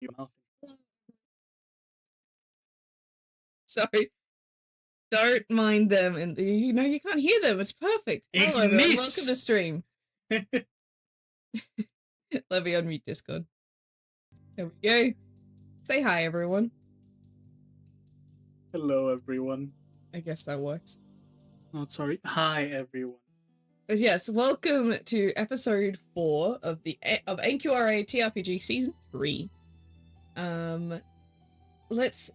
your mouth. Sorry. Don't mind them, and you can't hear them. It's perfect. Hello, everyone. Welcome to stream. Let me unmute Discord. There we go. Say hi, everyone. Hello, everyone. I guess that works. Oh, sorry. Hi, everyone. But yes, welcome to episode 4 of NQRA TRPG Season 3. Let's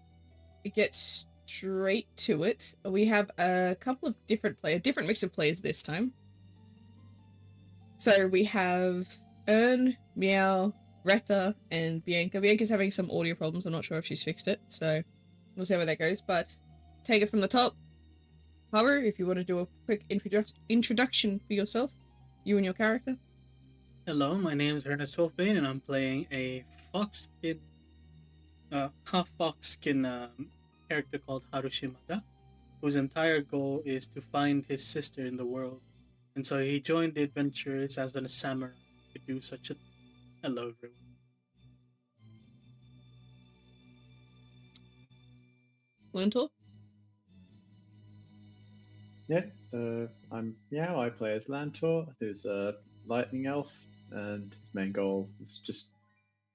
get straight to it. We have a couple of different mix of players this time. So we have Ern, Meow, Retta, and Bianca. Bianca's having some audio problems. I'm not sure if she's fixed it, so we'll see where that goes. But take it from the top. Haru, if you want to do a quick introduction for yourself, you and your character. Hello, my name is Ernest Wolfbane, and I'm playing a half-fox-skin character called Haru Shimada, whose entire goal is to find his sister in the world. And so he joined the adventurers as a samurai to do such a thing. Hello, everyone. Lentor? Yeah, I'm Meow. I play as Lantor, who's a lightning elf, and his main goal is just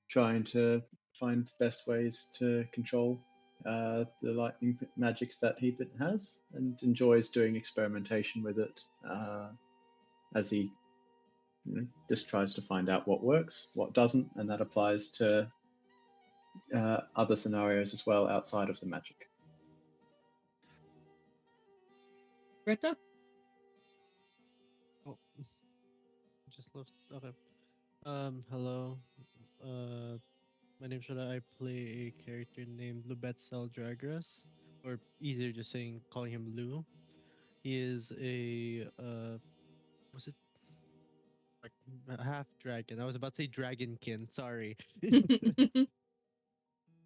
trying to find the best ways to control the lightning magics that he has, and enjoys doing experimentation with it as he just tries to find out what works, what doesn't, and that applies to other scenarios as well outside of the magic. Retta? Oh, just left. Okay. Hello. My name's Shada. I play a character named Lubetzel Dragras, or easier just calling him Lou. He is a was it like a half dragon? I was about to say dragonkin. Sorry. From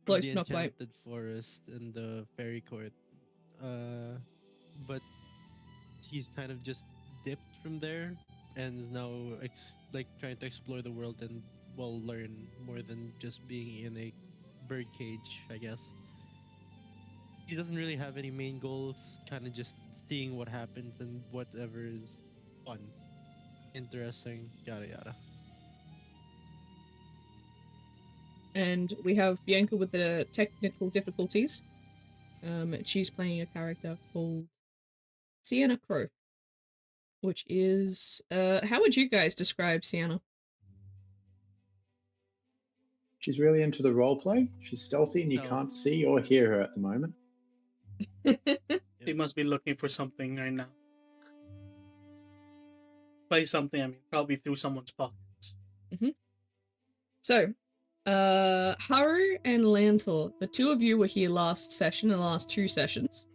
Close, the not quite. Enchanted Forest and the Fairy Court. But he's kind of just dipped from there and is now trying to explore the world and learn more than just being in a bird cage, I guess. He doesn't really have any main goals, kind of just seeing what happens and whatever is fun, interesting, yada yada. And we have Bianca with the technical difficulties. She's playing a character called Sienna Crow, which is how would you guys describe Sienna? She's really into the roleplay. She's stealthy, and you can't see or hear her at the moment. He must be looking for something right now. By something, I mean probably through someone's pockets. So, Haru and Lantor, the two of you were here last session, the last 2 sessions.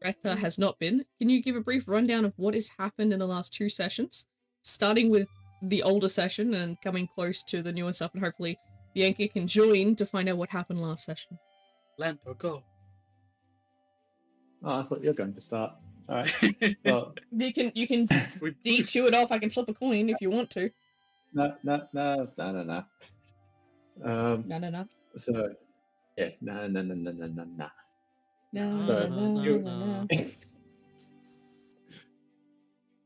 Retta has not been. Can you give a brief rundown of what has happened in the last 2 sessions? Starting with the older session and coming close to the newer stuff, and hopefully Bianca can join to find out what happened last session. Lantor, go. Oh, I thought you were going to start. All right. Well, you can D2 it off. I can flip a coin if you want to. No. No. So, yeah, no. No.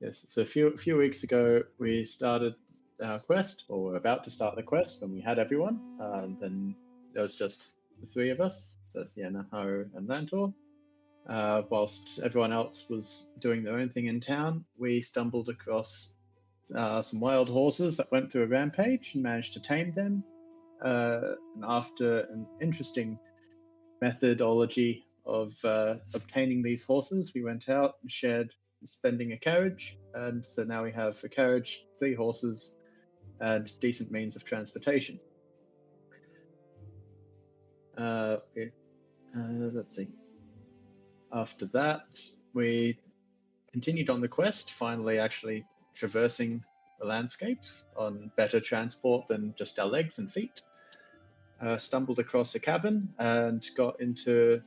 Yes. So a few weeks ago, we started our quest, or we're about to start the quest when we had everyone. Then there was just the 3 of us. So Sienna, Haru, and Lantor. Whilst everyone else was doing their own thing in town, we stumbled across some wild horses that went through a rampage and managed to tame them. And after an interesting methodology of obtaining these horses, we went out and shared spending a carriage, and so now we have a carriage, 3 horses, and decent means of transportation. Let's see. After that, we continued on the quest, finally actually traversing the landscapes on better transport than just our legs and feet. Stumbled across a cabin and got into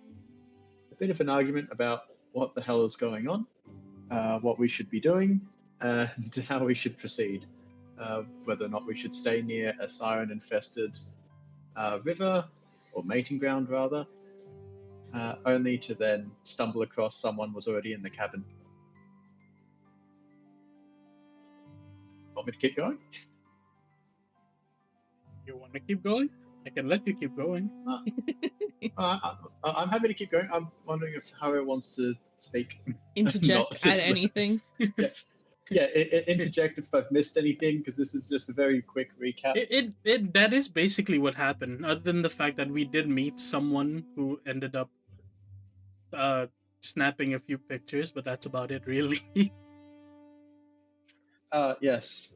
a bit of an argument about what the hell is going on, what we should be doing, and how we should proceed. Whether or not we should stay near a siren-infested river, or mating ground rather, only to then stumble across someone was already in the cabin. Want me to keep going? You want to keep going? I can let you keep going. I'm happy to keep going. I'm wondering if Haru wants to speak. Interject, Not add just- anything. Interject if I've missed anything, because this is just a very quick recap. It that is basically what happened. Other than the fact that we did meet someone who ended up snapping a few pictures, but that's about it, really. Yes.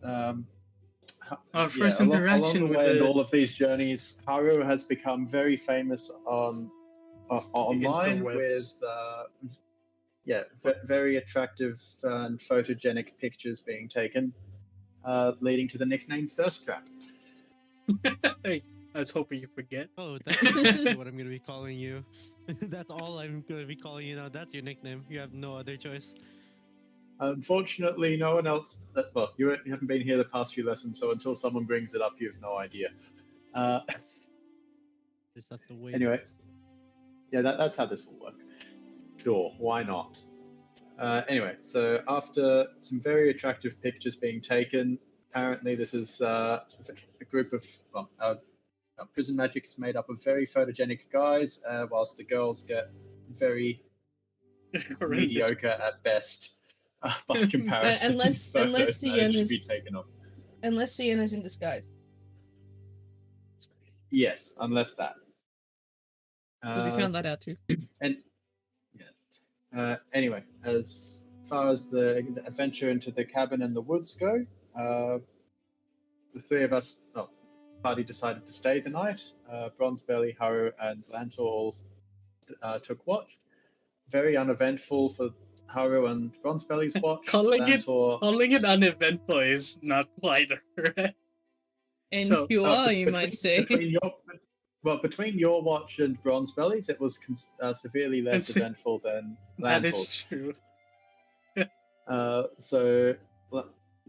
Our first along interaction the with way and the all of these journeys, Haru has become very famous on online with interwebs. very attractive and photogenic pictures being taken, leading to the nickname Thirst Trap. Hey, I was hoping you forget. Oh, that's exactly what I'm gonna be calling you. That's all I'm gonna be calling you now. That's your nickname. You have no other choice. Unfortunately, no one else. You haven't been here the past few lessons, so until someone brings it up, you have no idea. Just have to wait. Anyway, that's how this will work. Sure, why not? Anyway, so after some very attractive pictures being taken, apparently this is a group of prison magic is made up of very photogenic guys, whilst the girls get very Horrendous. mediocre at best by comparison. unless photos that Sienna's- should be taken off. Unless Sienna's in disguise. Yes, unless that. 'Cause we found that out too. And anyway, as far as the adventure into the cabin and the woods go, the three of us, party decided to stay the night. Bronzebelly, Haru, and Lantor all took watch. Very uneventful for Haru and Bronzebelly's watch. Calling Lantor, it uneventful is not quite correct. So, NQRA, you might say. Between your watch and Bronzebelly's, it was severely less That's- eventful than That is Lantor's. true. So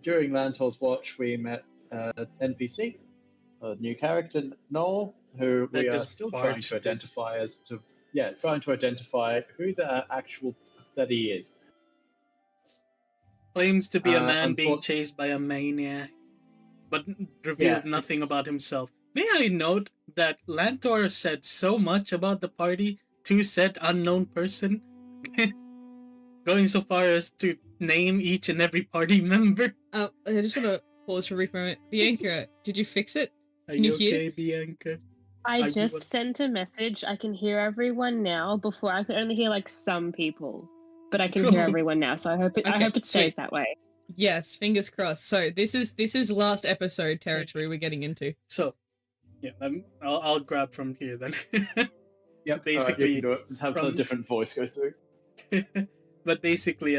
during Lantor's watch, we met NPC, a new character, Noel, who That we are just still trying barged to in. identify trying to identify who the actual that he is. Claims to be a man being unfor- chased by a maniac, but revealed Yeah. nothing about himself. May I note that Lantor said so much about the party to said unknown person, going so far as to name each and every party member. I just want to pause for a brief moment. Bianca, did you fix it? Are Can you you hear? okay, Bianca? I Are you just one- sent a message. I can hear everyone now. Before I could only hear like some people, but I can hear everyone now. So I hope it Okay, stays sweet. that way. Yes, fingers crossed. So this is last episode territory we're getting into. So, yeah, I'll grab from here then. Yep, Basically, you can do it. Just have a from- different voice go through. But basically,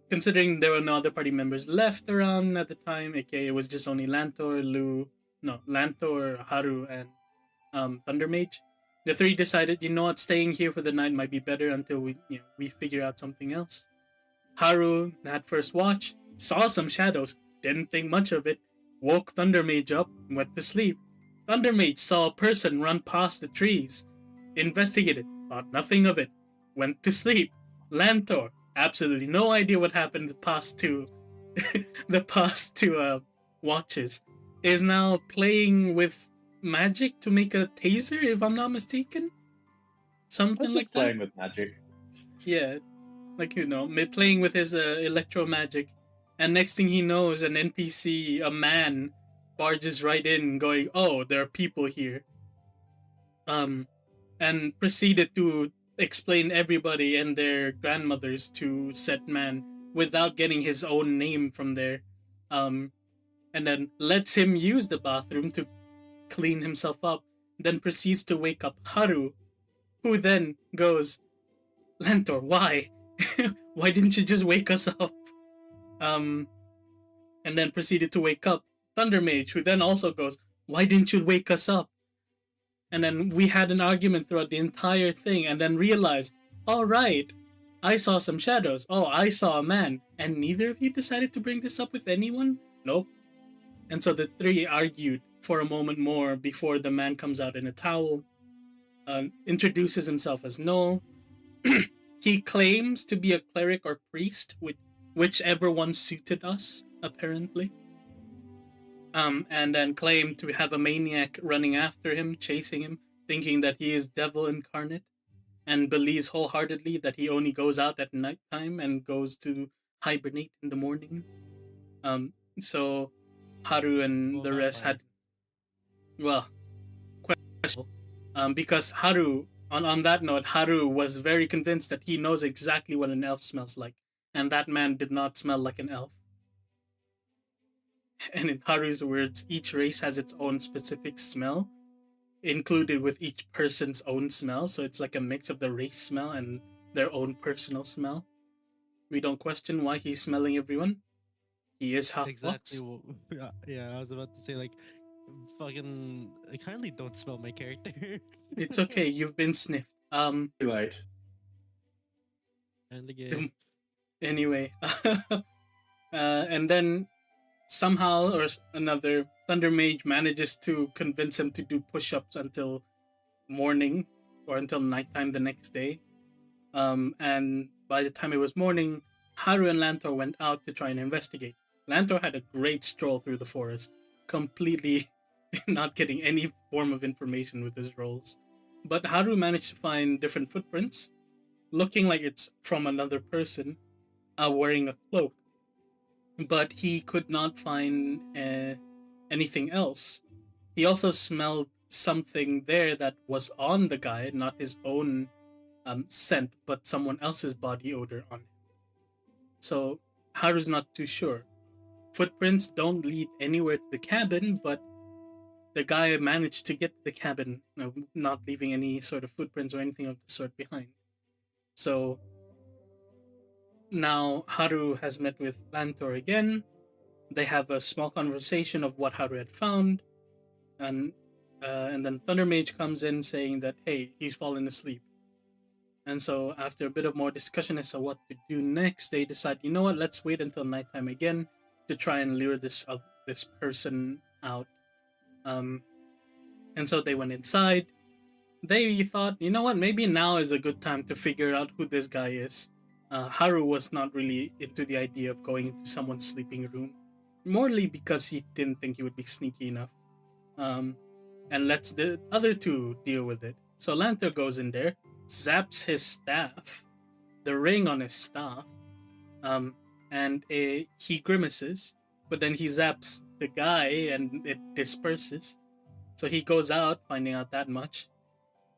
considering there were no other party members left around at the time, aka it was just only Lantor, Haru, and Thunder Mage. The three decided, you know what, staying here for the night might be better until we figure out something else. Haru had first watch, saw some shadows, didn't think much of it, woke Thunder Mage up, and went to sleep. Thunder Mage saw a person run past the trees, investigated, thought nothing of it, went to sleep. Lantor, absolutely no idea what happened the past two watches, is now playing with magic to make a taser, if I'm not mistaken. Something I'm like just that. playing with magic. Yeah, like playing with his electro magic, and next thing he knows, an NPC, a man, barges right in, going, "Oh, there are people here," and proceeded to explain everybody and their grandmothers to said man without getting his own name from there, and then lets him use the bathroom to clean himself up. Then proceeds to wake up Haru, who then goes, "Lantor, why? Why didn't you just wake us up?" And then proceeded to wake up Thunder Mage, who then also goes, "Why didn't you wake us up?" And then we had an argument throughout the entire thing, and then realized, all right, I saw some shadows. Oh, I saw a man. And neither of you decided to bring this up with anyone? Nope. And so the three argued for a moment more before the man comes out in a towel, introduces himself as Noel. He claims to be a cleric or priest, whichever one suited us, apparently. And then claimed to have a maniac running after him, chasing him, thinking that he is devil incarnate, and believes wholeheartedly that he only goes out at nighttime and goes to hibernate in the morning. So Haru and Well, the that rest part. had, well, questionable. Because Haru, on that note, Haru was very convinced that he knows exactly what an elf smells like, and that man did not smell like an elf. And in Haru's words, each race has its own specific smell, included with each person's own smell. So it's like a mix of the race smell and their own personal smell. We don't question why he's smelling everyone. He is half Exactly. fox. Yeah, I was about to say like, fucking kindly don't smell my character. It's okay, you've been sniffed. Too late. And again, Anyway. And then somehow or another, Thunder Mage manages to convince him to do push-ups until morning or until nighttime the next day. And by the time it was morning, Haru and Lantor went out to try and investigate. Lantor had a great stroll through the forest, completely not getting any form of information with his rolls. But Haru managed to find different footprints, looking like it's from another person, wearing a cloak. But he could not find anything else. He also smelled something there that was on the guy, not his own scent, but someone else's body odor on him. So Haru's not too sure. Footprints don't lead anywhere to the cabin, but the guy managed to get to the cabin, not leaving any sort of footprints or anything of the sort behind. So now Haru has met with Lantor again. They have a small conversation of what Haru had found, and then Thunder Mage comes in saying that hey, he's fallen asleep. And so after a bit of more discussion as to what to do next, they decide, you know what, let's wait until nighttime again to try and lure this person out. And so they went inside. They thought, you know what, maybe now is a good time to figure out who this guy is. Haru was not really into the idea of going into someone's sleeping room, morely because he didn't think he would be sneaky enough. And lets the other two deal with it. So Lanter goes in there, zaps his staff, the ring on his staff, and he grimaces, but then he zaps the guy and it disperses. So he goes out, finding out that much.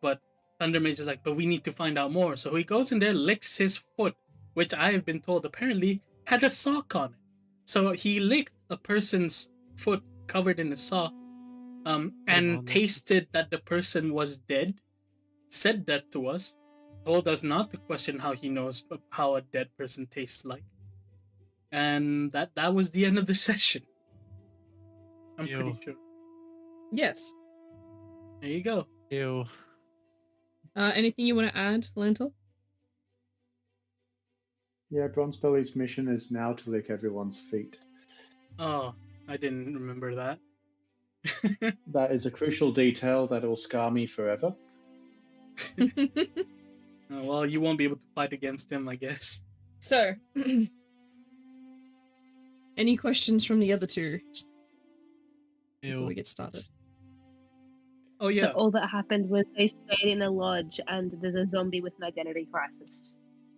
But Thunder Mage is like, but we need to find out more. So he goes in there, licks his foot, which I have been told apparently had a sock on it. So he licked a person's foot covered in a sock, and tasted that the person was dead, said that to us, told us not to question how he knows how a dead person tastes like. And that was the end of the session. I'm Ew. pretty sure. Yes. There you go. Ew. Anything you want to add, Lantor? Yeah, Bronzebelly's mission is now to lick everyone's feet. Oh, I didn't remember that. That is a crucial detail that will scar me forever. Well, you won't be able to fight against him, I guess. So, any questions from the other two before Ew. we get started? Oh yeah. So all that happened was they stayed in a lodge and there's a zombie with an identity crisis.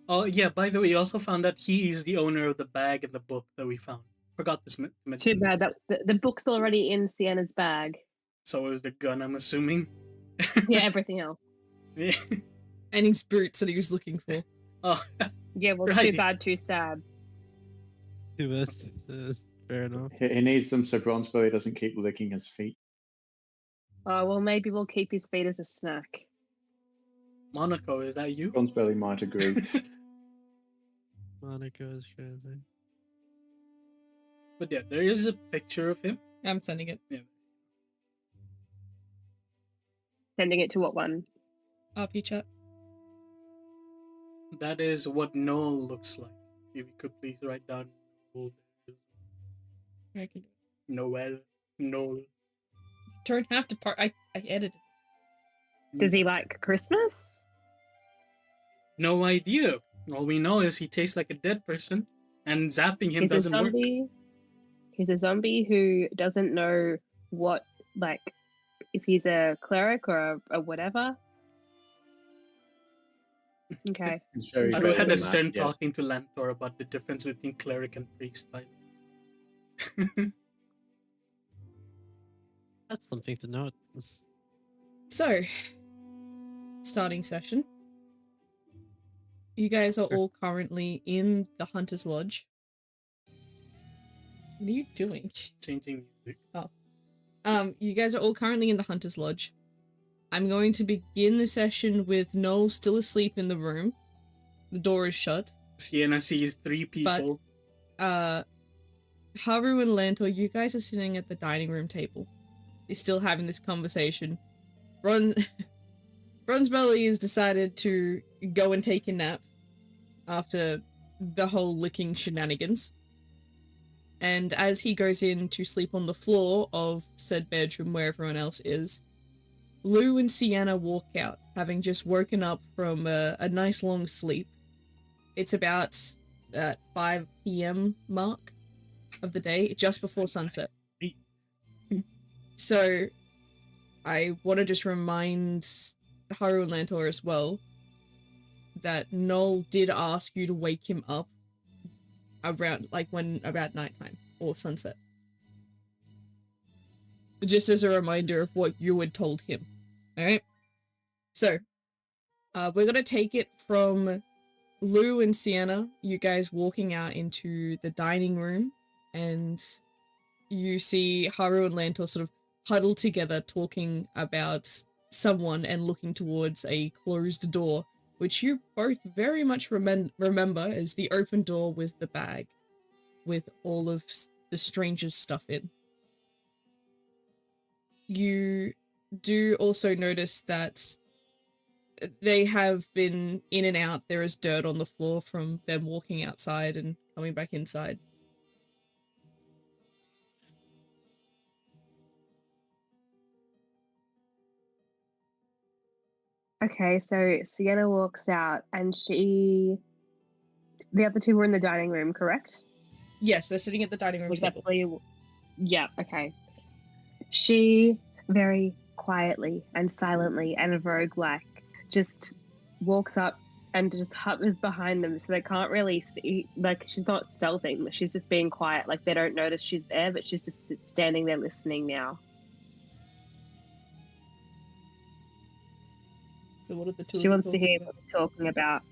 Oh yeah. By the way, you also found that he is the owner of the bag and the book that we found. Forgot this Too mention. bad that the book's already in Sienna's bag. So it was the gun, I'm assuming. Yeah, everything else. Yeah. Any spirits that he was looking for? Oh, Yeah, well, Right. too bad, too sad. Too bad. Fair enough. He needs them so Bronzebelly doesn't keep licking his feet. Well, maybe we'll keep his feet as a snack. Monaco, is that you? Bronzebelly might agree. Monica is crazy. But yeah, there is a picture of him. I'm sending it. Sending it to what one? RP chat. That is what Noel looks like. If you could please write down Noel. I can do it. Noel. Noel. don't have to I edited. Does he like Christmas? No idea. All we know is he tastes like a dead person, and zapping him He's a doesn't work. zombie. He's a zombie who doesn't know what, like, if he's a cleric or a whatever. Okay. It's very Haru vague had a on that, stern yes. talking to Lantor about the difference between cleric and priest. By That's something to note. So, starting session. You guys are all currently in the Hunter's Lodge. What are you doing? changing music. You guys are all currently in the Hunter's Lodge. I'm going to begin the session with Noel still asleep in the room. The door is shut. Sienna sees 3 people. Haru and Lantor, you guys are sitting at the dining room table. You're still having this conversation. Bronzebelly has decided to go and take a nap after the whole licking shenanigans. And as he goes in to sleep on the floor of said bedroom where everyone else is, Lou and Sienna walk out, having just woken up from a nice long sleep. It's about 5 p.m. mark of the day, just before sunset. So, I want to just remind Haru and Lantor as well that Noel did ask you to wake him up around about nighttime or sunset. Just as a reminder of what you had told him. Alright? So, we're gonna take it from Lou and Sienna, you guys walking out into the dining room, and you see Haru and Lantor sort of huddled together talking about someone and looking towards a closed door, which you both very much remember as the open door with the bag with all of the stranger's stuff in. You do also notice that they have been in and out. There is dirt on the floor from them walking outside and coming back inside. Okay, so Sienna walks out and the other two were in the dining room, correct? Yes, they're sitting at the dining room table. That's where yeah, okay. She very quietly and silently and rogue-like just walks up and just hovers behind them so they can't really see, like, she's not stealthing, she's just being quiet, like they don't notice she's there, but she's just standing there listening now. So what are the two She of them wants to hear talking what we're talking about.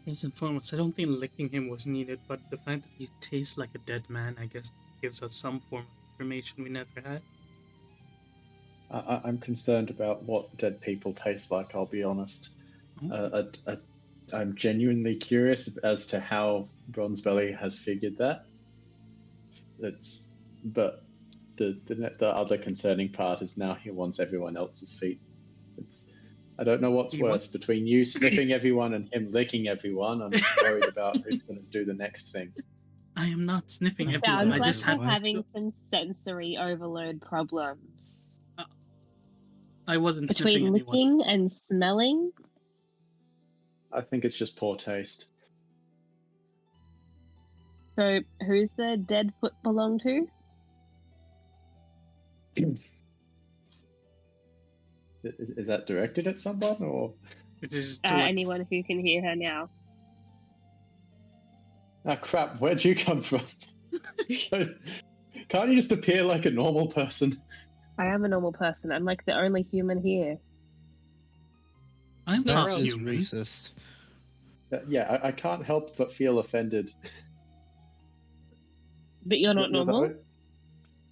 First and foremost, I don't think licking him was needed, but the fact that he tastes like a dead man, I guess, gives us some form of information we never had. I'm concerned about what dead people taste like, I'll be honest. I'm genuinely curious as to how Bronzebelly has figured that. But the other concerning part is now he wants everyone else's feet. I don't know what's worse, between you sniffing everyone and him licking everyone. I'm worried about who's going to do the next thing. I am not sniffing everyone. Sounds I like just they're had. having some sensory overload problems. I wasn't Between sniffing anyone. licking and smelling? I think it's just poor taste. So, who's the dead foot belong to? Is that directed at someone, or It is Anyone who can hear her now. ah crap? Where'd you come from? Can't you just appear like a normal person? I am a normal person. I'm like the only human here. I'm It's not not wrong. human. Racist. Yeah, I can't help but feel offended. But you're not You're the normal? o-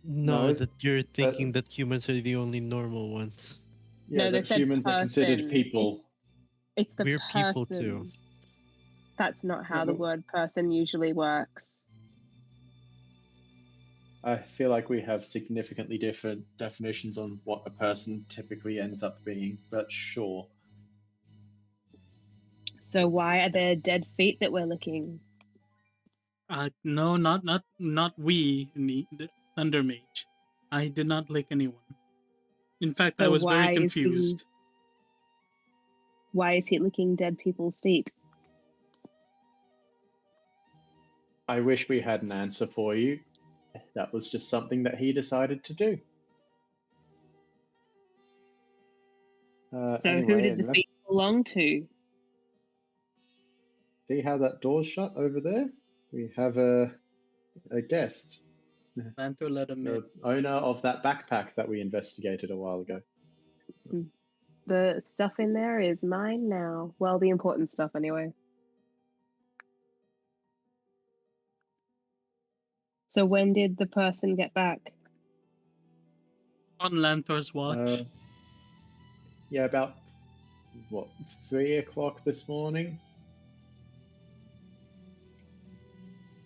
No, No, that you're thinking that humans are the only normal ones. Yeah, No, they that said humans are considered person. people. It's the We're person. people too. That's not how Yeah, the but- word person usually works. I feel like we have significantly different definitions on what a person typically ends up being, but sure. So why are there dead feet that we're licking? No, not we, the Thunder Mage. I did not lick anyone. In fact, I So was very why is he- confused. Why is he licking dead people's feet? I wish we had an answer for you. That was just something that he decided to do. So who Anyway, did the and feet belong to? see how that door's shut over there? We have a guest, Lanto let him in. the owner of that backpack that we investigated a while ago. The stuff in there is mine now. Well, the important stuff anyway. So when did the person get back? On Lantor's watch. Yeah, about what, 3 o'clock this morning?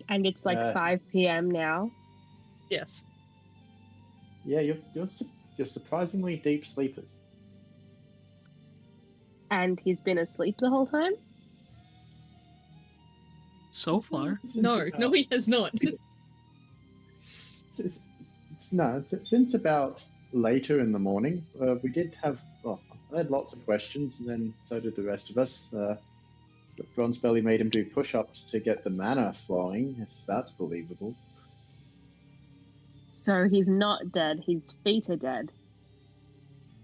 And it's like 5 p.m. now. Yes. Yeah, you're surprisingly deep sleepers. And he's been asleep the whole time? So far. No, he has not. Since about later in the morning, we did have. Well, I had lots of questions, and then so did the rest of us. Bronzebelly made him do push-ups to get the mana flowing, if that's believable. So he's not dead. His feet are dead.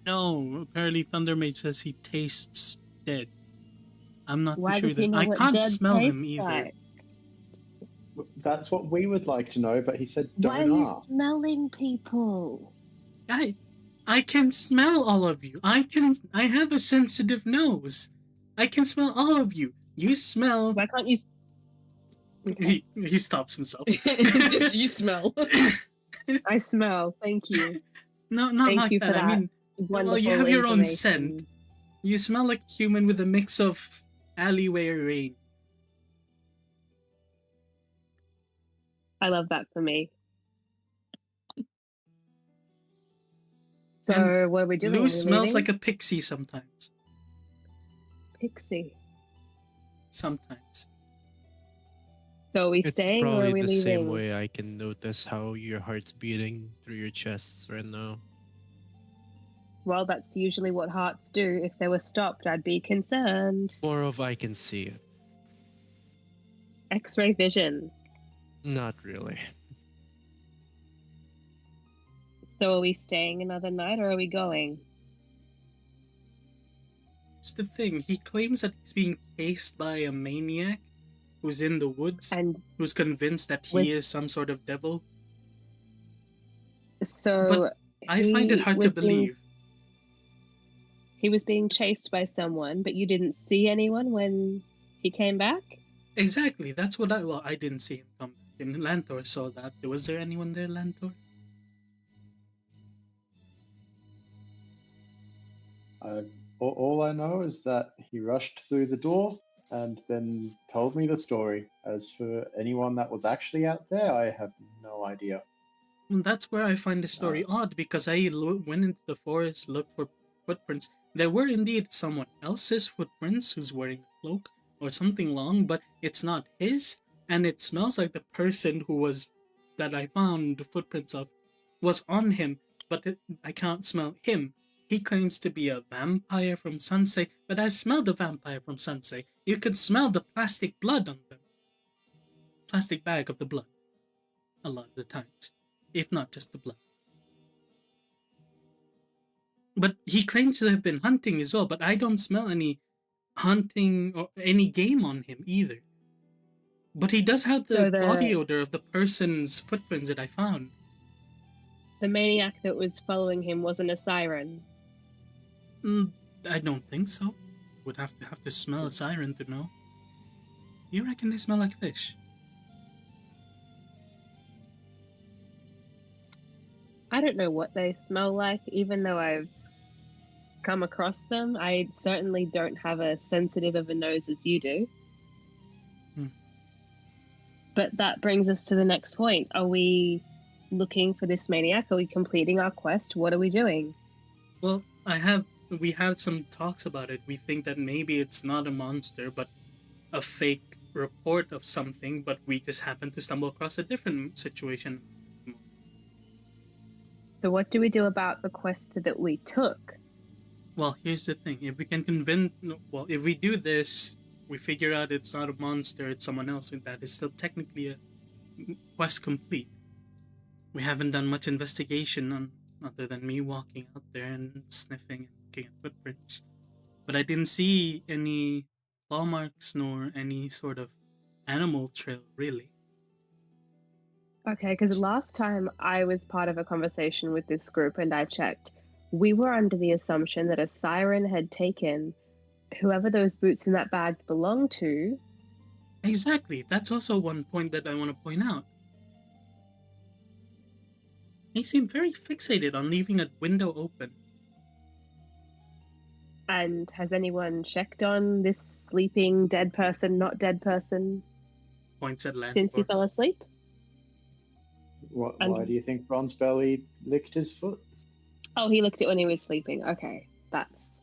No, apparently Thundermate says he tastes dead. I'm not Why too sure does he that know I what can't dead smell him tastes either. like? That's what we would like to know, but he said Why are don't you ask. smelling people? I can smell all of you. I have a sensitive nose. I can smell all of you. You smell. Why can't you? Okay. He stops himself. Just you smell. I smell. Thank you. No, not Thank like you that. for I that mean, well, you wonderful have your own information. scent. You smell like a human with a mix of alleyway rain. I love that for me. So And what are we doing? Lou Are we smells leaving? like a pixie sometimes. Pixie. Sometimes. So are we It's staying or probably are we the leaving? same way I can notice how your heart's beating through your chests right now. Well, that's usually what hearts do. If they were stopped, I'd be concerned. More of I can see it. X-ray vision. Not really. So are we staying another night or are we going? It's the thing. He claims that he's being chased by a maniac who's in the woods, And who's convinced that he was- is some sort of devil. so But I find it hard to believe. He was being chased by someone, but you didn't see anyone when he came back? Exactly. That's what I didn't see him come back. And Lantor saw that. Was there anyone there, Lantor? All I know is that he rushed through the door and then told me the story. As for anyone that was actually out there, I have no idea. And that's where I find the story odd, because I went into the forest, looked for footprints. There were indeed someone else's footprints who's wearing a cloak or something long, but it's not his, and it smells like the person that I found the footprints of was on him, but I can't smell him. He claims to be a vampire from Sunsei, but I've smelled a vampire from Sunsei. You can smell the plastic blood on them. Plastic bag of the blood. A lot of the times. If not just the blood. But he claims to have been hunting as well, but I don't smell any hunting or any game on him either. But he does have the body odor of the person's footprints that I found. The maniac that was following him wasn't a siren. I don't think so. Would have to smell a siren to know. You reckon they smell like fish? I don't know what they smell like, even though I've come across them. I certainly don't have as sensitive of a nose as you do. But that brings us to the next point. Are we looking for this maniac? Are we completing our quest? What are we doing? Well, we have some talks about it. We think that maybe it's not a monster, but a fake report of something, but we just happen to stumble across a different situation. So what do we do about the quest that we took? Well, here's the thing. If we can convince, well, if we do this, we figure out it's not a monster, it's someone else, and that is still technically a quest complete. We haven't done much investigation on other than me walking out there and sniffing and looking at footprints. But I didn't see any claw marks nor any sort of animal trail, really. Okay, because last time I was part of a conversation with this group and I checked, we were under the assumption that a siren had taken whoever those boots in that bag belonged to. Exactly. That's also one point that I want to point out. He seemed very fixated on leaving a window open. And has anyone checked on this sleeping dead person, not dead person, Points at land. since he fell asleep? Why do you think Bronzebelly licked his foot? Oh, he licked it when he was sleeping. Okay, that's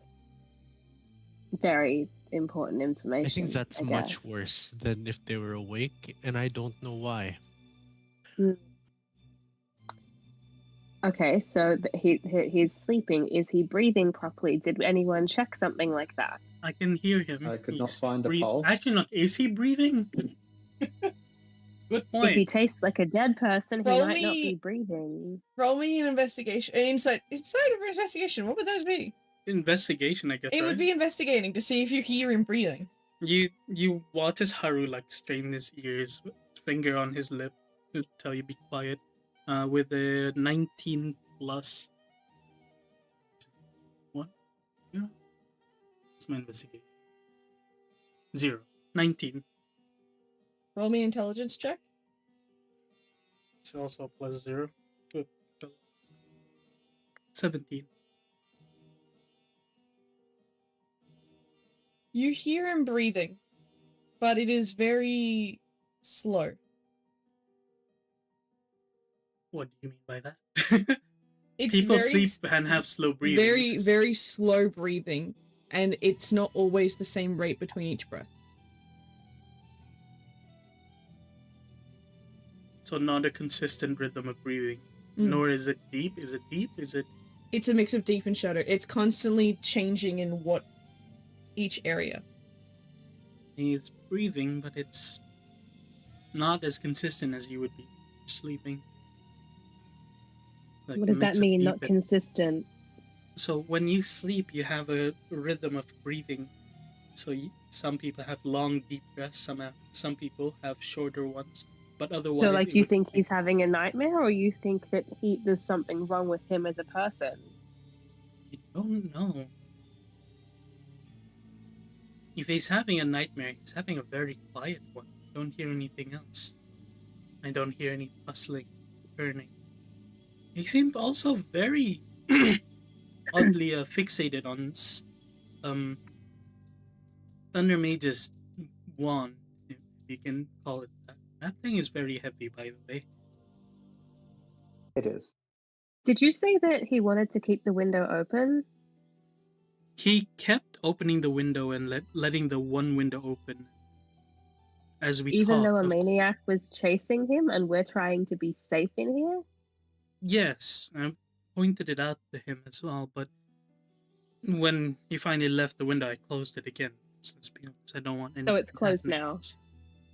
very important information. I think that's I much guess. worse than if they were awake, and I don't know why. Okay, so he's sleeping. Is he breathing properly? Did anyone check something like that? I can hear him. I could not He's find a pulse. Actually, is he breathing? Good If he point. tastes like a dead person, he Roll might not me- be breathing. Roll me an investigation, an insight of investigation. What would that be? Investigation, I guess. It right? would be investigating to see if you hear him breathing. You watch as Haru like strain his ears, finger on his lip to tell you be quiet. With a 19 plus. What? Yeah. What's my investigation? 0. 19. Roll me an intelligence check. It's also plus 0. 17. You hear him breathing, but it is very slow. What do you mean by that? It's People very, sleep and have slow breathing. very, very slow breathing, and it's not always the same rate between each breath. So not a consistent rhythm of breathing. Mm. Nor is it deep. Is it deep? Is it... It's a mix of deep and shallow. It's constantly changing in what each area. He's breathing, but it's not as consistent as you would be sleeping. Like What a does that mix of mean, deep not and- consistent? So when you sleep, you have a rhythm of breathing. So some people have long, deep breaths. Some people have shorter ones. But otherwise, So, like, it you would think be- he's having a nightmare, or you think that there's something wrong with him as a person? You don't know. If he's having a nightmare, he's having a very quiet one. I don't hear anything else. I don't hear any bustling, turning. He seemed also very oddly fixated on Thunder Mage's wand, if you can call it that. That thing is very heavy, by the way. It is. Did you say that he wanted to keep the window open? He kept opening the window and letting the one window open as we Even talked. though a of maniac was chasing him and we're trying to be safe in here? Yes, I pointed it out to him as well, but when he finally left the window, I closed it again. Let's be honest, I don't want any. So it's closed now.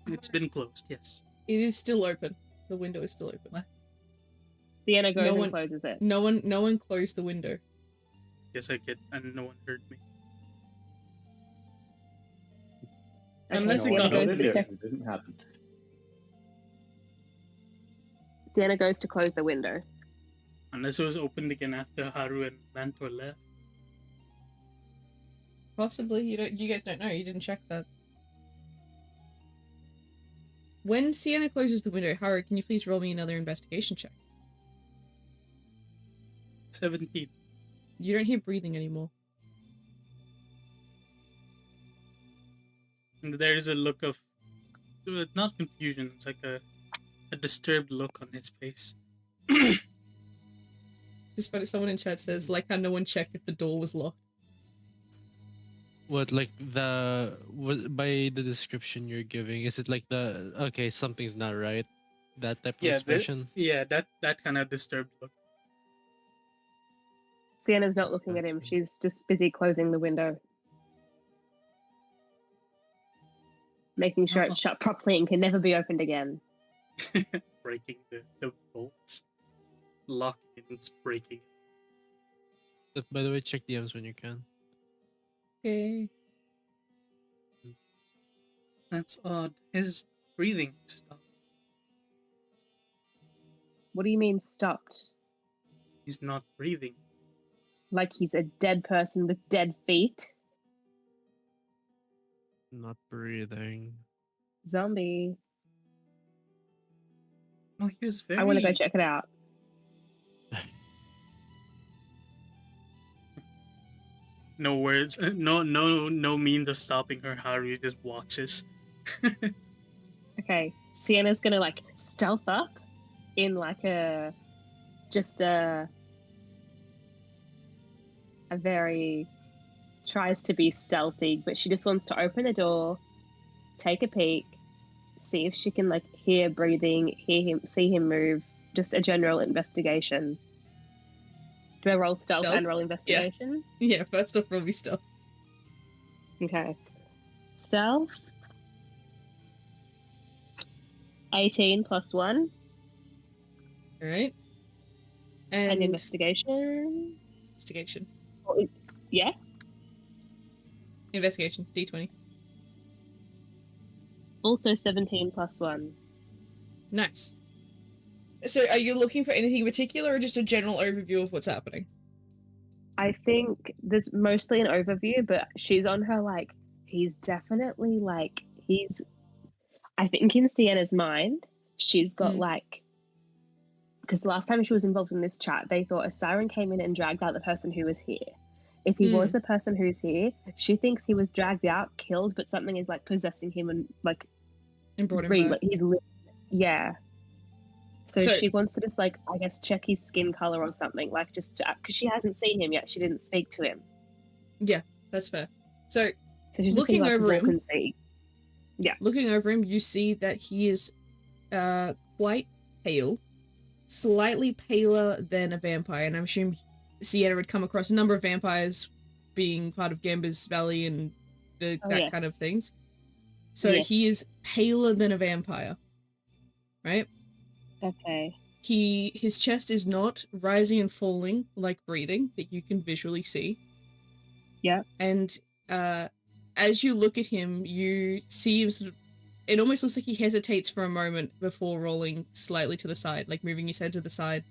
It's been closed, yes. It is still open. The window is still open. What? Sienna goes No and one- closes it. No one closed the window. Yes, I did, and no one heard me. Okay, Unless it Sienna got goes open. to check. It didn't happen. Sienna goes to close the window. Unless it was opened again after Haru and Lantor left. Possibly. You guys don't know. You didn't check that. When Sienna closes the window, Haru, can you please roll me another investigation check? 17. You don't hear breathing anymore. And there is a look of, not confusion, it's like a disturbed look on his face. Just funny, someone in chat says, like how no one checked if the door was locked. What, like by the description you're giving, is it like okay, something's not right? That type of Yeah, expression? that kind of disturbed look. Sienna's not looking at him. She's just busy closing the window. Making sure it's shut properly and can never be opened again. Breaking the bolts. Locking it and breaking it. But by the way, check DMs when you can. Okay. That's odd. His breathing stopped. What do you mean stopped? He's not breathing. Like he's a dead person with dead feet? Not breathing. Zombie. No, he was very. I want to go check it out. No words. No means of stopping her. Haru just watches. Okay, Sienna's gonna like stealth up in like a very tries to be stealthy, but she just wants to open the door, take a peek, see if she can like hear breathing, see him move, just a general investigation. Do I roll stealth and roll investigation? Yeah, first off, roll me stealth. Okay. Stealth. 18 plus 1. Alright. And investigation. Investigation. Oh, yeah? Investigation, D20. Also 17 plus 1. Nice. So are you looking for anything in particular or just a general overview of what's happening? I think there's mostly an overview, but she's on her like, he's definitely like, I think in Sienna's mind, she's got like, because the last time she was involved in this chat, they thought a siren came in and dragged out the person who was here. If he was the person who's here, she thinks he was dragged out, killed, but something is like possessing him and like, and brought him back. Yeah. So she wants to just like, I guess, check his skin color or something, like just because she hasn't seen him yet. She didn't speak to him. Yeah, that's fair. So she's looking just over him, looking over him, you see that he is quite pale, slightly paler than a vampire, and I'm assuming Sienna had come across a number of vampires being part of Gamba's Valley and kind of things. So he is paler than a vampire, right? Okay. His chest is not rising and falling like breathing that you can visually see. Yeah. And as you look at him, you see him sort of, it almost looks like he hesitates for a moment before rolling slightly to the side, like moving his head to the side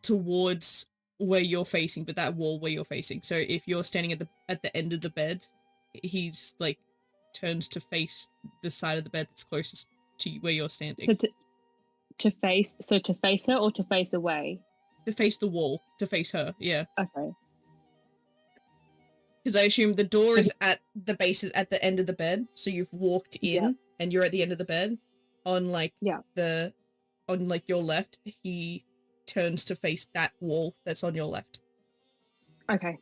towards where you're facing, but that wall where you're facing. So if you're standing at the end of the bed, he's like turns to face the side of the bed that's closest to where you're standing. So to face her or to face away? To face the wall, to face her, yeah. Okay. Because I assume the door is at the base, at the end of the bed, so you've walked in and you're at the end of the bed. On like your left, he turns to face that wall that's on your left. Okay.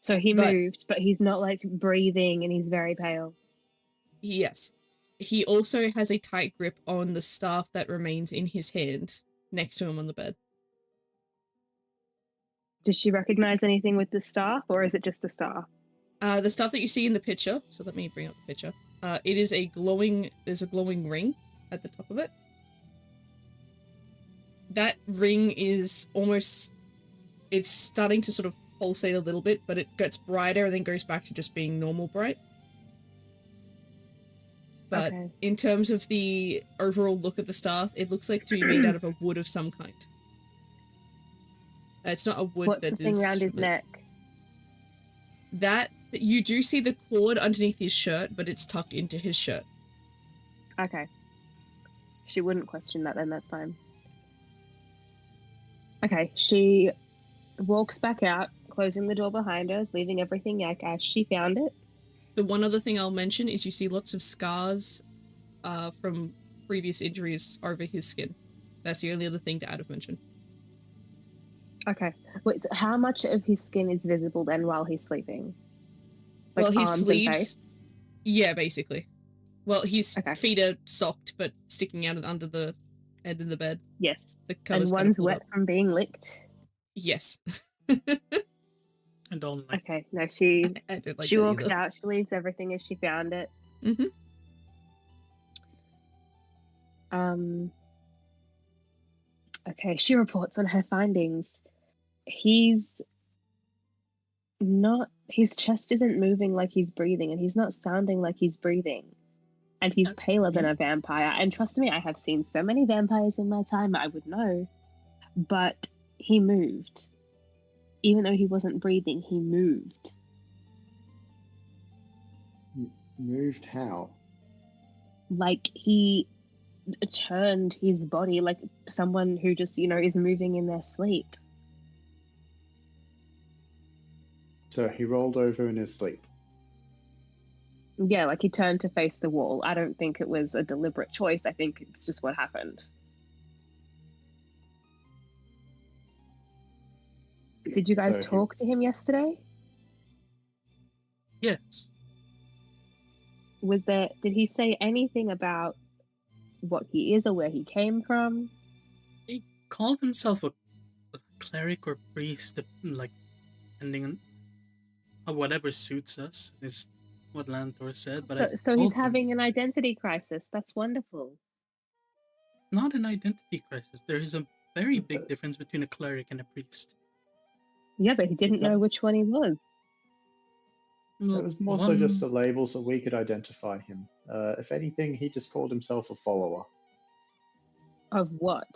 So he moved, but he's not like breathing and he's very pale. Yes. He also has a tight grip on the staff that remains in his hand next to him on the bed. Does she recognize anything with the staff, or is it just a staff? The stuff that you see in the picture, so let me bring up the picture. It is there's a glowing ring at the top of it. That ring is it's starting to sort of pulsate a little bit, but it gets brighter and then goes back to just being normal bright. But in terms of the overall look of the staff, it looks like to be made out of a wood of some kind. It's not a wood What's the thing around his neck? That you do see the cord underneath his shirt, but it's tucked into his shirt. Okay. She wouldn't question that then, that's fine. Okay, she walks back out, closing the door behind her, leaving everything like as she found it. The one other thing I'll mention is you see lots of scars from previous injuries over his skin. That's the only other thing to add of mention. Okay. Wait, so how much of his skin is visible then while he's sleeping? Like well, his arms sleeves. And face? Yeah, basically. Well, his feet are socked, but sticking out under the end of the bed. Yes. The and one's wet from being licked? Yes. I don't like. Okay, no, she I don't like she that walks either. out. She leaves everything as she found it. Mm-hmm. Okay, she reports on her findings. He's not. His chest isn't moving like he's breathing, and he's not sounding like he's breathing. And he's paler than a vampire. And trust me, I have seen so many vampires in my time, I would know. But he moved. Even though he wasn't breathing, he moved. Moved how? Like he turned his body like someone who just, is moving in their sleep. So he rolled over in his sleep. Yeah, like he turned to face the wall. I don't think it was a deliberate choice. I think it's just what happened. Did you guys talk to him yesterday? Yes. Did he say anything about what he is or where he came from? He called himself a cleric or priest, like, depending on whatever suits us, is what Lantor said. But so he's having an identity crisis. That's wonderful. Not an identity crisis. There is a very big difference between a cleric and a priest. Yeah, but he didn't know which one he was. It was more so just a label so we could identify him. If anything, he just called himself a follower. Of what?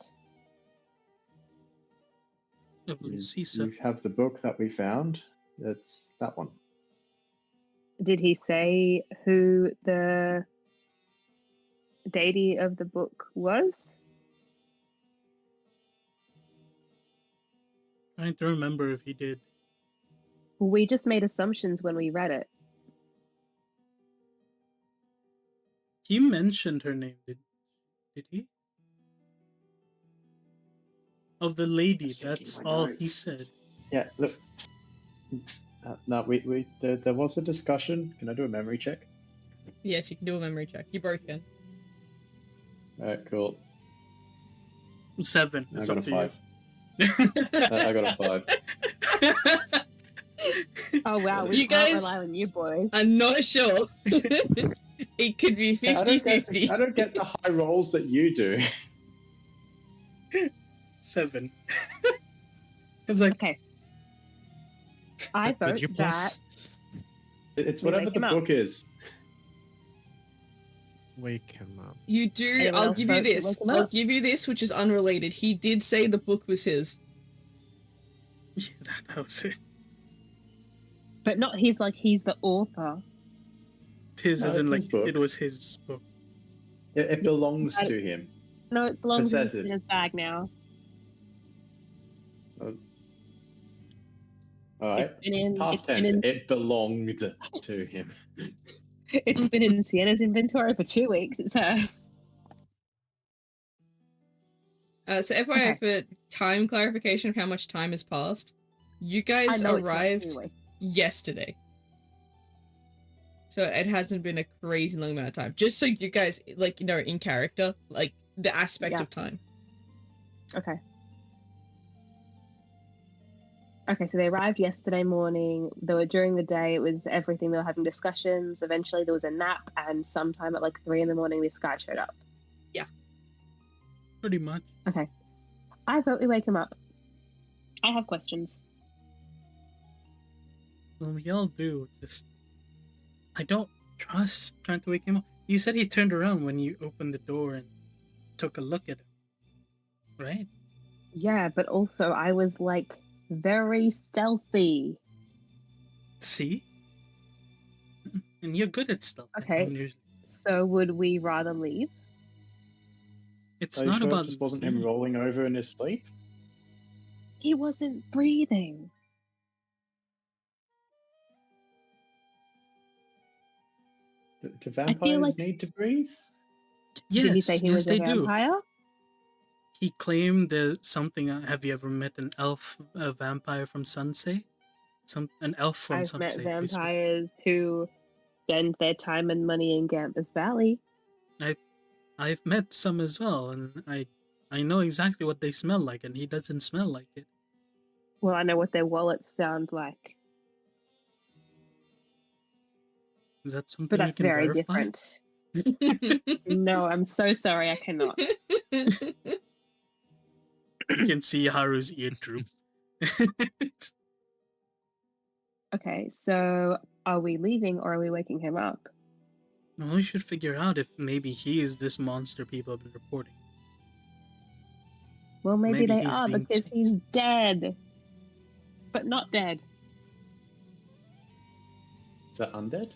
Of You Lucisa. have the book that we found. It's that one. Did he say who the deity of the book was? Trying to remember if he did. We just made assumptions when we read it. He mentioned her name, did he? Of the lady, that's all he said. Yeah, look. No, there was a discussion. Can I do a memory check? Yes, you can do a memory check. You both can. Alright, cool. 7. It's up to you. I got a 5. Oh wow, we You can't guys- rely on you boys. I'm not sure. It could be 50-50. I don't get the high rolls that you do. 7. It's like, Okay. I vote your that plus? It's We whatever wake the him up. book is. Wake him up. You do. Anyone I'll else give you vote to this. wake him I'll up? give you this, which is unrelated. He did say the book was his. yeah, that was it. but not he's the author. His No, as in it's like his book. it was his book. It belongs to him. No, it belongs in Possessive. his bag now. Alright. It's been in Past it's been tense. in It belonged to him. it's been in Sienna's inventory for 2 weeks. It's hers. So FYI, for time clarification of how much time has passed, you I guys know it's not arrived anyway. yesterday. So it hasn't been a crazy long amount of time. Just so you guys, like, in character, like, the aspect Yeah. of time. Okay. Okay, so they arrived yesterday morning. They were during the day. It was everything. They were having discussions. Eventually, there was a nap, and sometime at like 3 a.m, this guy showed up. Pretty much. Okay, I vote we wake him up. I have questions. Well, we all do. Just I don't trust trying to wake him up. You said he turned around when you opened the door and took a look at him. Right? Yeah, but also I was like very stealthy. See? And you're good at stuff. Okay. So would we rather leave? It's Are you not sure about it just wasn't him rolling over in his sleep? He wasn't breathing. Do vampires like- need to breathe? Yes, Did he say he yes, was they a vampire? do. He claimed there's something. Have you ever met an elf, a vampire from Sunsea? An elf from I've met Sunsea. vampires who spend their time and money in Gambas Valley. I've met some as well, and I know exactly what they smell like, and he doesn't smell like it. Well, I know what their wallets sound like, Is that something but you that's can very verify? different. No, I'm so sorry, I cannot. You can see Haru's ear droop. Okay, so are we leaving or are we waking him up? Well, we should figure out if maybe he is this monster people have been reporting. Well, maybe Maybe they he's are being because he's dead, but not dead. Is that undead?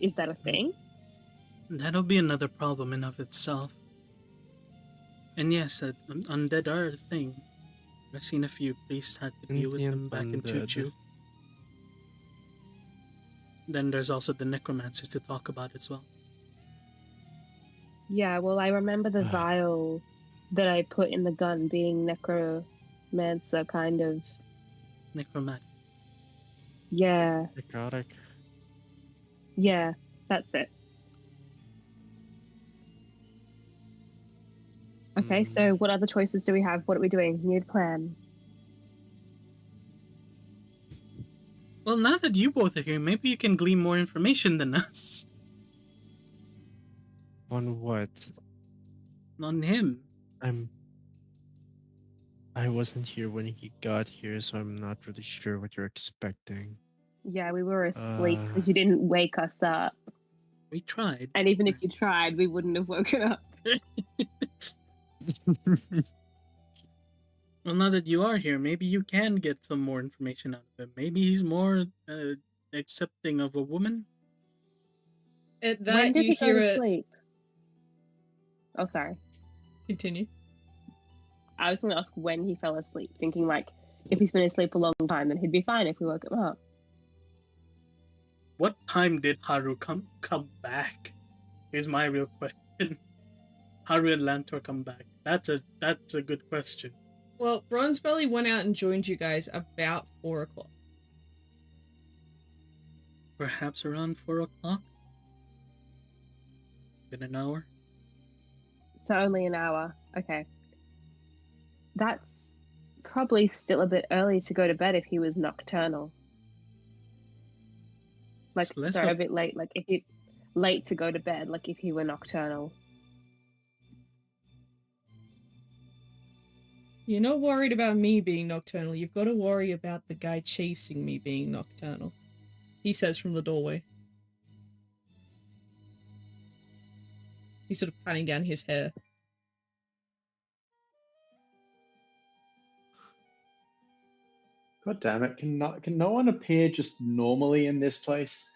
Is that a thing? That'll be another problem in of itself. And yes, undead are a thing. I've seen a few priests had to deal with them back in Sentient Choo-Choo. Then there's also the necromancers to talk about as well. Yeah, well, I remember the vial that I put in the gun being necromancer kind of. Necromantic. Yeah, Necrotic. yeah, that's it. Okay, so what other choices do we have? What are we doing? New plan. Well, now that you both are here, maybe you can glean more information than us. On what? On him. I wasn't here when he got here, so I'm not really sure what you're expecting. Yeah, we were asleep because you didn't wake us up. We tried. And even if you tried, we wouldn't have woken up. Well, now that you are here, maybe you can get some more information out of him. Maybe he's more accepting of a woman. At that, When did you he go hear to it. sleep? Oh, sorry. Continue. I was going to ask when he fell asleep, thinking like if he's been asleep a long time, then he'd be fine if we woke him up. What time did Haru come back? Is my real question. Haru and Lantor come back. That's a good question. Well, Bronzebelly went out and joined you guys about 4 o'clock. Perhaps around 4 o'clock? Been an hour? So only an hour. Okay. That's probably still a bit early to go to bed if he was nocturnal. Like, It's less sorry, a of- bit late. Like, if you late to go to bed, like if he were nocturnal. You're not worried about me being nocturnal. You've got to worry about the guy chasing me being nocturnal. He says from the doorway. He's sort of patting down his hair. God damn it! Can no one appear just normally in this place?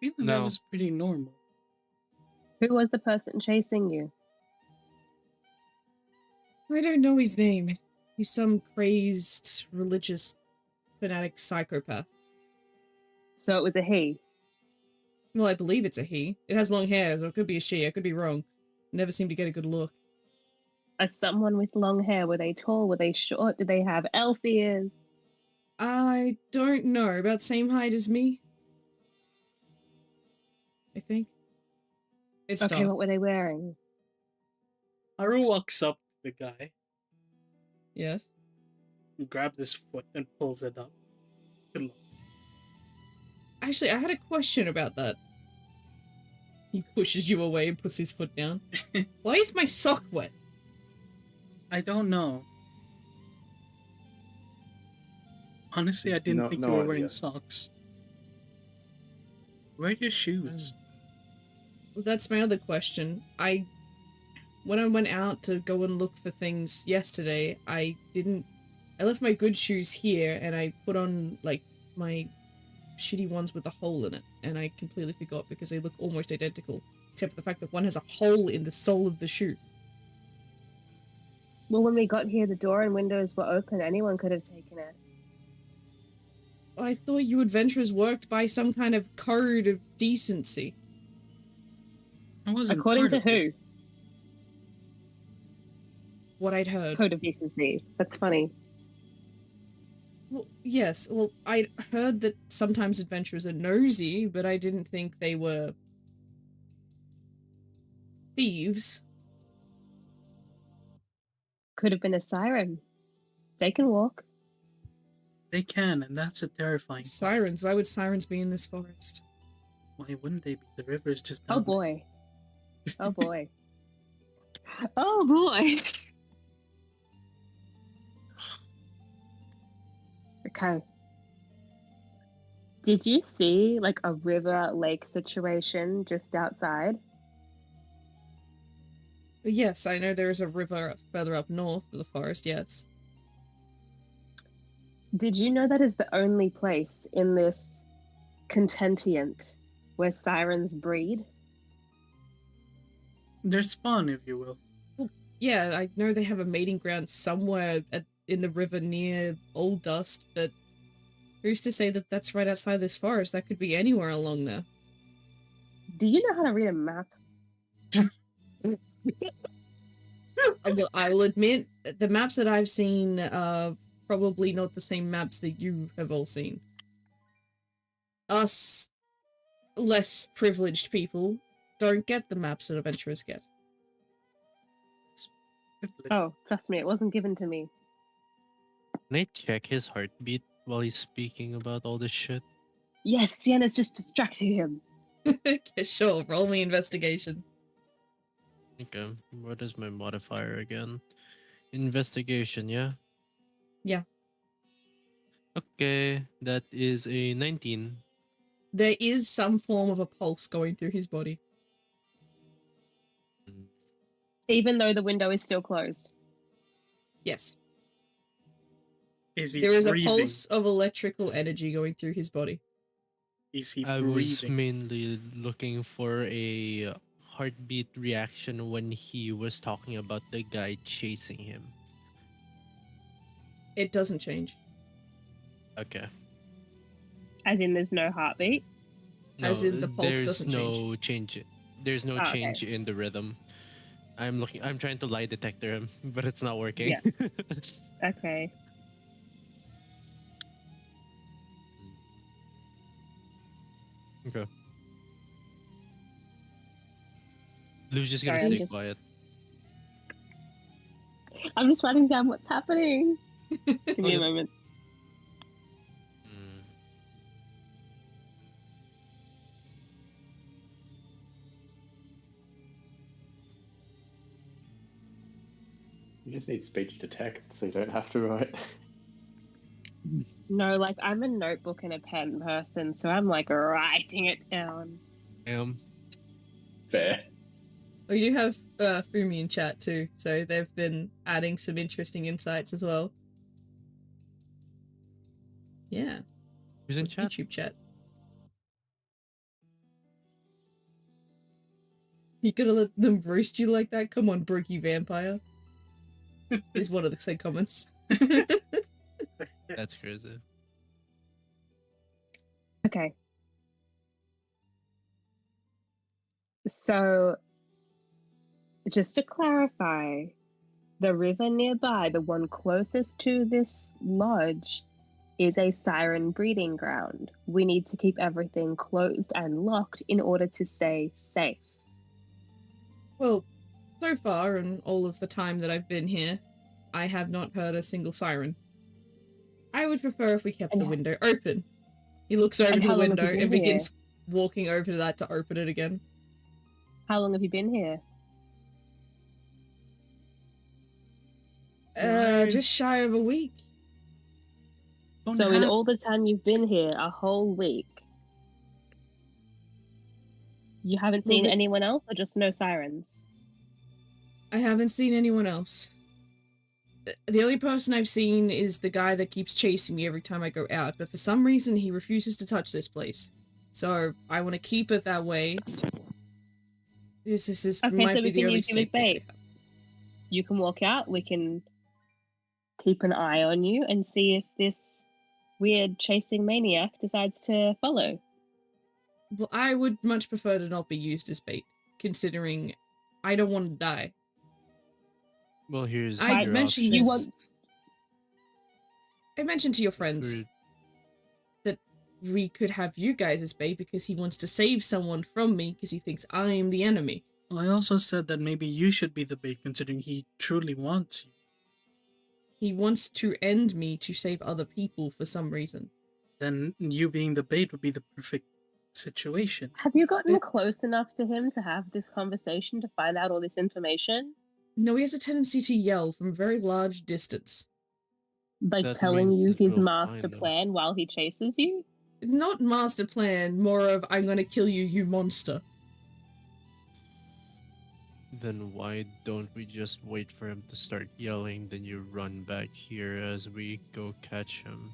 I feel that No. was pretty normal. Who was the person chasing you? I don't know his name. He's some crazed, religious, fanatic psychopath. So it was a he. Well, I believe it's a he. It has long hair, so it could be a she. I could be wrong. Never seem to get a good look. As someone with long hair, were they tall? Were they short? Did they have elf ears? I don't know. About the same height as me? I think. It's Okay, dark. what were they wearing? Haru walks up to the guy, Yes? grabs his foot, and pulls it up. Good luck. Actually, I had a question about that. He pushes you away and puts his foot down. Why is my sock wet? I don't know. Honestly, I didn't think you were wearing idea. socks. Where are your shoes? Well, that's my other question. When I went out to go and look for things yesterday, I left my good shoes here and I put on, like, my shitty ones with the hole in it. And I completely forgot because they look almost identical. Except for the fact that one has a hole in the sole of the shoe. Well, when we got here, the door and windows were open. Anyone could have taken it. I thought you adventurers worked by some kind of code of decency. I wasn't According part to of it. who? What I'd heard. Code of decency. That's funny. Well, yes. Well, I'd heard that sometimes adventurers are nosy, but I didn't think they were thieves. Could have been a siren. They can walk. They can, and that's a terrifying. Sirens. Why would sirens be in this forest? Why wouldn't they be? The river is just Oh down there. boy. Oh boy. Oh boy. Okay. Did you see like a river lake situation just outside? Yes, I know there is a river further up north of the forest, yes. Did you know that is the only place in this contentient where sirens breed? Their spawn, if you will. Yeah, I know they have a mating ground somewhere in the river near Old Dust, but who's to say that that's right outside this forest? That could be anywhere along there. Do you know how to read a map? I will admit, the maps that I've seen are probably not the same maps that you have all seen. Us less privileged people don't get the maps that adventurers get. Oh, trust me, it wasn't given to me. Can I check his heartbeat while he's speaking about all this shit? Yes, Sienna's just distracting him. Okay, sure, roll me investigation. Okay, what is my modifier again? Investigation, yeah? Yeah. Okay, that is a 19. There is some form of a pulse going through his body. Even though the window is still closed. Yes. Is he There is breathing? a pulse of electrical energy going through his body. Is he I was breathing? mainly looking for a heartbeat reaction when he was talking about the guy chasing him. It doesn't change. Okay. As in there's no heartbeat. No, As in the pulse there's doesn't no change. There's no Oh, okay. change in the rhythm. I'm trying to lie detector him, but it's not working. Yeah. Okay. Okay. Lou's just gonna Sorry, I'm stay just- quiet. I'm just writing down what's happening. Give me a Okay. moment. Mm. You just need speech to text, so you don't have to write. No, like I'm a notebook and a pen person, so I'm like writing it down. Fair. We do have Fumi in chat too, so they've been adding some interesting insights as well. Yeah, Who's in chat? YouTube chat. You gonna let them roast you like that? Come on, Brookie Vampire. Is one of the same comments. That's crazy. Okay. So, just to clarify, the river nearby, the one closest to this lodge, is a siren breeding ground. We need to keep everything closed and locked in order to stay safe. Well, so far, in all of the time that I've been here, I have not heard a single siren. I would prefer if we kept And the ho- window open. He looks over And to how the long have you window been and here? begins walking over to that to open it again. How long have you been here? Just shy of a week. Don't So, in have- all the time you've been here, a whole week, you haven't Well, seen the- anyone else or just no sirens? I haven't seen anyone else. The only person I've seen is the guy that keeps chasing me every time I go out, but for some reason he refuses to touch this place. So I want to keep it that way. Because this is Okay, might so be we the can only use him as safe place we bait. have. You can walk out, we can keep an eye on you and see if this weird chasing maniac decides to follow. Well, I would much prefer to not be used as bait, considering I don't want to die. Well, here's I your mentioned options. You this. want- I mentioned to your friends We're- that we could have you guys as bait because he wants to save someone from me because he thinks I'm the enemy. I also said that maybe you should be the bait, considering he truly wants you. He wants to end me to save other people for some reason. Then you being the bait would be the perfect situation. Have you gotten close enough to him to have this conversation to find out all this information? No, he has a tendency to yell from a very large distance. Like That telling means you that his we'll master find them. plan while he chases you? Not master plan, more of I'm gonna kill you, you monster. Then why don't we just wait for him to start yelling, then you run back here as we go catch him?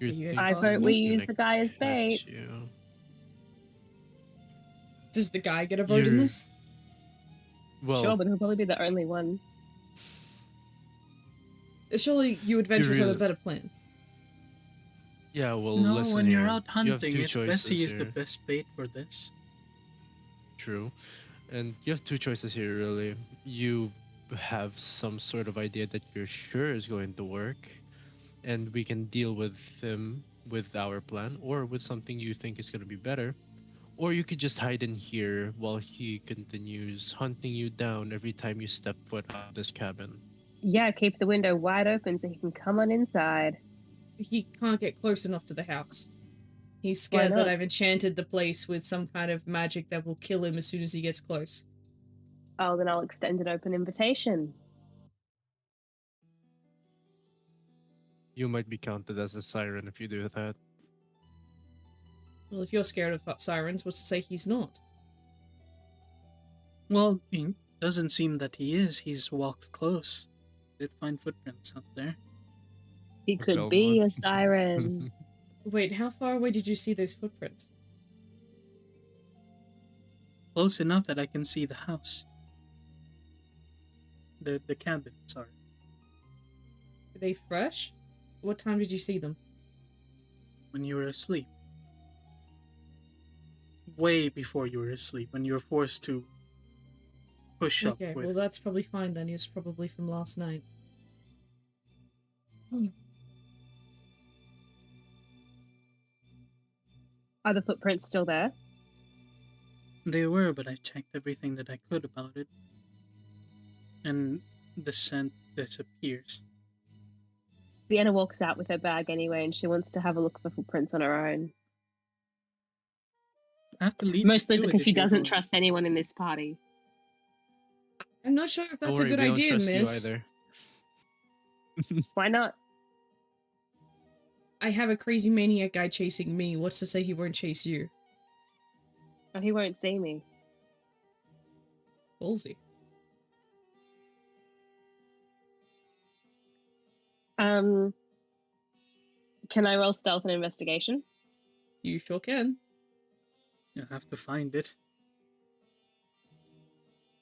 You're You guys thinking I fast vote we enough? he's use gonna the guy as catch bait. you. Does the guy get a vote in You're- this? Well, Sure, but he'll probably be the only one. Surely you adventurers have a really- better plan. yeah, well, No, listen when you're here. out You have hunting, two it's best choices to use the here. best bait for this. True. And you have two choices here, really. You have some sort of idea that you're sure is going to work, and we can deal with him with our plan, or with something you think is going to be better. Or you could just hide in here while he continues hunting you down every time you step foot out of this cabin. Yeah, keep the window wide open so he can come on inside. He can't get close enough to the house. He's Why scared that not? I've enchanted the place with some kind of magic that will kill him as soon as he gets close. Oh, then I'll extend an open invitation. You might be counted as a siren if you do that. Well, if you're scared of sirens, what's to say he's not? Well, it doesn't seem that he is. He's walked close. Did find footprints out there. He could Belmont. be a siren. Wait, how far away did you see those footprints? Close enough that I can see the house. The cabin, sorry. Are they fresh? What time did you see them? When you were asleep. Way before you were asleep, when you were forced to push up Okay, with. well that's probably fine then. It's probably from last night. Are the footprints still there? They were, but I checked everything that I could about it. And the scent disappears. Sienna walks out with her bag anyway, and she wants to have a look for footprints on her own. I have to lead you Mostly to it because if she you're doesn't going. trust anyone in this party. I'm not sure if Don't that's worry, a good we don't idea, trust miss. you either. Why not? I have a crazy maniac guy chasing me. What's to say he won't chase you? Oh, he won't see me. Ballsy. Can I roll stealth and investigation? You sure can. You'll have to find it.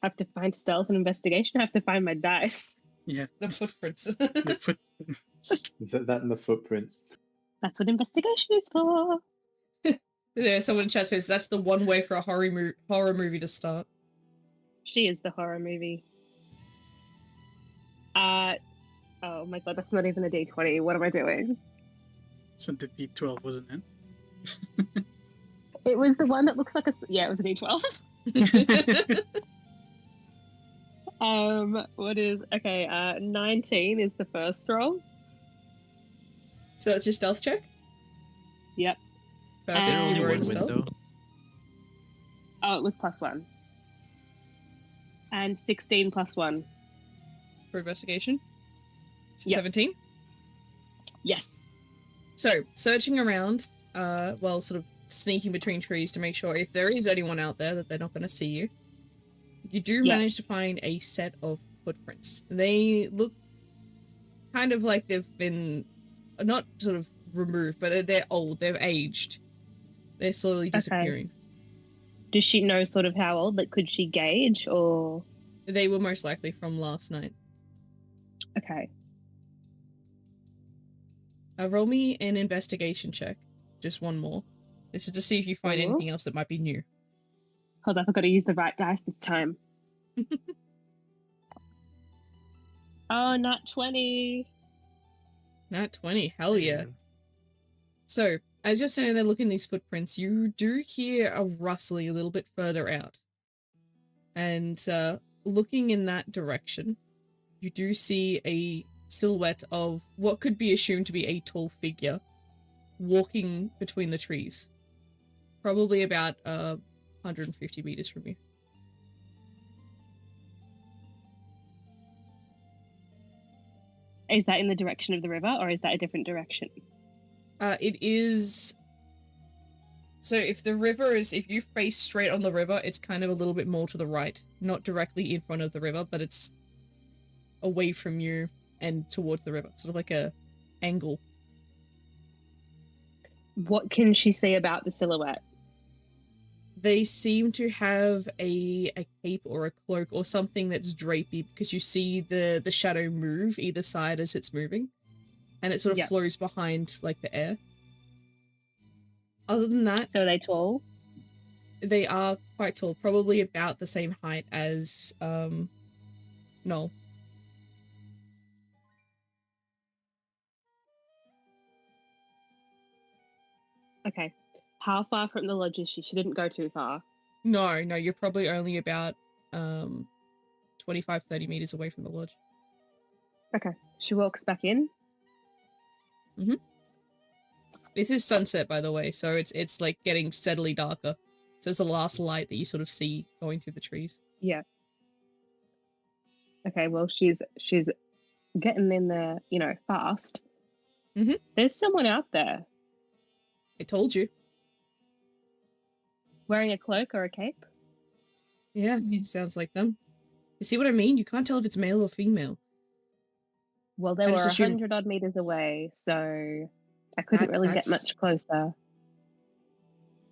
Have to find stealth and investigation. Have to find my dice. You have The footprints. the footprints. Is that in the footprints? That's what investigation is for. Yeah, someone in chat says that's the one way for a horror movie to start. She is the horror movie. Oh my god, that's not even a D20. What am I doing? So the D12, wasn't it? It was the one that looks like a. Yeah, it was a D12. What is. Okay, 19 is the first roll. So that's your stealth check? Yep. Perfect. There Um, only You were one in stealth? window. Oh, it was +1. And 16 +1. For investigation? Yep. 17? Yes. So, searching around, while sort of sneaking between trees to make sure if there is anyone out there that they're not going to see you, you do Yeah. manage to find a set of footprints. They look kind of like they've been, not sort of removed, but they're old, they've aged. They're slowly disappearing. Does she know sort of how old? Like, could she gauge or? They were most likely from last night. Okay. Roll me an investigation check. Just one more. This is to see if you find Cool. anything else that might be new. Hold up, I've got to use the right dice this time. Oh, not 20. Nat 20, hell yeah. So, as you're standing there looking at these footprints, you do hear a rustling a little bit further out. And looking in that direction, you do see a silhouette of what could be assumed to be a tall figure walking between the trees. Probably about 150 meters from you. Is that in the direction of the river, or is that a different direction? It is... So if you face straight on the river, it's kind of a little bit more to the right. Not directly in front of the river, but it's away from you and towards the river. Sort of like a angle. What can she see about the silhouette? They seem to have a cape or a cloak or something that's drapey, because you see the shadow move either side as it's moving. And it sort of flows behind, like, the air. Other than that... So are they tall? They are quite tall. Probably about the same height as, Noel. Okay. How far from the lodge is she? She didn't go too far. No, you're probably only about 25, 30 meters away from the lodge. Okay. She walks back in. Mm-hmm. This is sunset, by the way, so it's like getting steadily darker. So it's the last light that you sort of see going through the trees. Yeah. Okay, well, she's getting in there, fast. Mm-hmm. There's someone out there. I told you. Wearing a cloak or a cape? Yeah, sounds like them. You see what I mean? You can't tell if it's male or female. Well, they were 100 odd meters away, so I couldn't really get much closer.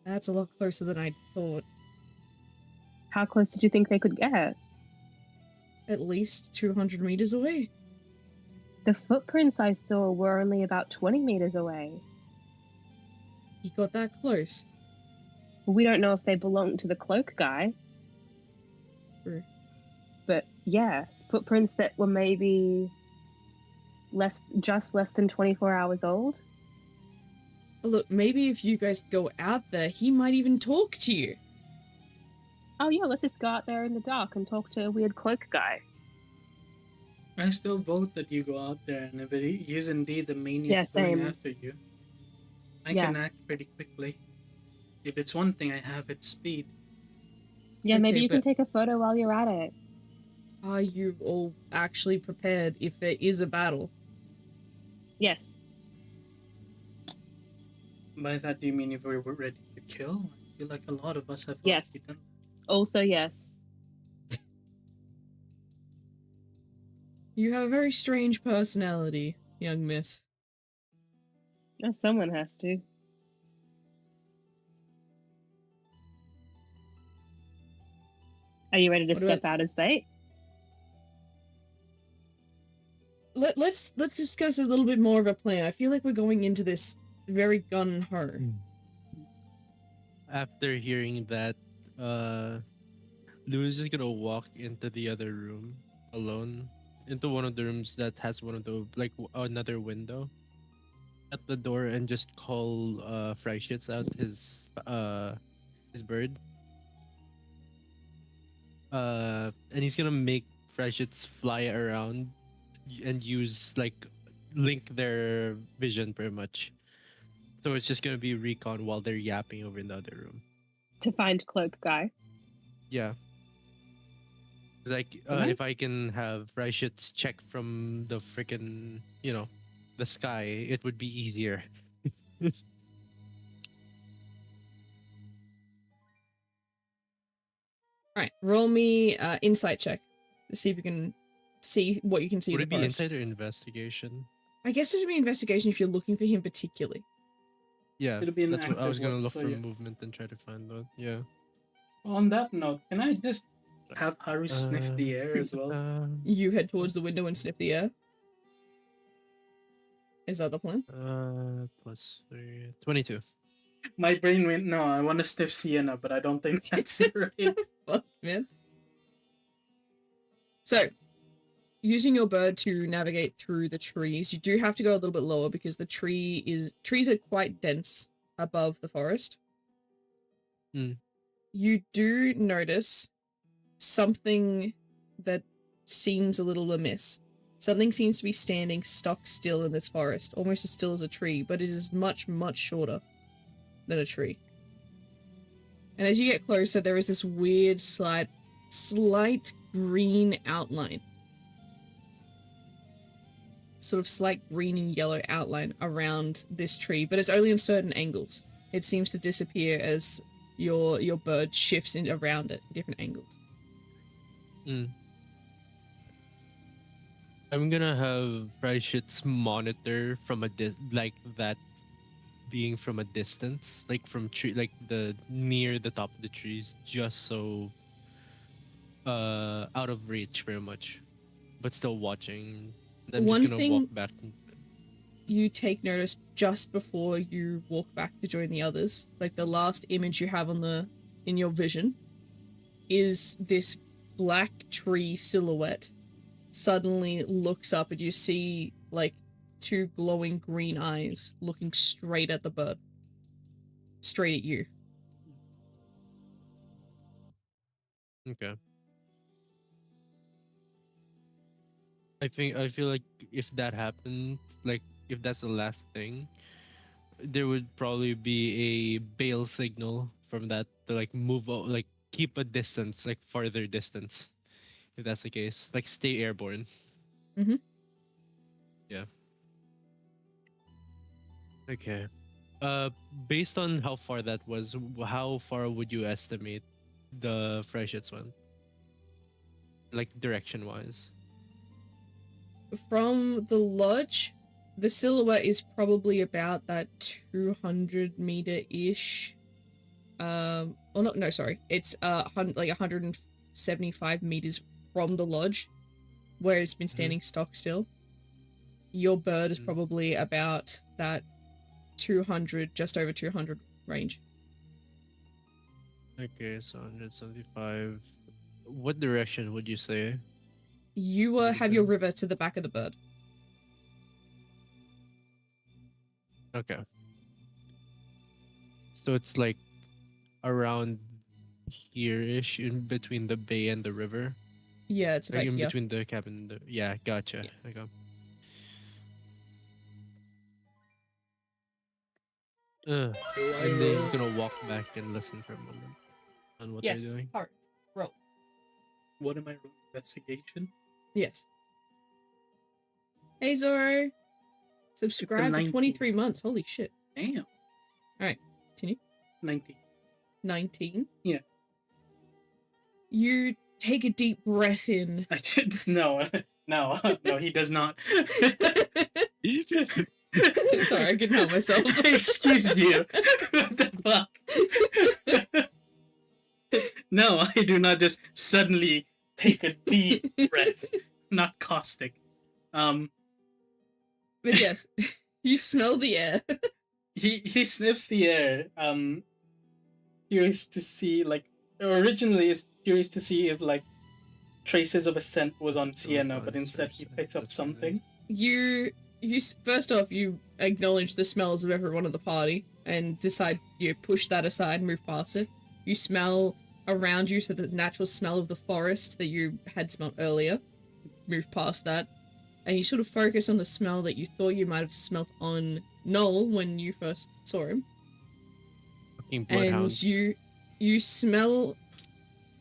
That's a lot closer than I thought. How close did you think they could get? At least 200 meters away. The footprints I saw were only about 20 meters away. You got that close? We don't know if they belong to the cloak guy. True. But yeah, footprints that were maybe less than 24 hours old. Look, maybe if you guys go out there, he might even talk to you. Oh yeah, let's just go out there in the dark and talk to a weird cloak guy. I still vote that you go out there, and if it is indeed the maniac going after you, I can act pretty quickly. If it's one thing I have, it's speed. Yeah, maybe you can take a photo while you're at it. Are you all actually prepared if there is a battle? Yes. By that, do you mean if we're ready to kill? I feel like a lot of us have yes. already done. Also, yes. You have a very strange personality, young miss. Oh, someone has to. Are you ready to step out as bait? Let's discuss a little bit more of a plan. I feel like we're going into this very gun-ho. After hearing that, Louis is gonna walk into the other room alone, into one of the rooms that has one of the another window at the door, and just call Freyshitz out, his bird. And he's gonna make Freyshitz fly around and use link their vision pretty much. So it's just gonna be recon while they're yapping over in the other room. To find cloak guy. Yeah. If I can have Freyshitz check from the freaking, the sky, it would be easier. Alright, roll me insight check to see if you can see what you can see. Would in the it be forest. insight or investigation? I guess it would be investigation if you're looking for him particularly. Yeah, It'll be an that's what I was gonna active look one, for so yeah. movement and try to find that. Yeah. On that note, can I just have Haru sniff the air as well? You head towards the window and sniff the air. Is that the plan? Plus 3, 22. My brain went, no, I want to sniff Sienna, but I don't think that's right. Fuck, man. So, using your bird to navigate through the trees, you do have to go a little bit lower because the trees are quite dense above the forest. You do notice something that seems a little amiss. Something seems to be standing stock still in this forest, almost as still as a tree, but it is much, much shorter than a tree. And as you get closer, there is this weird, slight green outline. Sort of slight green and yellow outline around this tree, but it's only in certain angles. It seems to disappear as your bird shifts in around it, different angles. I'm gonna have Pryshit's monitor from like that being from a distance, like from tree, like the near the top of the trees, just so out of reach very much, but still watching. I'm One just gonna thing- walk back. You take notice just before you walk back to join the others, like the last image you have in your vision is this black tree silhouette suddenly looks up and you see like two glowing green eyes looking straight at the bird. Straight at you. Okay. I feel like if that happened, like if that's the last thing, there would probably be a bail signal from that to like like keep a distance, like farther distance. If that's the case, like stay airborne. Mhm. Yeah. Okay. Based on how far that was, how far would you estimate the Freshets one? Like direction wise. From the lodge, the silhouette is probably about that 200 meter-ish. It's like 175 meters from the lodge, where it's been standing stock still. Your bird is probably about that 200, just over 200 range. Okay, so 175. What direction would you say? You have your river to the back of the bird. Okay. So it's like around here-ish, in between the bay and the river. Yeah, it's about Like in here. between the cabin and the... Yeah, gotcha. Yeah. Okay. And then I'm gonna walk back and listen for a moment on what they're Yes. doing. Alright. Roll. What am I rolling? Investigation? Yes. Hey Zoro. Subscribe for 19. 23 months. Holy shit. Damn. Alright. Continue. 19. 19. Yeah. You take a deep breath in. I did. No, no, he does not. Sorry, I couldn't help myself. Excuse you. What the fuck? No, I do not just suddenly take a deep breath. Not caustic. But yes, you smell the air. He sniffs the air. Curious to see, like, originally is curious to see if like traces of a scent was on Sienna, but instead he picks up something. You first off, you acknowledge the smells of everyone at the party and decide you push that aside, move past it. You smell around you, so the natural smell of the forest that you had smelled earlier. Move past that, and you sort of focus on the smell that you thought you might have smelt on Noel when you first saw him. Fucking And bloodhound. you smell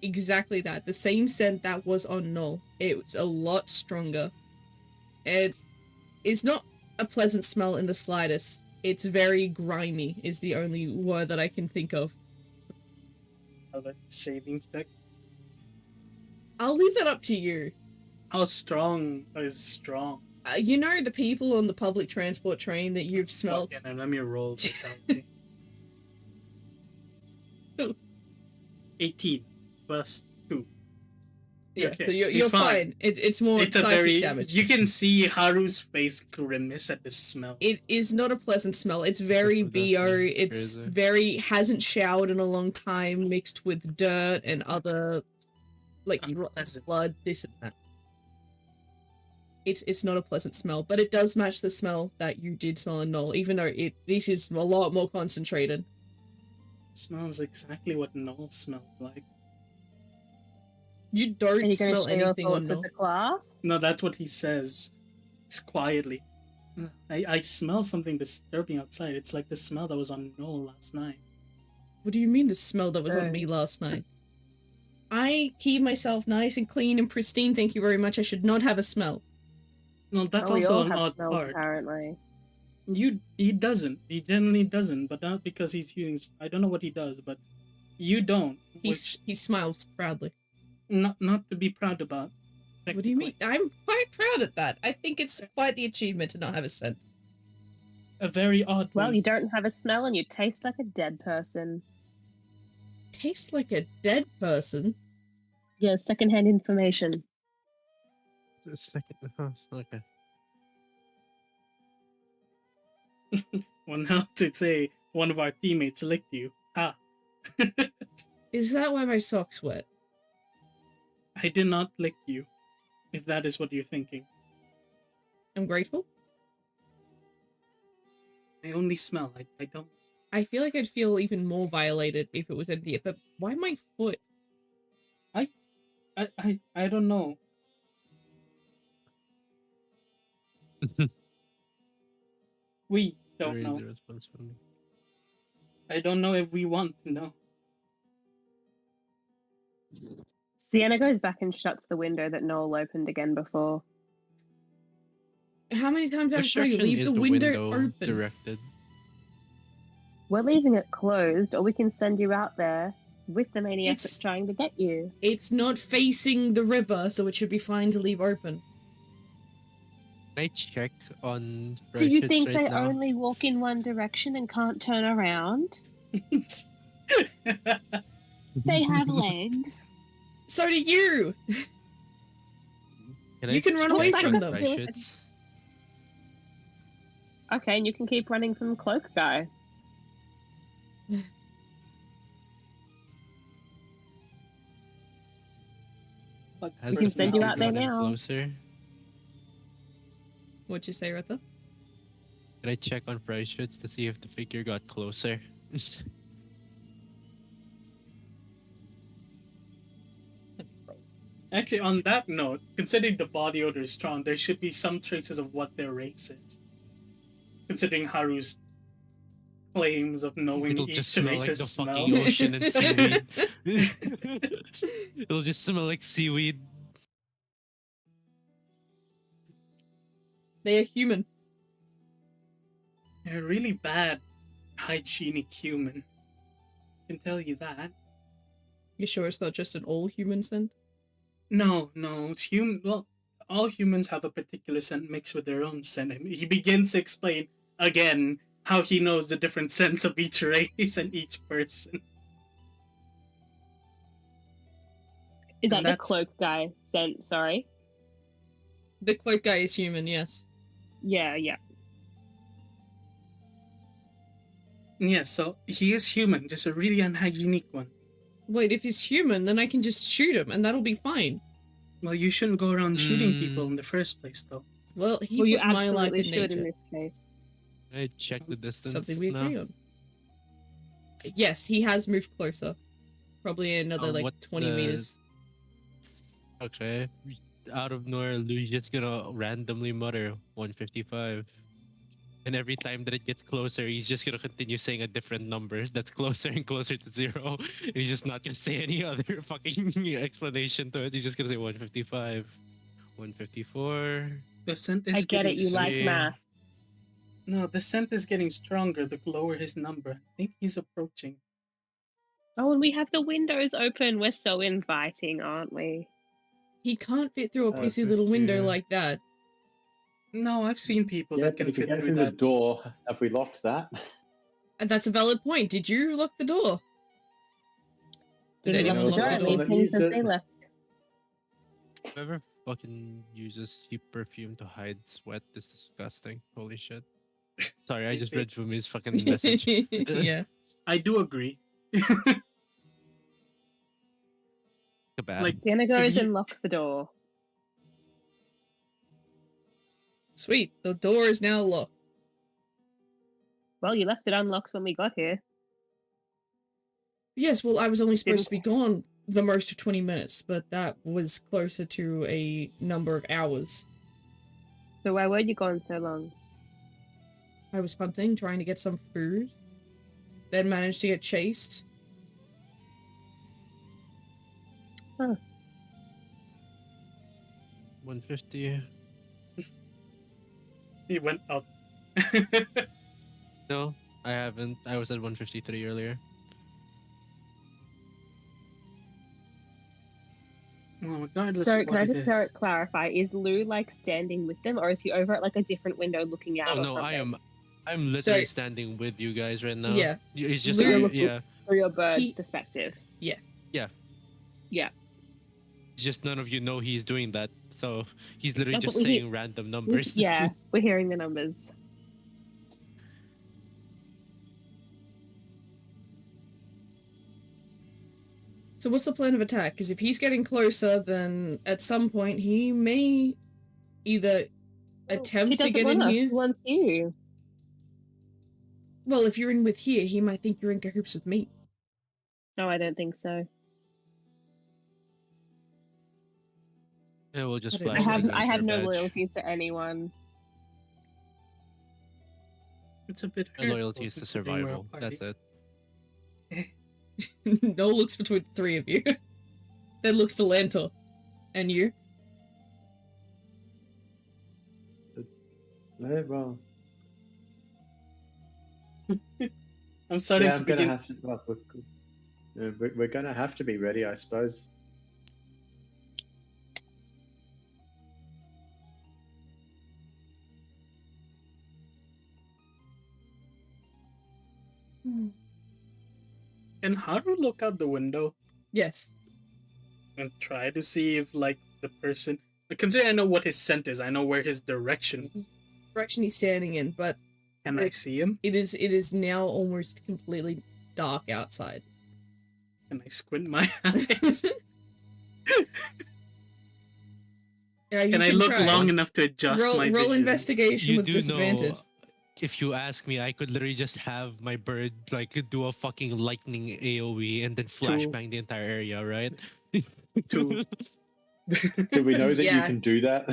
exactly that, the same scent that was on Noel. It's a lot stronger. It is not a pleasant smell in the slightest. It's very grimy, is the only word that I can think of. Another saving check. I'll leave that up to you. How strong is strong? You know the people on the public transport train that you've smelt? Okay, now let me roll vitality. 18 plus 2. Yeah, Okay, so you're he's fine. It's more It's a psychic very damage. you can see Haru's face grimace at the smell. It is not a pleasant smell. It's very That's BO. crazy. It's very hasn't showered in a long time, mixed with dirt and other like Unpleasant. blood, this and that. It's not a pleasant smell, but it does match the smell that you did smell in Noel, even though this is a lot more concentrated. Smells exactly what Noel smells like. You Are don't you going to smell share your anything on thoughts with no. the class? No, that's what he says. Just quietly. I smell something disturbing outside. It's like the smell that was on Noel last night. What do you mean the smell that was on So- me last night? I keep myself nice and clean and pristine, thank you very much. I should not have a smell. No, that's we also all an have odd smells, part. apparently. He doesn't. He generally doesn't, but not because he's using. I don't know what he does, but you don't. He Which smiles proudly. not to be proud about. What do you mean? I'm quite proud of that. I think it's quite the achievement to not have a scent. A very odd Well, one. you don't have a smell and you taste like a dead person. Tastes like a dead person. Yeah, secondhand information. A second. Okay. One how to say one of our teammates licked you. Ah. Is that why my socks wet? I did not lick you, if that is what you're thinking. I'm grateful. I only smell. I don't. I feel like I'd feel even more violated if it was empty. But why my foot? I don't know. We don't Very know. irresponsible. I don't know if we want to know. Sienna goes back and shuts the window that Noel opened again before. How many times have I Which told you direction leave is the window open? directed? We're leaving it closed, or we can send you out there with the maniac It's- that's trying to get you. It's not facing the river, so it should be fine to leave open. Can I check on Do you Freshits think right they now? only walk in one direction and can't turn around? They have legs. So do you! You can run away from them. Freshits? Okay, and you can keep running from Cloak Guy. Has can the send you figure out there gotten now. Closer? What'd you say, Retha? Can I check on Freshits to see if the figure got closer? Actually, on that note, considering the body odor is strong, there should be some traces of what their race is. Considering Haru's claims of knowing It'll each just smell like race's the smell. fucking ocean and seaweed. It'll just smell like seaweed. They are human. They're really bad, hygienic human. I can tell you that. You sure it's not just an all human scent? No, it's human. Well, all humans have a particular scent mixed with their own scent. And he begins to explain again how he knows the different scents of each race and each person. Is that And the that's- Cloak Guy scent? Sorry. The cloak guy is human, yes. Yeah. Yes, so he is human, just a really unhygienic one. Wait, if he's human, then I can just shoot him and that'll be fine. Well, you shouldn't go around shooting people in the first place, though. Well, he Well, you put my life absolutely in should nature. in this case. Can I check the distance Something we now? agree on. Yes, he has moved closer. Probably another, like, what's 20 the- meters. Okay. Out of nowhere, Lou's just gonna randomly mutter 155. And every time that it gets closer, he's just gonna continue saying a different number that's closer and closer to 0. And he's just not gonna say any other fucking explanation to it. He's just gonna say 155, 154. The scent is I get getting it, you like sweet. math. No, the scent is getting stronger the lower his number. I think he's approaching. Oh, and we have the windows open. We're so inviting, aren't we? He can't fit through a Oh, pissy little window 52. like that. No, I've seen people Yeah, that but can if we fit get through through the that. door, have we locked that? And that's a valid point. Did you lock the door? Did Didn't anyone lock the lock door the and door? leave things as Use they it. left. Whoever fucking uses cheap perfume to hide sweat is disgusting. Holy shit. Sorry, I just read from his fucking message. Yeah. I do agree. Bad. Like, Sienna goes you- and locks the door. Sweet. The door is now locked. Well, you left it unlocked when we got here. Yes, well, I was only supposed to be Didn't- gone the most of 20 minutes, but that was closer to a number of hours. So why were you gone so long? I was hunting, trying to get some food, then managed to get chased. Huh. 150. He went up. No, I haven't. I was at 153 earlier. Well, regardless So of can I what it just is, clarify? Is Lou like standing with them, or is he over at like a different window looking out? Oh or no, something? I'm literally So- standing with you guys right now. Yeah. It's just Lou- You're looking yeah. through your bird's He- perspective. Yeah. Yeah. Yeah. It's just none of you know he's doing that. So he's literally No, but just we saying random numbers. Yeah, we're hearing the numbers. So what's the plan of attack? Because if he's getting closer, then at some point he may either He attempt to doesn't get want in us. here. He wants you. Well, if you're in with here, he might think you're in cahoots with me. No, I don't think so. Yeah, we'll just I don't flash. know. I the have adventure no badge. loyalty to anyone. it's a bit My loyalty hurtful is to considering we're a survival. That's party. it. No looks between the three of you. Then looks to Lantor. And you? No, well, I'm starting yeah, to I'm gonna begin. have to. Well, we're gonna have to be ready, I suppose. Can Haru look out the window Yes. and try to see if, like, the person? Considering I know what his scent is, I know where his direction. Direction he's standing in, but Can I see him? it is now almost completely dark outside. Can I squint my eyes? Yeah, you Can I look try. long enough to adjust roll, my roll vision? investigation You with do disadvantage. know. If you ask me, I could literally just have my bird like do a fucking lightning AOE and then flashbang the entire area, right? Two. Do we know that you Yeah. can do that?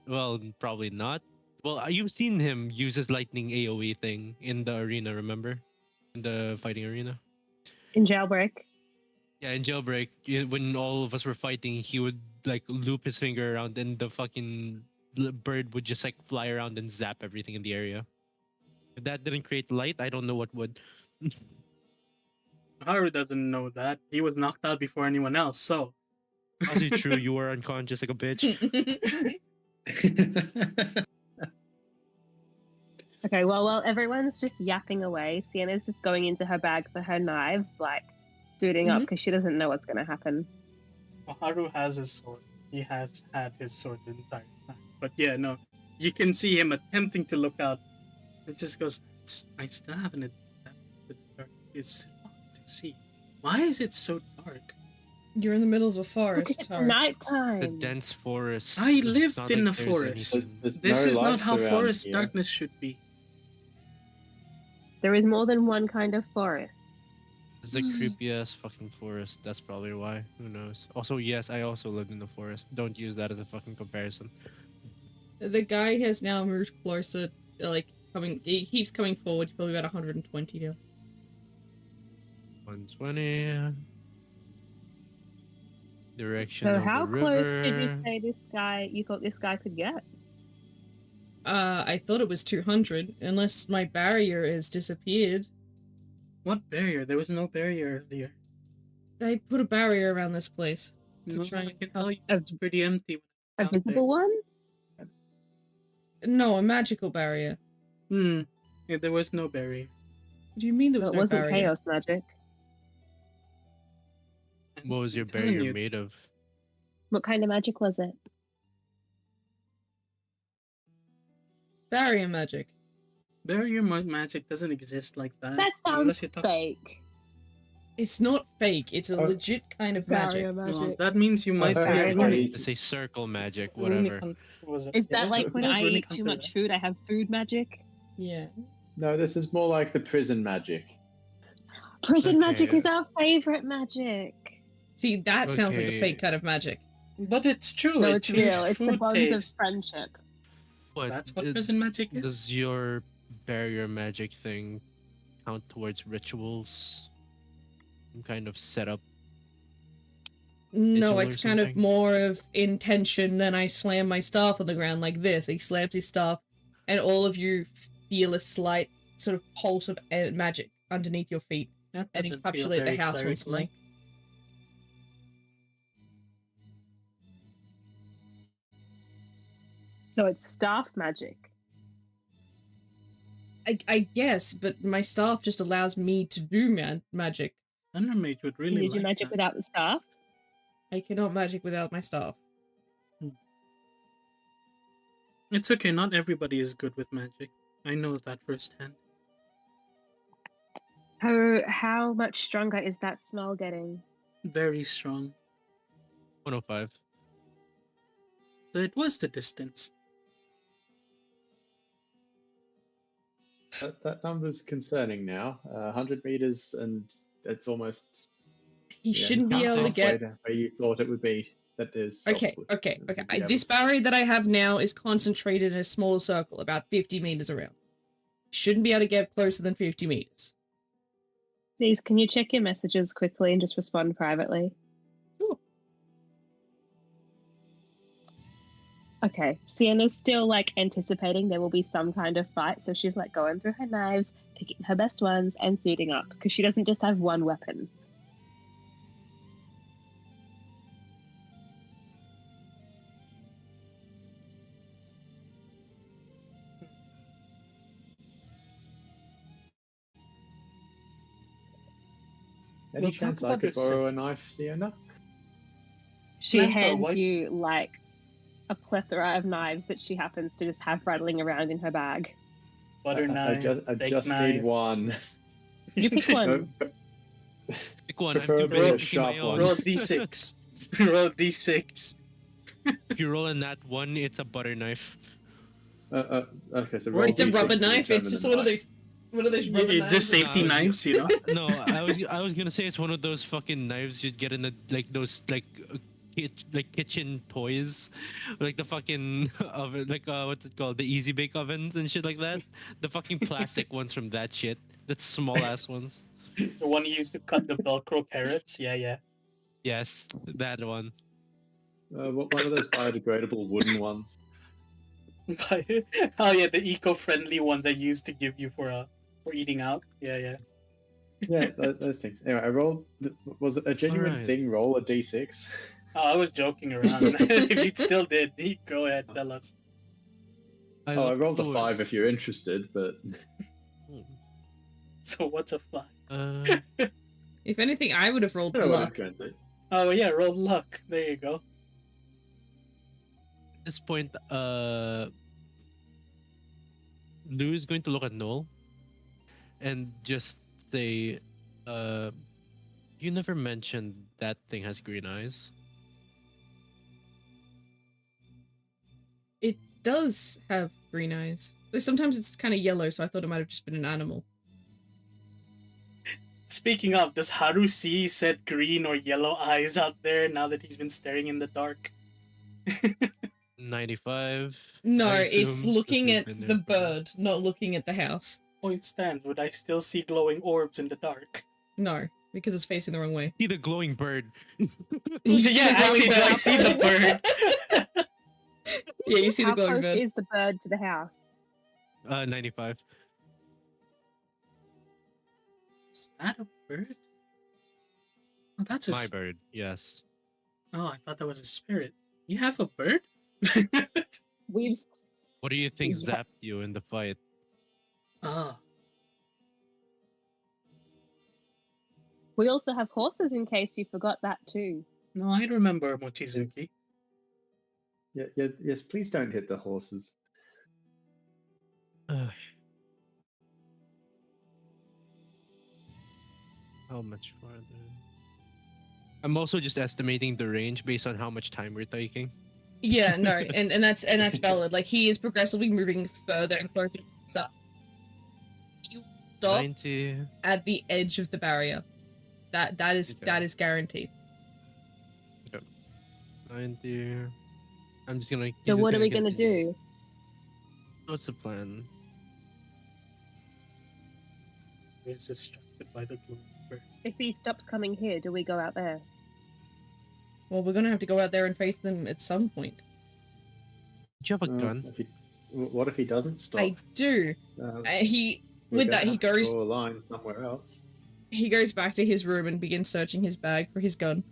Well, probably not. Well, you've seen him use his lightning AOE thing in the arena, remember? In the fighting arena. In Jailbreak. Yeah, in Jailbreak, when all of us were fighting, he would like loop his finger around, and the fucking bird would just like fly around and zap everything in the area. If that didn't create light, I don't know what would. Haru doesn't know that. He was knocked out before anyone else, so. Also true, you were unconscious like a bitch. Okay, well, while everyone's just yapping away, Sienna's just going into her bag for her knives, like suiting up Mhm. because she doesn't know what's going to happen. Well, Haru has his sword. He has had his sword the entire time. But yeah, no. You can see him attempting to look out. It just goes, I still haven't adapted to the dark. It's hard to see. Why is it so dark? You're in the middle of a forest. Because it's Haru. nighttime. It's a dense forest. I It's lived not in like a there's forest. anything- There's This no is not lights how around forest here. darkness should be. There is more than one kind of forest. It's a creepy ass fucking forest. That's probably why. Who knows? Also, yes, I also lived in the forest. Don't use that as a fucking comparison. The guy has now moved closer, like, he keeps coming forward, he's probably about 120 now. 120. Direction So of how the close did you river. say you thought this guy could get? I thought it was 200, unless my barrier has disappeared. What barrier? There was no barrier earlier. I put a barrier around this place. To No, try I and can help- tell you it's pretty empty. A Out there. visible one? No, a magical barrier. Yeah, there was no barrier. What do you mean there No, was it no wasn't barrier? chaos magic. What was your I'm telling barrier you, made of? What kind of magic was it? Barrier magic. Barrier magic doesn't exist like that. That sounds unless you talk. fake. It's not fake, it's a Oh. legit kind of magic. Barrier Well, magic. that means you might heard be a Barrier runic. magic. To say circle magic, runic whatever. hunter, was it? Is that Yeah, like it's when called I runic eat too hunter, much right? food, I have food magic? Yeah. No, this is more like the prison magic. Prison magic Okay. is our favorite magic. See, that sounds like a Okay. fake kind of magic. But it's true. No, it it's changed real. It's the food bonds taste. of friendship. But That's what prison magic is. does your barrier magic thing count towards rituals? Some kind of setup? No, Vigil or it's kind of something? more of intention than I slam my staff on the ground like this. He slams his staff, and all of you feel a slight sort of pulse of magic underneath your feet That and doesn't feel encapsulate the very house once more. cleric-like. So it's staff magic. I guess, but my staff just allows me to do magic. Undermage would Can really you do like magic that. without the staff? I cannot magic without my staff. It's okay. Not everybody is good with magic. I know that firsthand. How much stronger is that smell getting? Very strong. 105. So it was the distance. That number's concerning now. 100 meters, and it's almost. He shouldn't be able to halfway get. to where you thought it would be. That is. Okay. This barrier that I have now is concentrated in a small circle, about 50 meters around. Shouldn't be able to get closer than 50 meters. Please, can you check your messages quickly and just respond privately? Sure. Okay, Sienna's still like anticipating there will be some kind of fight, so she's like going through her knives, picking her best ones, and suiting up because she doesn't just have one weapon. Any We'll chance talk I about could your borrow a knife, Sienna? She Lampo, hands what- you like a plethora of knives that she happens to just have rattling around in her bag. Butter knife. I steak just knife. need one. You pick one. Pick one. I'm too Preferably busy a picking my sharp own. one. Roll d6. Roll d6. If you roll a nat 1, it's a butter knife. Okay, so Or roll It's a D6 rubber to knife. determine It's just the one of knife. those rubber The knives. safety No, I was- knives, you know? No, I was gonna say it's one of those fucking knives you'd get in the those kitchen toys, like the fucking oven, what's it called, the easy bake ovens and shit like that. The fucking plastic ones from that shit. That's small ass ones. The one you used to cut the Velcro carrots. Yeah. Yes, that one. One of those biodegradable wooden ones. Oh yeah, the eco-friendly ones I used to give you for eating out. Yeah. Yeah, those things. Anyway, I rolled. Was it a genuine Alright. thing? Roll a D6. Oh, I was joking around. If you still did, go ahead, tell us. I look rolled a toward- 5 if you're interested, but So what's a 5? If anything, I would have rolled I don't know what luck. it's going to. Oh yeah, roll luck. There you go. At this point, Lou is going to look at Noel and just say, you never mentioned that thing has green eyes. It does have green eyes. Though sometimes it's kind of yellow, so I thought it might have just been an animal. Speaking of, does Haru see said green or yellow eyes out there now that he's been staring in the dark? 95. No, I it's assume, looking since at we've been the there for- bird, not looking at the house. Point stands. Would I still see glowing orbs in the dark? No, because it's facing the wrong way. See the glowing bird. You see Yeah, the glowing actually, bird I see the outside. bird. Yeah, you see the How glowing close bird. is the bird to the house? 95. Is that a bird? Oh, that's a My bird, yes. Oh, I thought that was a spirit. You have a bird? We've What do you think Yeah. zapped you in the fight? Oh, we also have horses in case you forgot that too. no, I remember Mochizuki. Yes, please don't hit the horses. How much farther? I'm also just estimating the range based on how much time we're taking. Yeah, no, and that's valid. Like he is progressively moving further and closer. So you stop 90. at the edge of the barrier. That is guaranteed. 90. I'm just gonna. So he's what are we gonna gonna do? What's the plan? He's distracted by the glowing bird. If he stops coming here, do we go out there? Well, we're gonna have to go out there and face them at some point. Do you have a gun? What if he doesn't stop? I do. He We're with gonna that he have to goes draw a line somewhere else. he goes back to his room and begins searching his bag for his gun.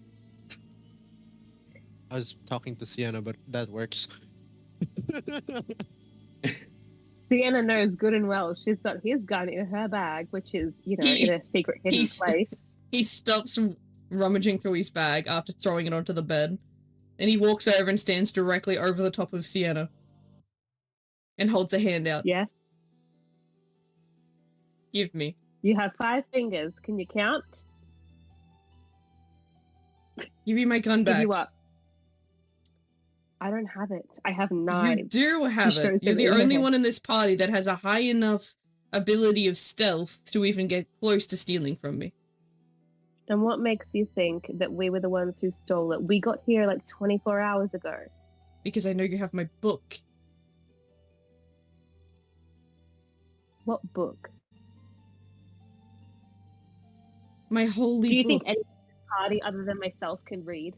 I was talking to Sienna, but that works. Sienna knows good and well she's got his gun in her bag, which is, in a secret hidden place. He stops rummaging through his bag after throwing it onto the bed, and he walks over and stands directly over the top of Sienna and holds a hand out. Yes. Give me. You have 5 fingers. Can you count? Give me my gun Give back. you up. I don't have it. I have 9. You do have She it. shows You're them the in her only hand. one in this party that has a high enough ability of stealth to even get close to stealing from me. And what makes you think that we were the ones who stole it? We got here like 24 hours ago. Because I know you have my book. What book? My holy Do you book. think any party other than myself can read?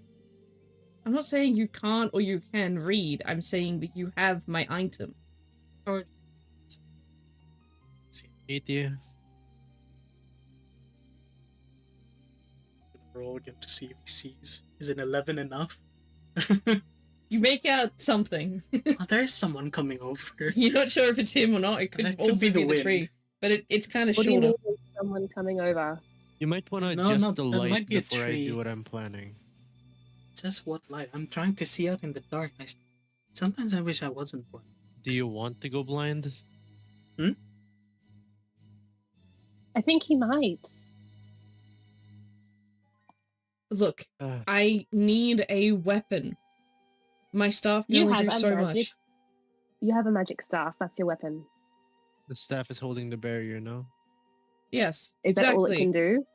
I'm not saying you can't or you can read. I'm saying that you have my item. Or 80. roll again to see if he sees. Is an 11 enough? You make out something. Oh, there is someone coming over. You're not sure if it's him or not. It could That could also be be the the wind. tree. But it's kind of What do you shorter. mean there's someone coming over? You might want to No, adjust no, the that light might be a before I tree. do what I'm planning. Just what light? I'm trying to see out in the dark. Sometimes I wish I wasn't blind. Do you want to go blind? I think he might. Look, Uh, I need a weapon. My staff can You only have do a so magic. much. You have a magic staff. That's your weapon. the staff is holding the barrier now. Yes, Is that all it exactly. can do?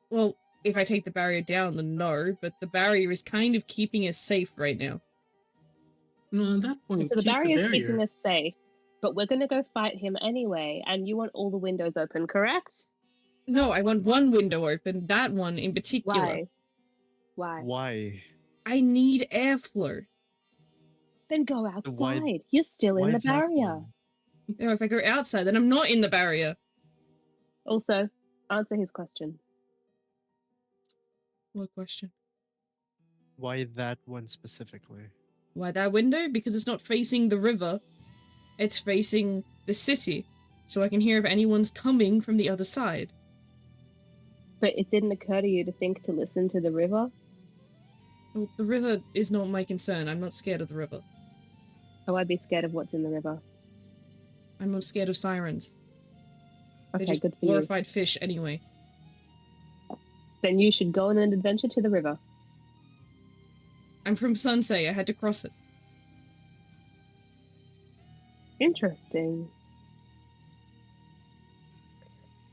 Well, if I take the barrier down, then no, but the barrier is kind of keeping us safe right now. No, at that point, So the keep barrier's the barrier. keeping us safe, but we're going to go fight him anyway, and you want all the windows open, correct? No, I want one window open, that one in particular. Why? Why? Why? I need airflow. Then go outside. You're still in Why the that barrier. one? No, if I go outside, then I'm not in the barrier. Also, answer his question. What question? Why that one specifically? Why that window? Because it's not facing the river. It's facing the city. So I can hear if anyone's coming from the other side. But it didn't occur to you to think to listen to the river? Well, the river is not my concern. I'm not scared of the river. Oh, I'd be scared of what's in the river. I'm not scared of sirens. Okay, They're just good for you. glorified fish anyway. Then you should go on an adventure to the river. I'm from Sunsay. I had to cross it. Interesting.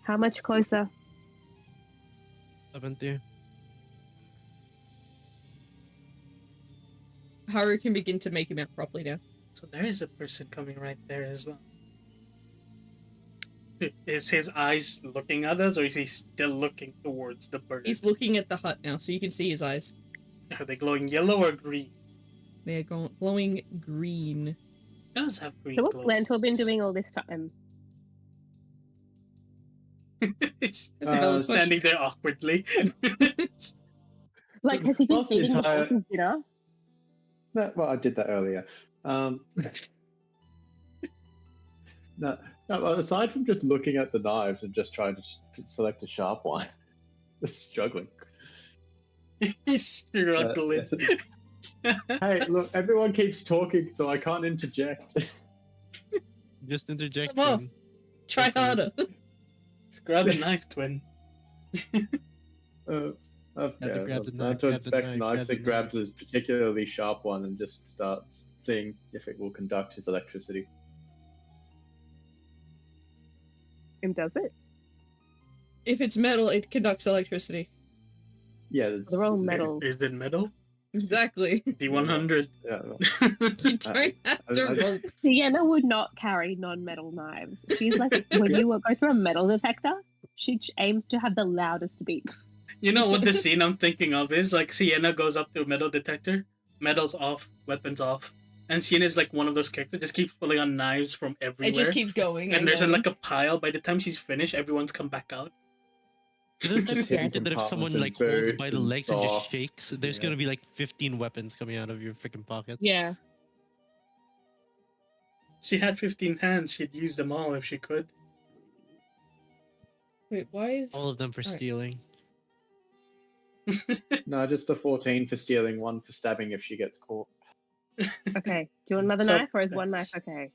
How much closer? 70. Haru can begin to make him out properly now. So there is a person coming right there as well. Is his eyes looking at us, or is he still looking towards the bird? He's looking at the hut now, so you can see his eyes. Are they glowing yellow or green? They are glowing green. It does have green So what's glow. Lentil been doing all this time? It's That's a valid standing there awkwardly. Like, has he been Whilst the feeding the entire- horses dinner? No, well, I did that earlier. No, well, aside from just looking at the knives and just trying to select a sharp one, just struggling. He's struggling. Hey, look, everyone keeps talking, so I can't interject. Just interject. Come off. him. Try harder. Let's grab a knife, twin. Okay, grab the I knife, to grab the expect knife, knife grab that the grabs a particularly sharp one and just starts seeing if it will conduct his electricity. And does it? If it's metal, it conducts electricity. Yeah, it's, They're all it's- metal. Is it metal? Exactly. D100. Yeah, well, You don't have to I- roll. Sienna would not carry non-metal knives. She's like, when you go through a metal detector, she aims to have the loudest beep. You know what the scene I'm thinking of is? Like, Sienna goes up to a metal detector, metal's off, weapons off. And Sienna's like one of those characters, just keeps pulling on knives from everywhere. It just keeps going. and there's going. like a pile. By the time she's finished, everyone's come back out. Isn't that Just the hitting creature that if someone compartments like and holds by boots the and legs and just saw. shakes, there's Yeah. gonna be like 15 weapons coming out of your freaking pockets. Yeah. She had 15 hands. She'd use them all if she could. Wait, why is All of them for Alright. stealing. No, just the 14 for stealing, 1 for stabbing if she gets caught. Okay. Do you want another knife, or is one knife Self-defense.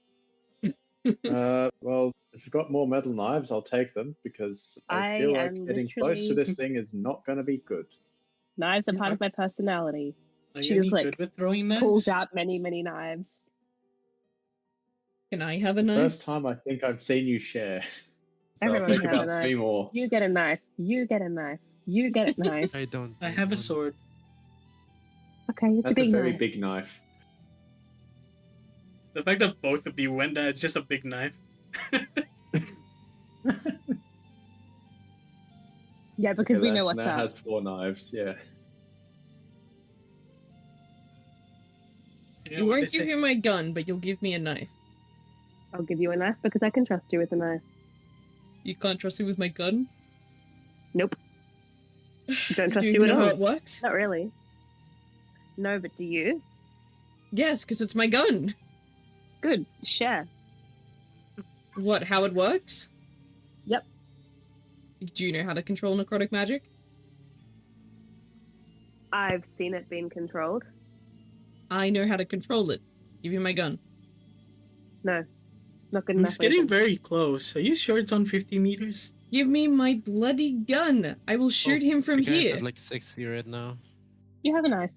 okay? Well, if you've got more metal knives, I'll take them because I I feel like am getting close to literally- this thing is not going to be good. Knives are part Yeah. of my personality. Are She you was any like, good with throwing knives? Pulls out many, many knives. Can I have a knife? First time I think I've seen you share. So Everyone I'll take has a about knife. 3 more. You get a knife. You get a knife. You get a knife. I don't. I need have a one. sword. Okay, it's a That's a big very knife. big knife. The fact that both of you went there, it's just a big knife. Yeah, because Okay, we know that what's now up. has 4 knives, yeah. You know You what won't they give say? me my gun, but you'll give me a knife. I'll give you a knife because I can trust you with a knife. You can't trust me with my gun? Nope. Don't trust Do you you at know all. how it works? Not really. No, but do you? Yes, because it's my gun. Good. Share. What, how it works? Yep. Do you know how to control necrotic magic? I've seen it being controlled. I know how to control it. Give me my gun. No. Not good enough. It's getting reason. very close. Are you sure it's on 50 meters? Give me my bloody gun. I will shoot him from The guy's here. at like 60 right now. You have a knife.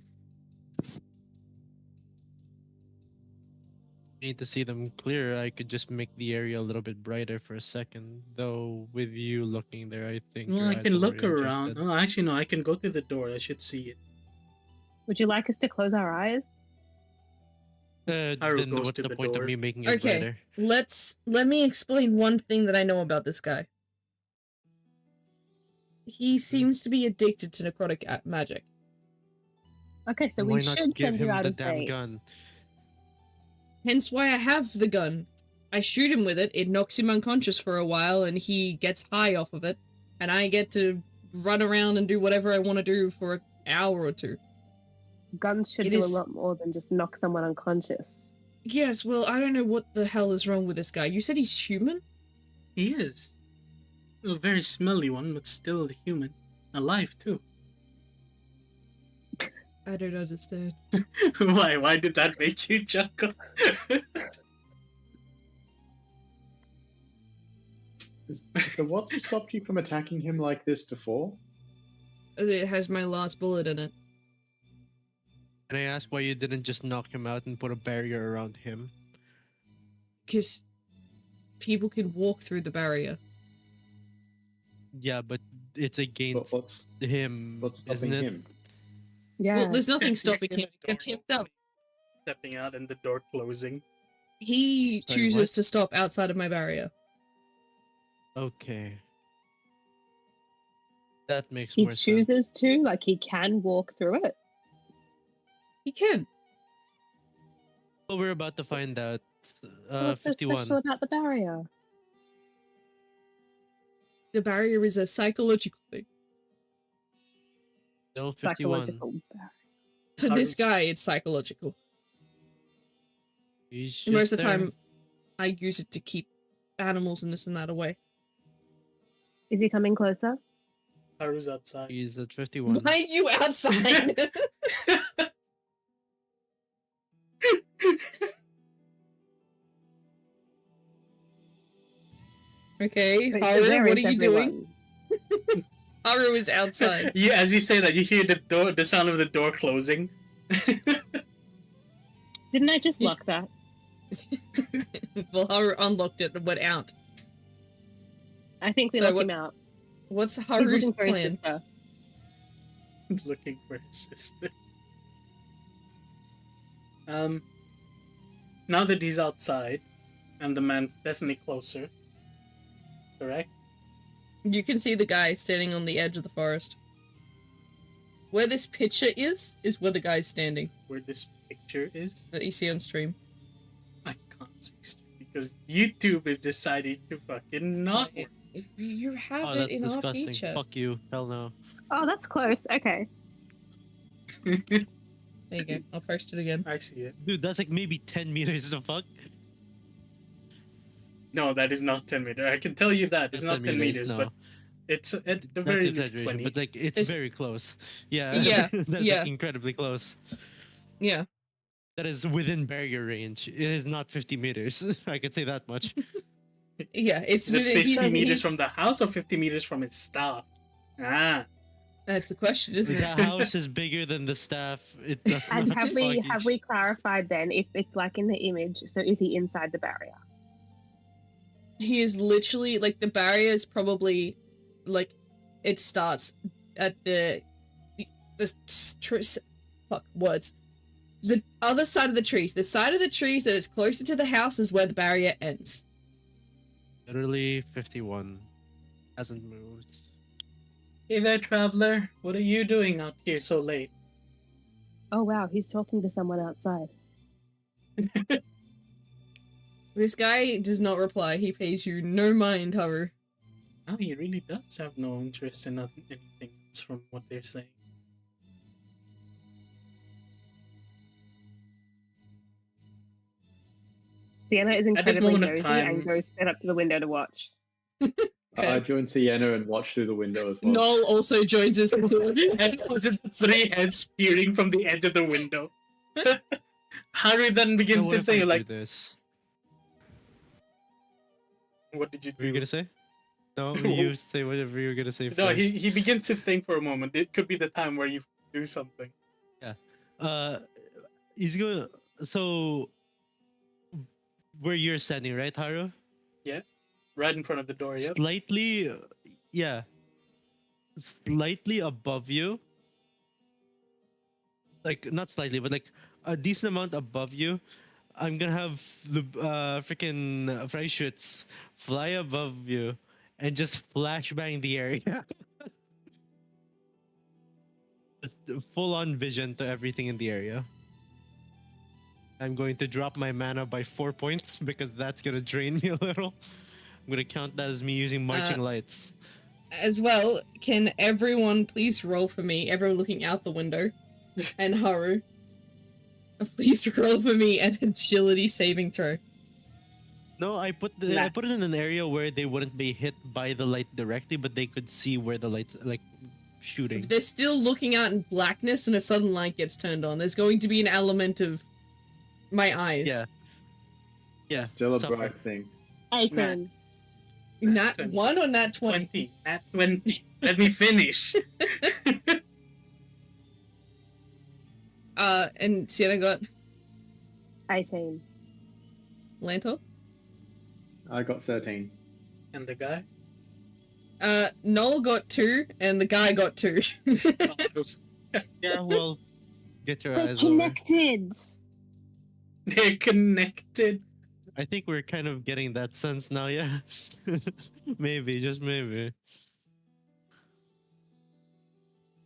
Need to see them clear. I could just make the area a little bit brighter for a second. Though with you looking there, I think. Well, your I eyes can will look already around. adjusted. Oh, actually, no. I can go through the door. I should see it. Would you like us to close our eyes? Haru Then goes what's to the the point door. of me making it Okay. brighter? Let me explain one thing that I know about this guy. He seems to be addicted to necrotic magic. Okay, so Why we not should give send you him out the of damn state. gun? Hence why I have the gun. I shoot him with it, it knocks him unconscious for a while, and he gets high off of it, and I get to run around and do whatever I want to do for an hour or two. Guns should It do is- a lot more than just knock someone unconscious. Yes, well, I don't know what the hell is wrong with this guy. You said he's human? He is. A very smelly one, but still human. Alive, too. I don't understand. Why? Why did that make you chuckle? So what's stopped you from attacking him like this before? It has my last bullet in it. And I asked why you didn't just knock him out and put a barrier around him. Because people can walk through the barrier. Yeah, but it's But against what's him, stopping isn't it? him? Yeah. Well, there's nothing You're stopping in him the door except himself. Stepping out and the door closing. He Sorry, chooses what? to stop outside of my barrier. Okay. That makes he more sense. chooses to, like he can walk through it. He can. Well, we're about to find out. What's so 51. special about the barrier? The barrier is a psychological thing. No, 51. Psychological barrier. To How this does- guy, it's psychological. He's And most just of the there. time, I use it to keep animals and this and that away. Is he coming closer? Haru's outside. He's at 51. Why are you outside? Okay, Wait, so Haru, where what are is you doing? everyone? Haru is outside. Yeah, as you say that, you hear the sound of the door closing. Didn't I just He's- lock that? Well, Haru unlocked it and went out. I think we So lock what- him out. What's He's Haru's looking for his plan? sister. Looking for his sister. Now that he's outside, and the man's definitely closer, correct? You can see the guy standing on the edge of the forest. Where this picture is where the guy's standing Where this picture is, that you see on stream. I can't see straight because YouTube is deciding to fucking not. You have Oh, it that's in disgusting. RP chat. Fuck you. Hell no. Oh, that's close. Okay. There you go. I'll post it again. I see it. Dude, that's like maybe 10 meters the fuck. No, that is not 10 meters. I can tell you that it's That's not 10 meters, no. but it's at the That's very least exaggeration, 20. but like it's It's- very close. Yeah. Yeah, That's yeah. like incredibly close. Yeah. That is within barrier range. It is not 50 meters. I could say that much. Yeah, it's Is it within 50 meters he's- from the house or 50 meters from his staff? Ah, That's the question, isn't The it? house is bigger than the staff. It does And not have we fucking- clarified then if it's like in the image? So is he inside the barrier? He is literally like the barrier is probably like it starts at the fuck words. The other side of the trees. The side of the trees that is closer to the house is where the barrier ends. Literally 51. Hasn't moved. hey there, traveler. What are you doing out here so late? Oh wow, he's talking to someone outside. This guy does not reply. He pays you no mind, Haru. Oh, he really does have no interest in anything else from what they're saying. Sienna is At this incredibly moment of nosy time- and goes straight up to the window to watch. I joined Sienna and watched through the window as well. Noel also joins us. And the three heads peering from the edge of the window. Harry then begins Now, to what if I think do like, this? what did you What are you do? gonna say? No, you say whatever you're gonna say No, first. he begins to think for a moment. It could be the time where you do something. He's going. So, where you're standing, right, Haru? Right in front of the door, yep. Slightly, yeah. Slightly above you. Like not slightly, but like a decent amount above you. I'm gonna have the freaking Freischütz fly above you and just flashbang the area. Full on vision to everything in the area. I'm going to drop my mana by 4 points because that's gonna drain me a little. I'm gonna count that as me using marching lights. As well, can everyone please roll for me? Everyone looking out the window. And Haru. Please roll for me an agility saving throw. No, I put Nah. I put it in an area where they wouldn't be hit by the light directly, but they could see where the light's like shooting. If they're still looking out in blackness and a sudden light gets turned on, there's going to be an element of my eyes. Yeah. Yeah. Still a suffer. bright thing. 18. Nat 20. 1 or nat 20? 20. At 20. Let me finish. And Sienna got 18. Lanto? I got 13. And the guy? Noel got 2, and the guy got 2. Yeah, well, get your We're eyes over. connected! They're connected. I think we're kind of getting that sense now, yeah. Maybe, just maybe.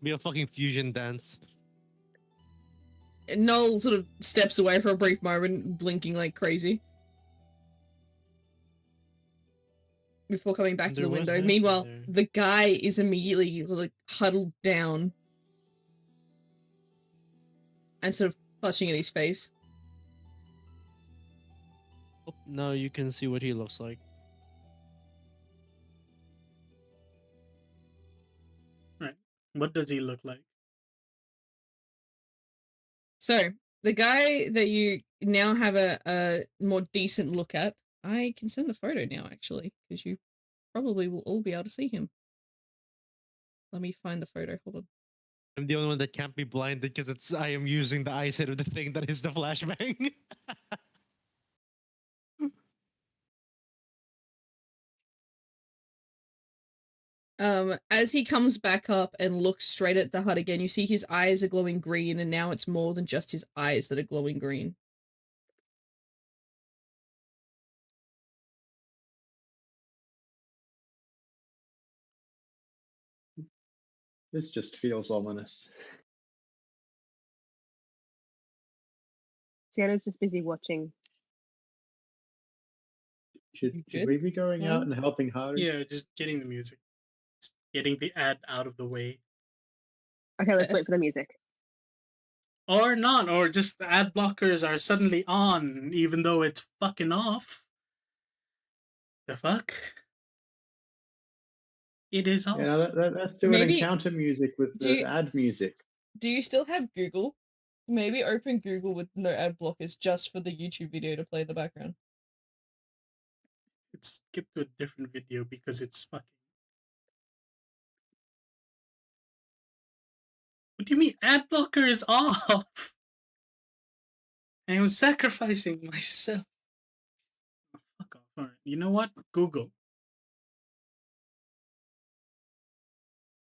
Be a fucking fusion dance. Noel sort of steps away for a brief moment, blinking like crazy. Before coming back to Wonder the what window. happened Meanwhile, there. the guy is immediately sort of huddled down and sort of clutching at his face. Oh, now you can see what he looks like. What does he look like? So, the guy that you now have a more decent look at, I can send the photo now, actually, because you probably will all be able to see him. Let me find the photo. Hold on. I'm the only one that can't be blinded because I am using the eyesight of the thing that is the flashbang. As he comes back up and looks straight at the hut again, you see his eyes are glowing green, and now it's more than just his eyes that are glowing green. This just feels ominous. Sienna's just busy watching. Should good? we be going out No? and helping Haru? Yeah, just getting the music. Just getting the ad out of the way. Okay, let's wait for the music. Or not, or just the ad blockers are suddenly on, even though it's fucking off. The fuck? It is on. Yeah, no, let's do Maybe- an encounter music with do the you- ad music. Do you still have Google? Maybe open Google with no ad blockers just for the YouTube video to play in the background. It's skip to a different video because it's fucking. What do you mean? Ad blocker is off. I was sacrificing myself. Oh, fuck off. Alright, you know what? Google.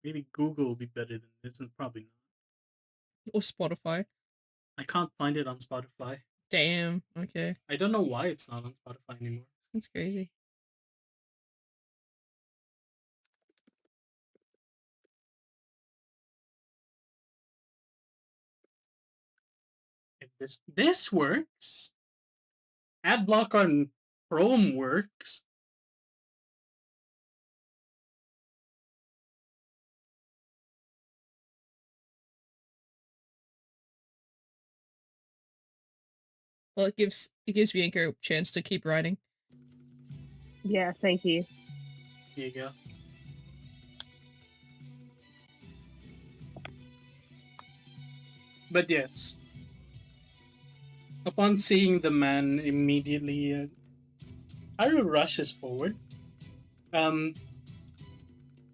Maybe Google will be better than this, and probably not. Or Spotify. I can't find it on Spotify. Damn, okay. I don't know why it's not on Spotify anymore. That's crazy. If this works, ad block on Chrome works. Well, it gives Bianca a chance to keep writing. Yeah, thank you. Here you go. But yes, upon seeing the man, immediately Haru rushes forward.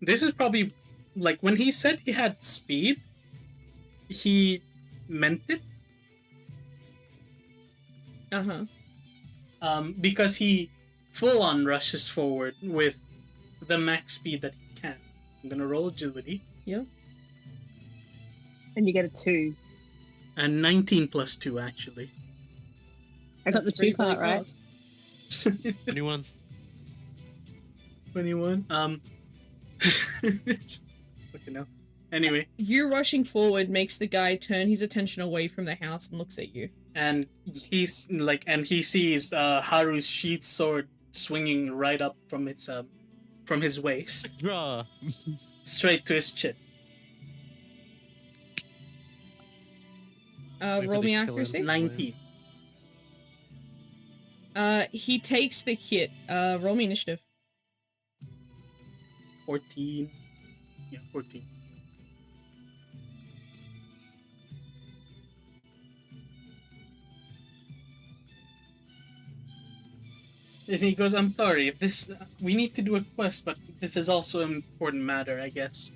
This is probably like when he said he had speed, he meant it. Because he full on rushes forward with the max speed that he can. I'm gonna roll agility. Yeah. And you get a 2. And 19 plus 2, actually. I got the 2 part right. 21. 21. Fucking hell. Anyway, You rushing forward makes the guy turn his attention away from the house and looks at you. and he's like, and he sees Haru's sheath sword swinging right up from its from his waist, Bruh. straight to his chin. Maybe Roll the me killer accuracy. is- 19. He takes the hit. Roll me initiative. 14. Yeah, 14. And he goes, I'm sorry, this we need to do a quest, but this is also an important matter, I guess.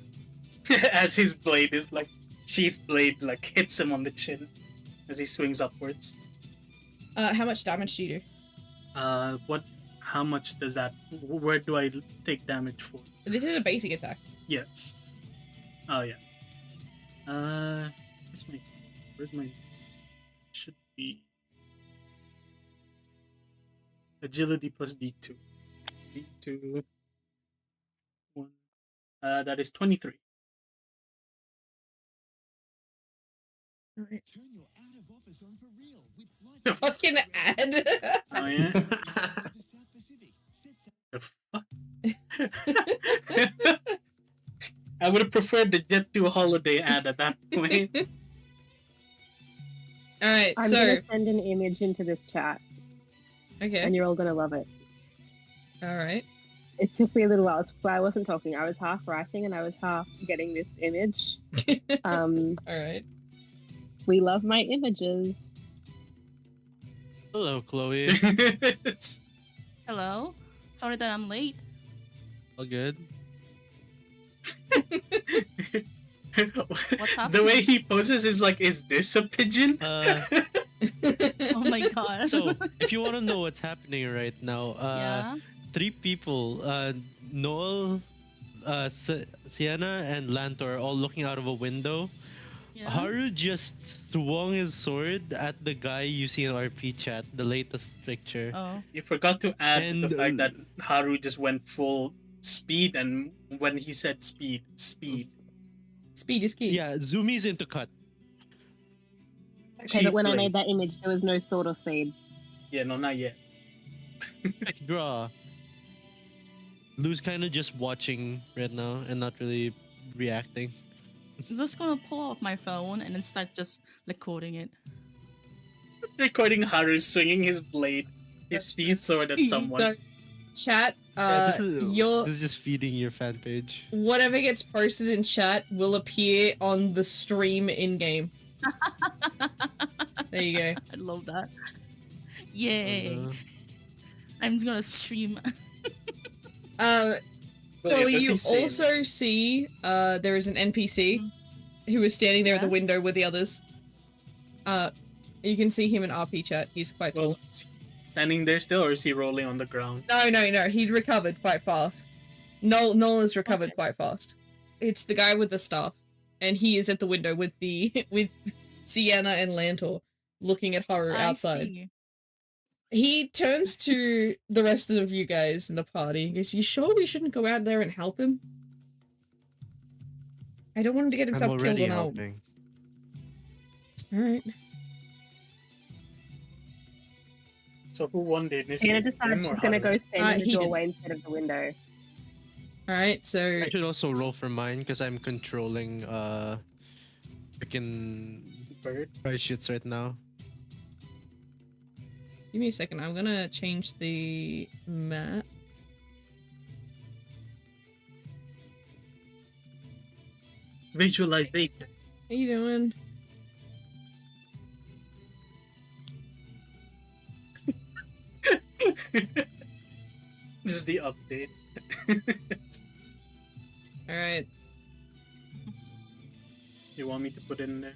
As his blade is like, sheath's blade like hits him on the chin as he swings upwards. How much damage do you do? How much does that, where do I take damage for? This is a basic attack. Yes. Oh, yeah. Where's my, should be agility plus D2. D2, 1. That is 23. Alright. Turn your out of office on for real with flights Fucking ad. Oh, yeah? to the South Pacific. Set The fuck? I would have preferred the Jet2 holiday ad at that point. Alright, I'm so gonna send an image into this chat, okay. and you're all gonna love it. Alright. It took me a little while. That's why I wasn't talking. I was half writing and I was half getting this image. Alright. We love my images. Hello, Chloe. Hello. Sorry that I'm late. All good. What's The happening? way he poses is like, is this a pigeon? Oh my god. So, if you want to know what's happening right now, yeah. 3 people, Noel, Sienna and Lantor are all looking out of a window, Yeah. Haru just swung his sword at the guy you see in RP chat, the latest picture. Oh. You forgot to add And the fact that Haru just went full speed, and when he said speed. Speed is key. yeah, Zumi's into cut. Okay, Chief but when I Blade. made that image, there was no sword or speed. Yeah, no, not yet. Quick draw. Lou's kind of just watching right now and not really reacting. I'm just gonna pull off my phone and then start just recording it. Recording Haru swinging his blade, his sheath sword at someone. So, chat, Yeah, your this is just feeding your fan page. whatever gets posted in chat will appear on the stream in game. There you go. I love that. Yay! Oh, no. I'm just gonna stream. Well, Wait, does you he say also see there is an NPC who is standing there at the Yeah. window with the others. You can see him in RP chat. He's quite tall. Well, is he standing there still, or is he rolling on the ground? No. He'd recovered quite fast. Noel has recovered Okay. quite fast. It's the guy with the staff, and he is at the window with the with Sienna and Lantor looking at Haru I outside. see. He turns to the rest of you guys in the party and goes, "You sure we shouldn't go out there and help him? I don't want him to get I'm himself killed already on our..." helping. Alright. So who won the initiative? Sienna decides Him or she's gonna Haru? go stand in he the did. doorway instead of the window. Alright, so I should also roll for mine because I'm controlling freaking Bird. price shits right now. give me a second. I'm gonna change the map. Visualization. How you doing? This is the update. Alright. You want me to put in there?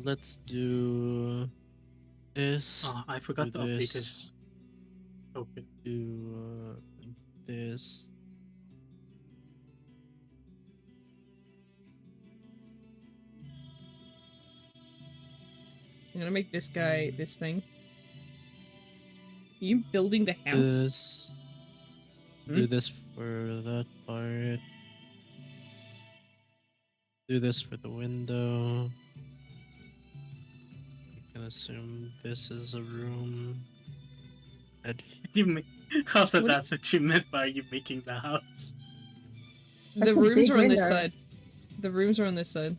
Let's do this. Oh, I forgot to Do update this. this. Open. Do this. I'm gonna make this guy this thing. Are you building the house? This. Hmm? Do this for that part. Do this for the window. I can assume this is a room. You ma- I thought What- that's what you meant by you making the house. The That's a rooms big are on this window. side. The rooms are on this side.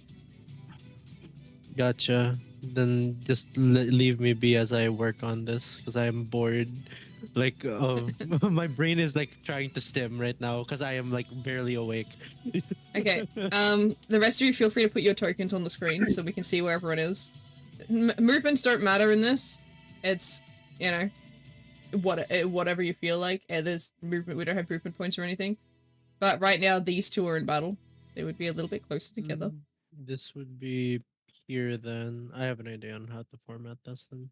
Gotcha. Then just leave me be as I work on this because I'm bored. Like, my brain is like trying to stem right now because I am like barely awake. Okay. The rest of you feel free to put your tokens on the screen so we can see where everyone is. Movements don't matter in this. It's, you know, whatever you feel like. There's movement. We don't have movement points or anything. But right now, these two are in battle. They would be a little bit closer together. This would be here then. I have an idea on how to format this then.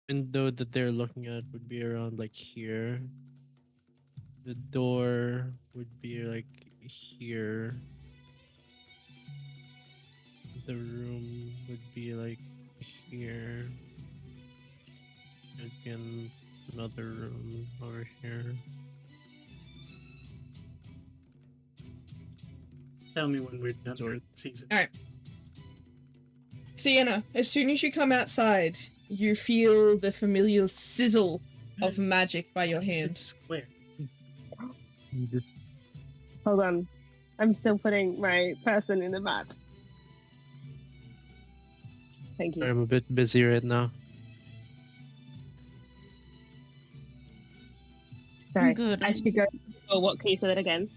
Window that they're looking at would be around like here. The door would be like here. The room would be like here. There'd be another room over here. Just tell me when we're done Sort. with the season. Sienna, as soon as you come outside, you feel the familiar sizzle of magic by your Is it hand. square? Hold on. I'm still putting my person in the map. Thank you. I'm a bit busy right now. Sorry. Good. I should go. Oh, what? Can you say that again?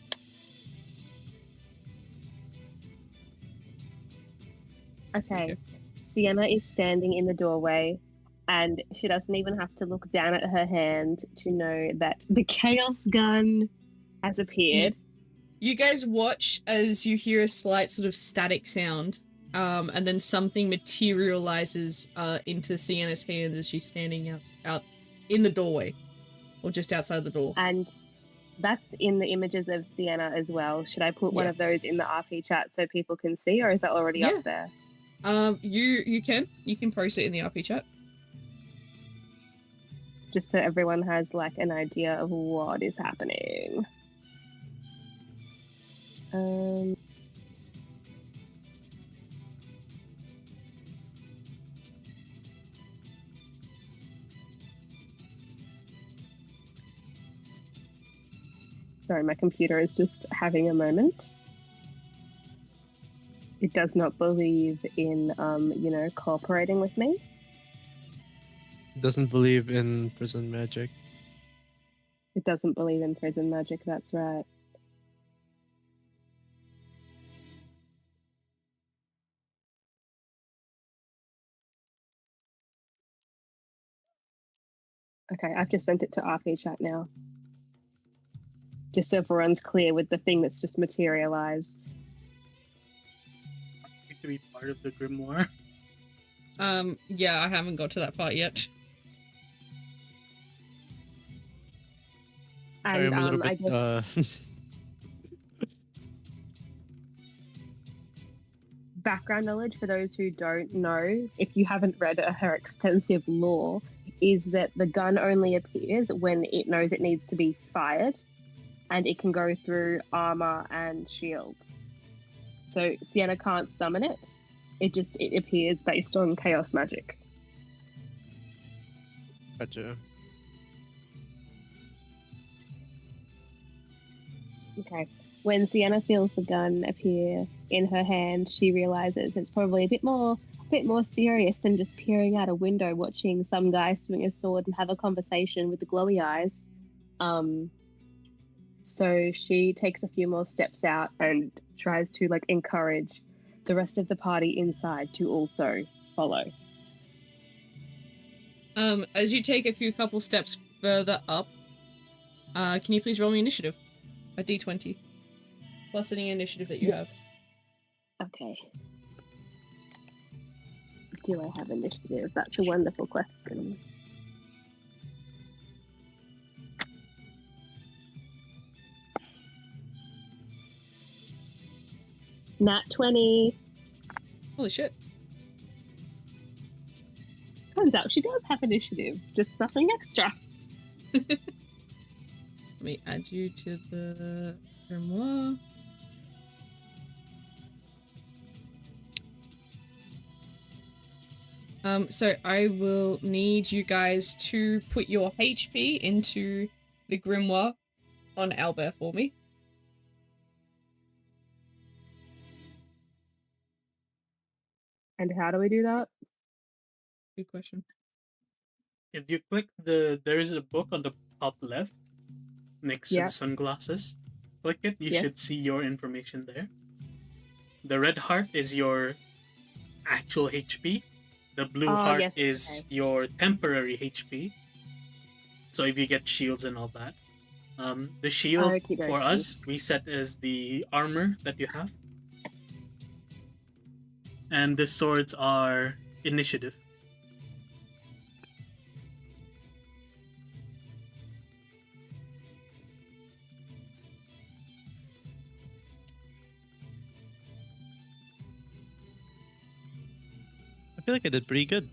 Okay. Sienna is standing in the doorway, and she doesn't even have to look down at her hand to know that the chaos gun has appeared. You guys watch as you hear a slight sort of static sound, and then something materializes into Sienna's hand as she's standing out in the doorway. or just outside the door? And that's in the images of Sienna as well. Should I put one Yeah. of those in the RP chat so people can see, or is that already Yeah. up there? You can post it in the RP chat. Just so everyone has like an idea of what is happening. Sorry, my computer is just having a moment. It does not believe in, cooperating with me. Doesn't believe in prison magic. It doesn't believe in prison magic, that's right. Okay, I've just sent it to RP chat now. Just so everyone's clear with the thing that's just materialized. Need to be part of the grimoire. Yeah, I haven't got to that part yet. Sorry, And I'm a little I bit. guess background knowledge for those who don't know, if you haven't read her extensive lore, is that the gun only appears when it knows it needs to be fired, and it can go through armor and shields. So Sienna can't summon it. It appears based on chaos magic. Gotcha. Okay. When Sienna feels the gun appear in her hand, she realizes it's probably a bit more serious than just peering out a window watching some guy swing a sword and have a conversation with the glowy eyes. So she takes a few more steps out and tries to encourage the rest of the party inside to also follow. As you take a couple steps further up, can you please roll me initiative? A d20. Plus any initiative that you have. Okay. Do I have initiative? That's a wonderful question. Nat 20. Holy shit. Turns out she does have initiative, just nothing extra. Let me add you to the grimoire. So I will need you guys to put your HP into the grimoire on Owlbear for me. And how do we do that? Good question. If you click there is a book on the top left next to Yeah. the sunglasses. Click it, you Yes. should see your information there. The red heart is your actual HP. The blue heart yes, is your temporary HP. So if you get shields and all that. The shield Okie for dokie. us, we set as the armor that you have. And the swords are initiative. I feel like I did pretty good.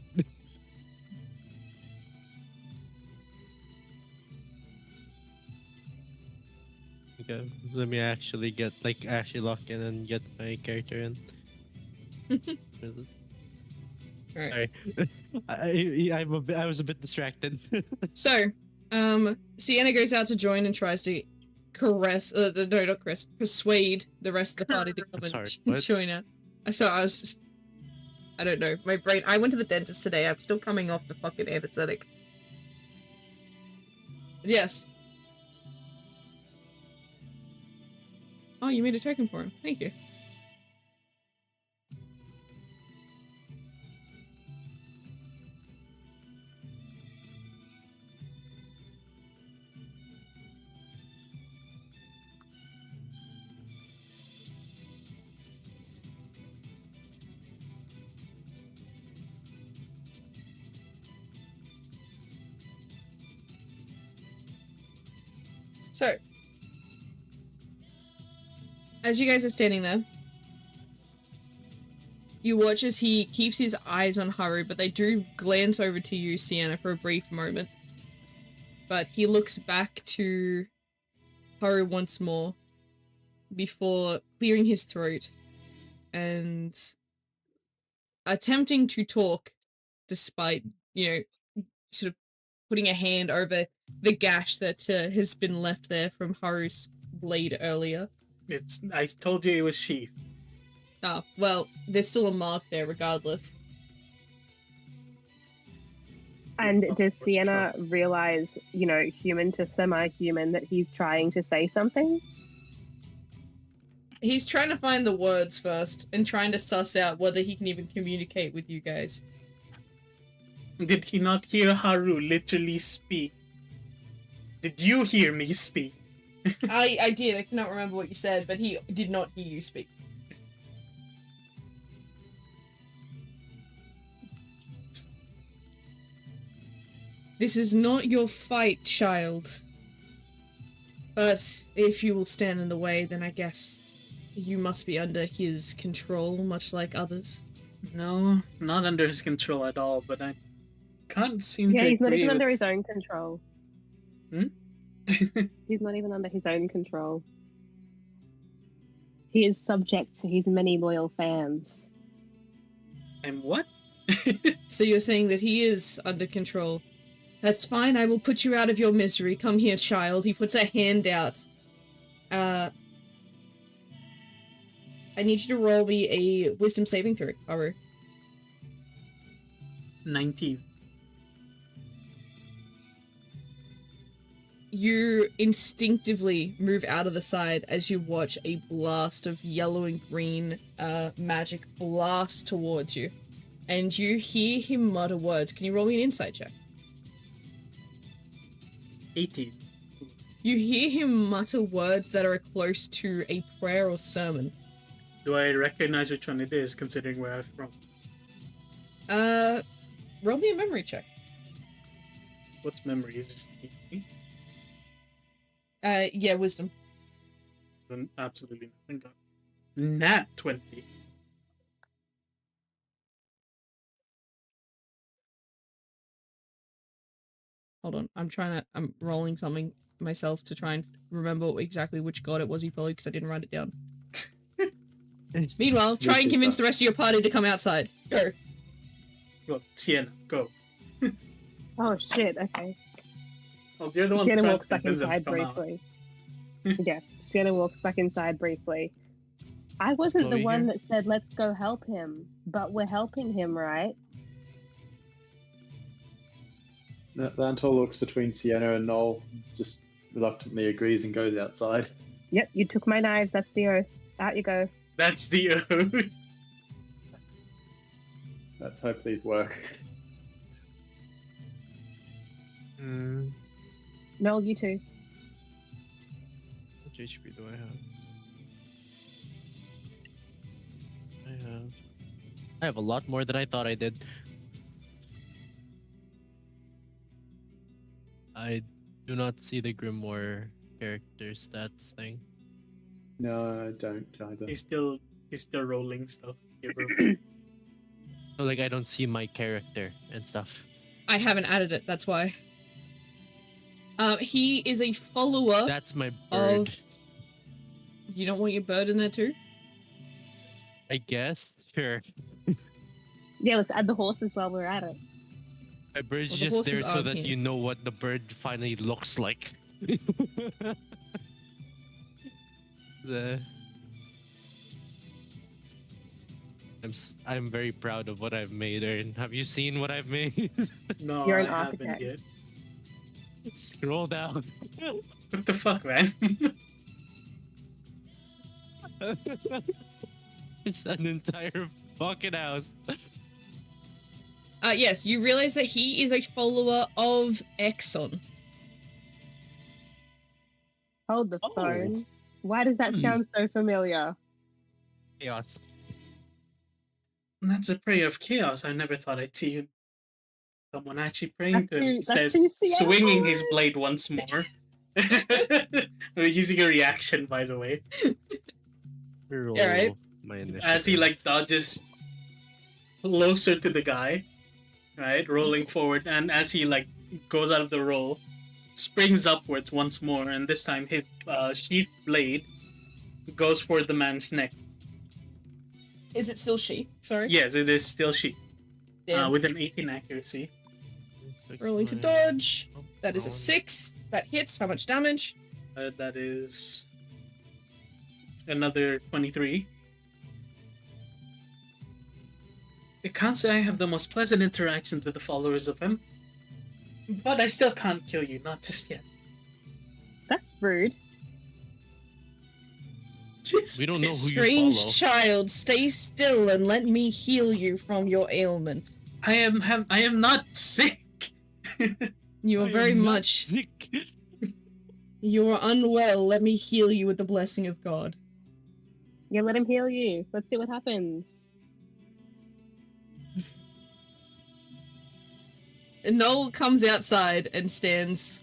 Okay, let me actually lock in and get my character in. Alright. Sorry, I was a bit distracted. So, Sienna goes out to join and tries to persuade the rest of the party to come Sorry, and what? join her. So I don't know, my brain, I went to the dentist today, I'm still coming off the fucking anesthetic. Yes. Oh, you made a token for him, thank you. So, as you guys are standing there, you watch as he keeps his eyes on Haru, but they do glance over to you, Sienna, for a brief moment. But he looks back to Haru once more before clearing his throat and attempting to talk despite, sort of putting a hand over the gash that has been left there from Haru's blade earlier. I told you it was sheath. Ah, well, there's still a mark there regardless. And does What's Sienna trouble? realize, human to semi-human, that he's trying to say something? He's trying to find the words first and trying to suss out whether he can even communicate with you guys. Did he not hear Haru literally speak? Did you hear me speak? I did. I cannot remember what you said, but he did not hear you speak. This is not your fight, child. But if you will stand in the way, then I guess you must be under his control, much like others. No, not under his control at all, but I can't seem Yeah, to he's not agree even with... under his own control. Hmm? He's not even under his own control. He is subject to his many loyal fans. I'm what? So you're saying that he is under control. That's fine, I will put you out of your misery. Come here, child. He puts a hand out. I need you to roll me a wisdom saving throw, Haru. 19. You instinctively move out of the side as you watch a blast of yellow and green magic blast towards you. And you hear him mutter words. Can you roll me an insight check? 18. You hear him mutter words that are close to a prayer or sermon. Do I recognize which one it is, considering where I'm from? Roll me a memory check. What's memory? Is just Yeah, wisdom. then absolutely nothing. Nat 20. Hold on, I'm rolling something myself to try and remember exactly which god it was he followed because I didn't write it down. Meanwhile, try and convince the rest of your party to come outside. Go. Well, Sienna, go. Oh shit, okay. Well, you're the one Sienna trying walks to back convince them to inside come out. briefly. Yeah, Sienna walks back inside briefly. I wasn't the Chloe one here? that said let's go help him, but we're helping him, right? Lantor looks between Sienna and Noel, just reluctantly agrees and goes outside. Yep, you took my knives, that's the oath. Out you go. That's the oath. Let's hope these work. Noel, you too. How much HP do I have? I have a lot more than I thought I did. I do not see the Grimoire character stats thing. No, I don't either. He's still rolling stuff. Yeah, bro. So, like, I don't see my character and stuff. I haven't added it, that's why. He is a follower. That's my bird. You don't want your bird in there too? I guess. Sure. Yeah, let's add the horses while we're at it. My bird's Well, the just there horses so are that here. you know what the bird finally looks like. I'm very proud of what I've made, Aaron. Have you seen what I've made? No, You're I an haven't architect. yet. Scroll down. What the fuck, man? It's an entire fucking house. Yes, you realize that he is a follower of Exxon. Hold the Oh. phone. Why does that sound so familiar? Chaos. That's a prayer of chaos. I never thought I'd see someone actually praying to him. He That's says, who Sienna swinging his was. blade once more. We're using a reaction, by the way, Roll Alright. my initiative. as he like dodges closer to the guy, right, rolling forward, and as he like goes out of the roll, springs upwards once more, and this time his sheath blade goes for the man's neck. Is it still she? Sorry. Yes, it is still sheath. Damn. With an 18 accuracy. Rolling to dodge. That is a 6. That hits. How much damage? That is another 23. I can't say I have the most pleasant interactions with the followers of him, but I still can't kill you, not just yet. That's rude. Just We don't know who you Strange follow. child, stay still and let me heal you from your ailment. I am not sick. You are I very am not much. sick. You are unwell. Let me heal you with the blessing of God. Yeah, let him heal you. Let's see what happens. And Noel comes outside and stands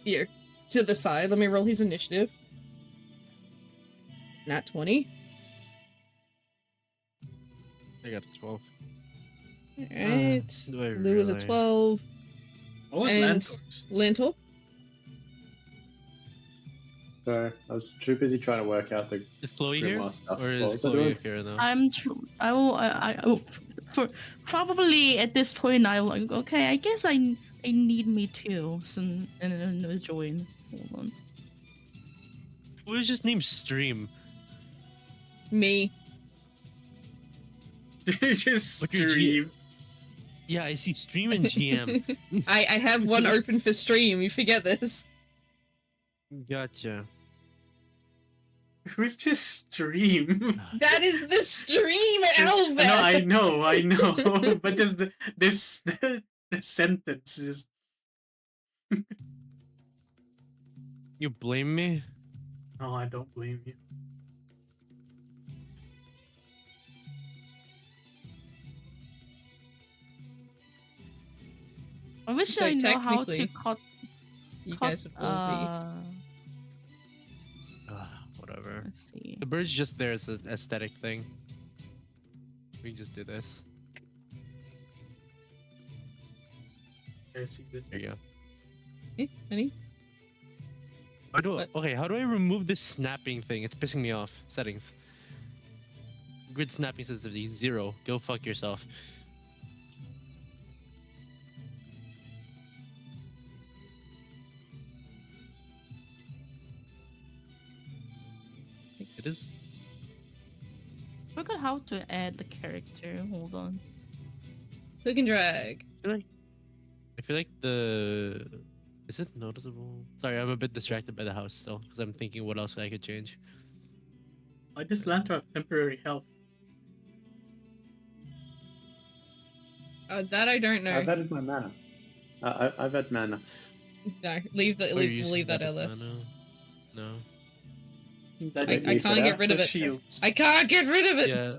here to the side. Let me roll his initiative. Nat 20. I got a 12. Alright. Do I Lou is a really? 12. What was And Lantor's? Lentor. So I was too busy trying to work out the Is Chloe here? grimoire stuff. Or What is was I Chloe doing? here now? I will. For probably at this point, I like. Okay, I guess I need me too. So and join. Hold on. Who is just named Stream? Me. Just But you're stream. Yeah, I see Stream and GM. I have one open for stream. You forget this. Gotcha. Who's just stream? That is the stream, Albert. No, I know, but just the sentence is. You blame me? No, I don't blame you. I wish So I know how to technically, cut. You cut guys would all Whatever. let's see. The bird's just there as an aesthetic thing. We can just do this. There's the- There you go. be. Honey? How do I, What? okay, how do I remove this snapping thing? It's pissing me off. Settings. Grid snapping sensitivity 0. Go fuck yourself. It is. Forgot how to add the character. Hold on. Click and drag. I feel like the. Is it noticeable? Sorry, I'm a bit distracted by the house still because I'm thinking what else I could change. Why does Lantor have temporary health? That I don't know. I've added my mana. I've had mana. No, leave that. Oh, you're Leave, using leave that as out there. mana? No. That I- is I used can't get for rid of it. Shields. I can't get rid of it. Yeah.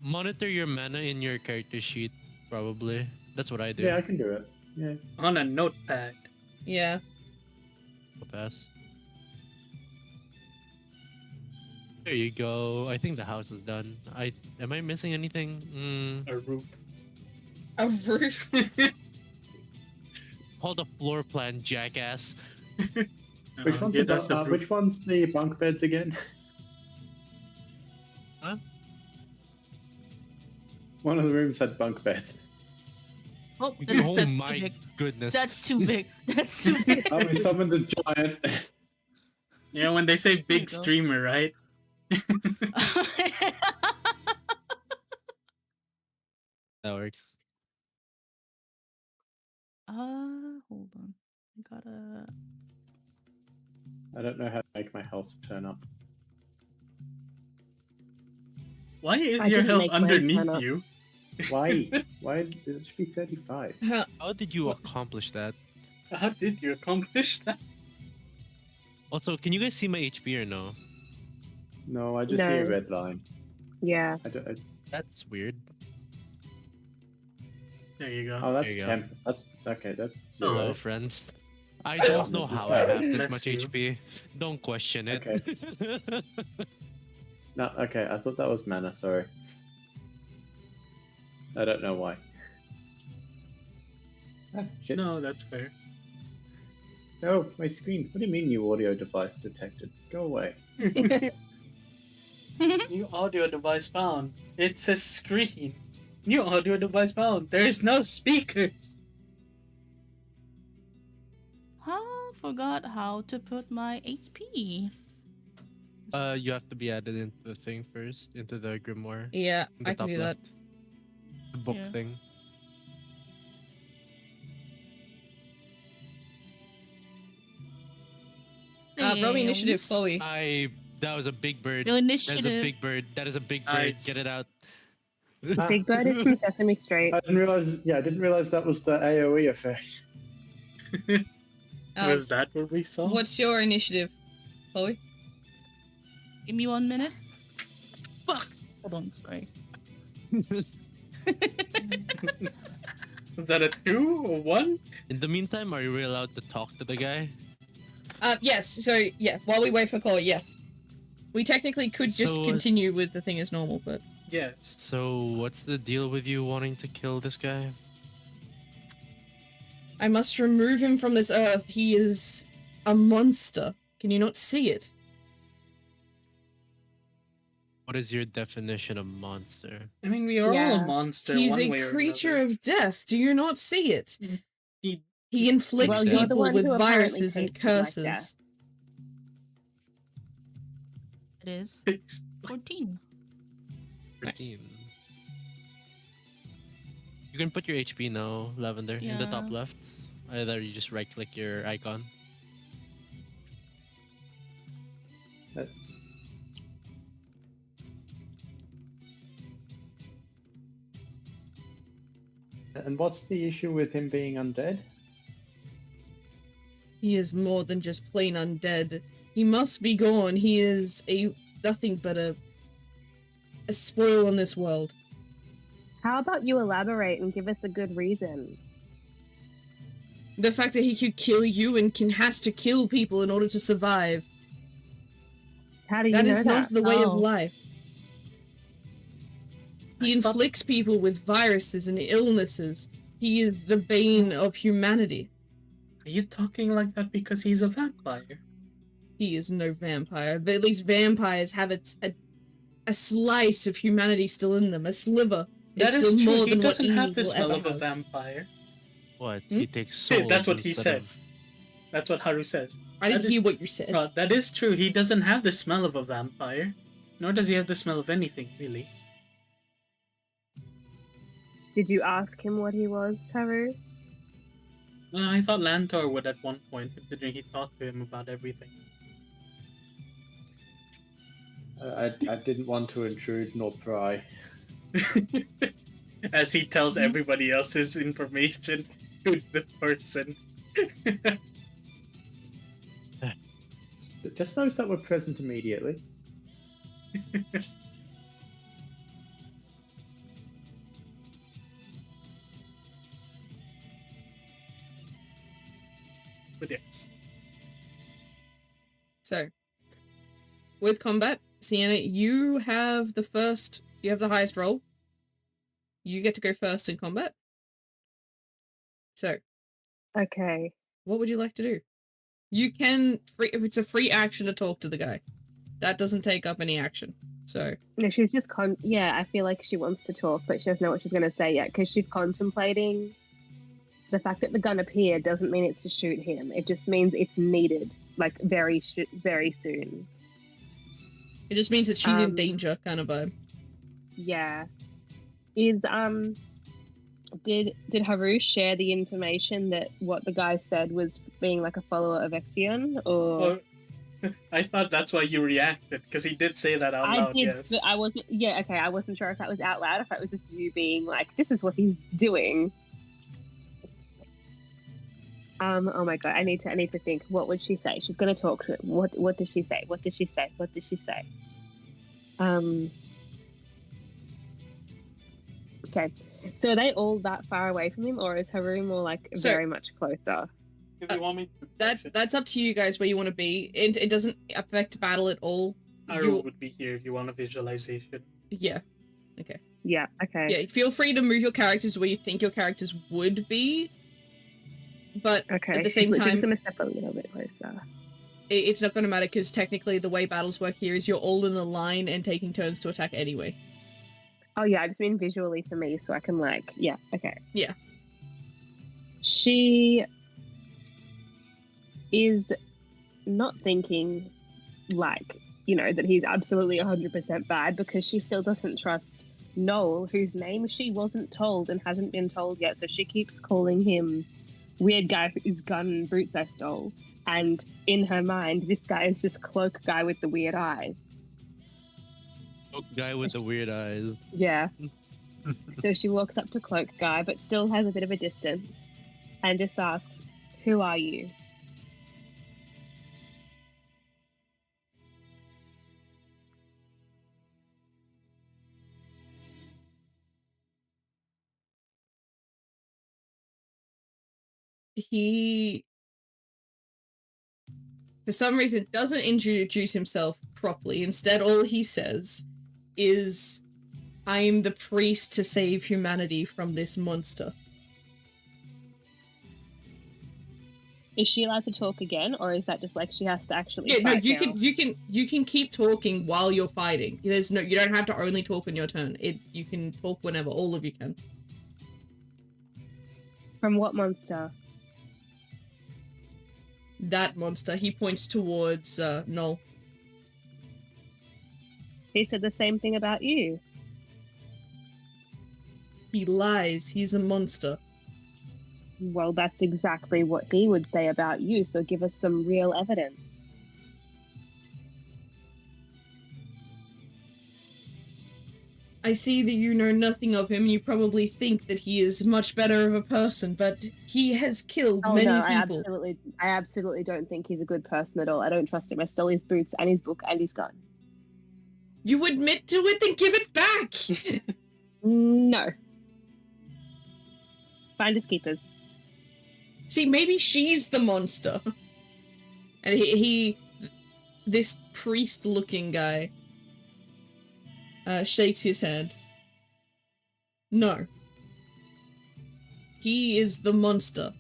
Monitor your mana in your character sheet, probably. That's what I do. Yeah, I can do it. Yeah. On a notepad. Yeah. I'll pass. There you go. I think the house is done. Am I missing anything? A roof. A roof. Hold the floor plan, jackass. Which one's yeah, that's the the which one's the bunk beds again? Huh? One of the rooms had bunk beds. Oh, Oh that's my too big. goodness. That's too big. That's too big. Oh, we summoned a giant. Yeah, when they say you big go. streamer, right? That works. Hold on. I gotta. I don't know how to make my health turn up. Why is I your didn't health make mine underneath turn up. you? Why? Why? It should be 35. How did you accomplish that? How did you accomplish that? Also, can you guys see my HP or no? No, I just see a No. red line. Yeah. That's weird. There you go. Oh, that's There you go. temp. That's okay. That's Hello, zero. friends. I don't know how I have this Bless much you. HP. Don't question it. Okay. No, okay, I thought that was mana, sorry. I don't know why. Ah, shit. No, that's fair. Oh, my screen. What do you mean new audio device detected? Go away. New audio device found. It's a screen. New audio device found. There is no speakers. Forgot how to put my HP. You have to be added into the thing first, into the grimoire. Yeah, In the I can top do that. left. The book Yeah. thing. Roll initiative, Thanks. Chloe. That was a big bird. Your That is a initiative. big bird. That is a big bird. Nice. Get it out. Ah, Big Bird is from Sesame Street. I didn't realize. Yeah, I didn't realize that was the AOE effect. Was that what we saw? What's your initiative, Chloe? Give me 1 minute. Fuck. Hold on, sorry. Was that a 2 or 1? In the meantime, are we allowed to talk to the guy? Yes. So yeah, while we wait for Chloe, yes, we technically could just So, continue with the thing as normal, but Yes. So, what's the deal with you wanting to kill this guy? I must remove him from this earth. He is a monster. Can you not see it? What is your definition of monster? I mean, we are all Yeah. a monster. He's one a way or creature another. of death. Do you not see it? He- He inflicts Well, you're the people one with who apparently viruses and tastes like curses. death. It is It's 14. 13. You can put your HP now, Lavender, in the top Yeah. left. Either you just right click your icon. And what's the issue with him being undead? He is more than just plain undead. He must be gone. He is nothing but a spoil in this world. How about you elaborate and give us a good reason? The fact that he could kill you and has to kill people in order to survive. How do you That know is not that? the way of Oh. life. He I thought- inflicts people with viruses and illnesses. He is the bane of humanity. Are you talking like that because he's a vampire? He is no vampire, but at least vampires have a slice of humanity still in them, a sliver. That It's is still true. more He than what doesn't have evil the will smell ever of a have. vampire. What? Hmm? He takes souls. That's what he instead said. of- That's what Haru says. I didn't That is- hear what you said. That is true. He doesn't have the smell of a vampire. Nor does he have the smell of anything, really. Did you ask him what he was, Haru? I thought Lantor would at one point, considering he talked to him about everything. I didn't want to intrude nor pry. As he tells everybody else's information to the person. Just those that were present immediately. But yes. So, with combat, Sienna, you have the highest roll. You get to go first in combat. So, Okay. what would you like to do? You can, if it's a free action to talk to the guy. That doesn't take up any action. So, No, she's just I feel like she wants to talk, but she doesn't know what she's going to say yet because she's contemplating. The fact that the gun appeared doesn't mean it's to shoot him. It just means it's needed, like very soon. it just means that she's in Um, danger, kind of vibe. Yeah. Did Haru share the information that what the guy said was being like a follower of Exion, or I thought that's why you reacted, because he did say that out I loud, did, yes. but I wasn't. Yeah, okay, I wasn't sure if that was out loud, if that was just you being like, "This is what he's doing." Oh my god, I need to think. What would she say? She's gonna talk to him. What did she say? What did she say? What did she say? Okay. So are they all that far away from him, or is Haru more like So- very much closer? If you want me to That's up to you guys where you want to be. It doesn't affect battle at all. Haru would be here if you want a visualization. Yeah. Okay. Yeah, okay. Yeah, feel free to move your characters where you think your characters would be. But Okay. at the same She's time, just gonna step a little bit closer. it's not going to matter because technically the way battles work here is you're all in a line and taking turns to attack anyway. Oh yeah, I just mean visually for me, so I can like, yeah, okay. Yeah. She is not thinking like, you know, that he's absolutely 100% bad because she still doesn't trust Noel, whose name she wasn't told and hasn't been told yet. So she keeps calling him weird guy whose gun and boots I stole. And in her mind, this guy is just cloak guy with the weird eyes. Cloak guy with the weird eyes. Yeah. So she walks up to cloak guy, but still has a bit of a distance and just asks, "Who are you?" He, for some reason, doesn't introduce himself properly. Instead, all he says is, "I am the priest to save humanity from this monster." Is she allowed to talk again, or is that just like she has to actually? Yeah, no, fight now? you can keep talking while you're fighting. You don't have to only talk on your turn. You can talk whenever. All of you can. From what monster? That monster. He points towards Noel. He said the same thing about you. He lies. He's a monster. Well, that's exactly what he would say about you, so give us some real evidence. I see that you know nothing of him. You probably think that he is much better of a person, but he has killed many no, people. I absolutely don't think he's a good person at all. I don't trust him. I stole his boots and his book and his gun. You admit to it, then give it back! No. Finders keepers. See, maybe she's the monster. And this priest-looking guy, shakes his head. No. He is the monster.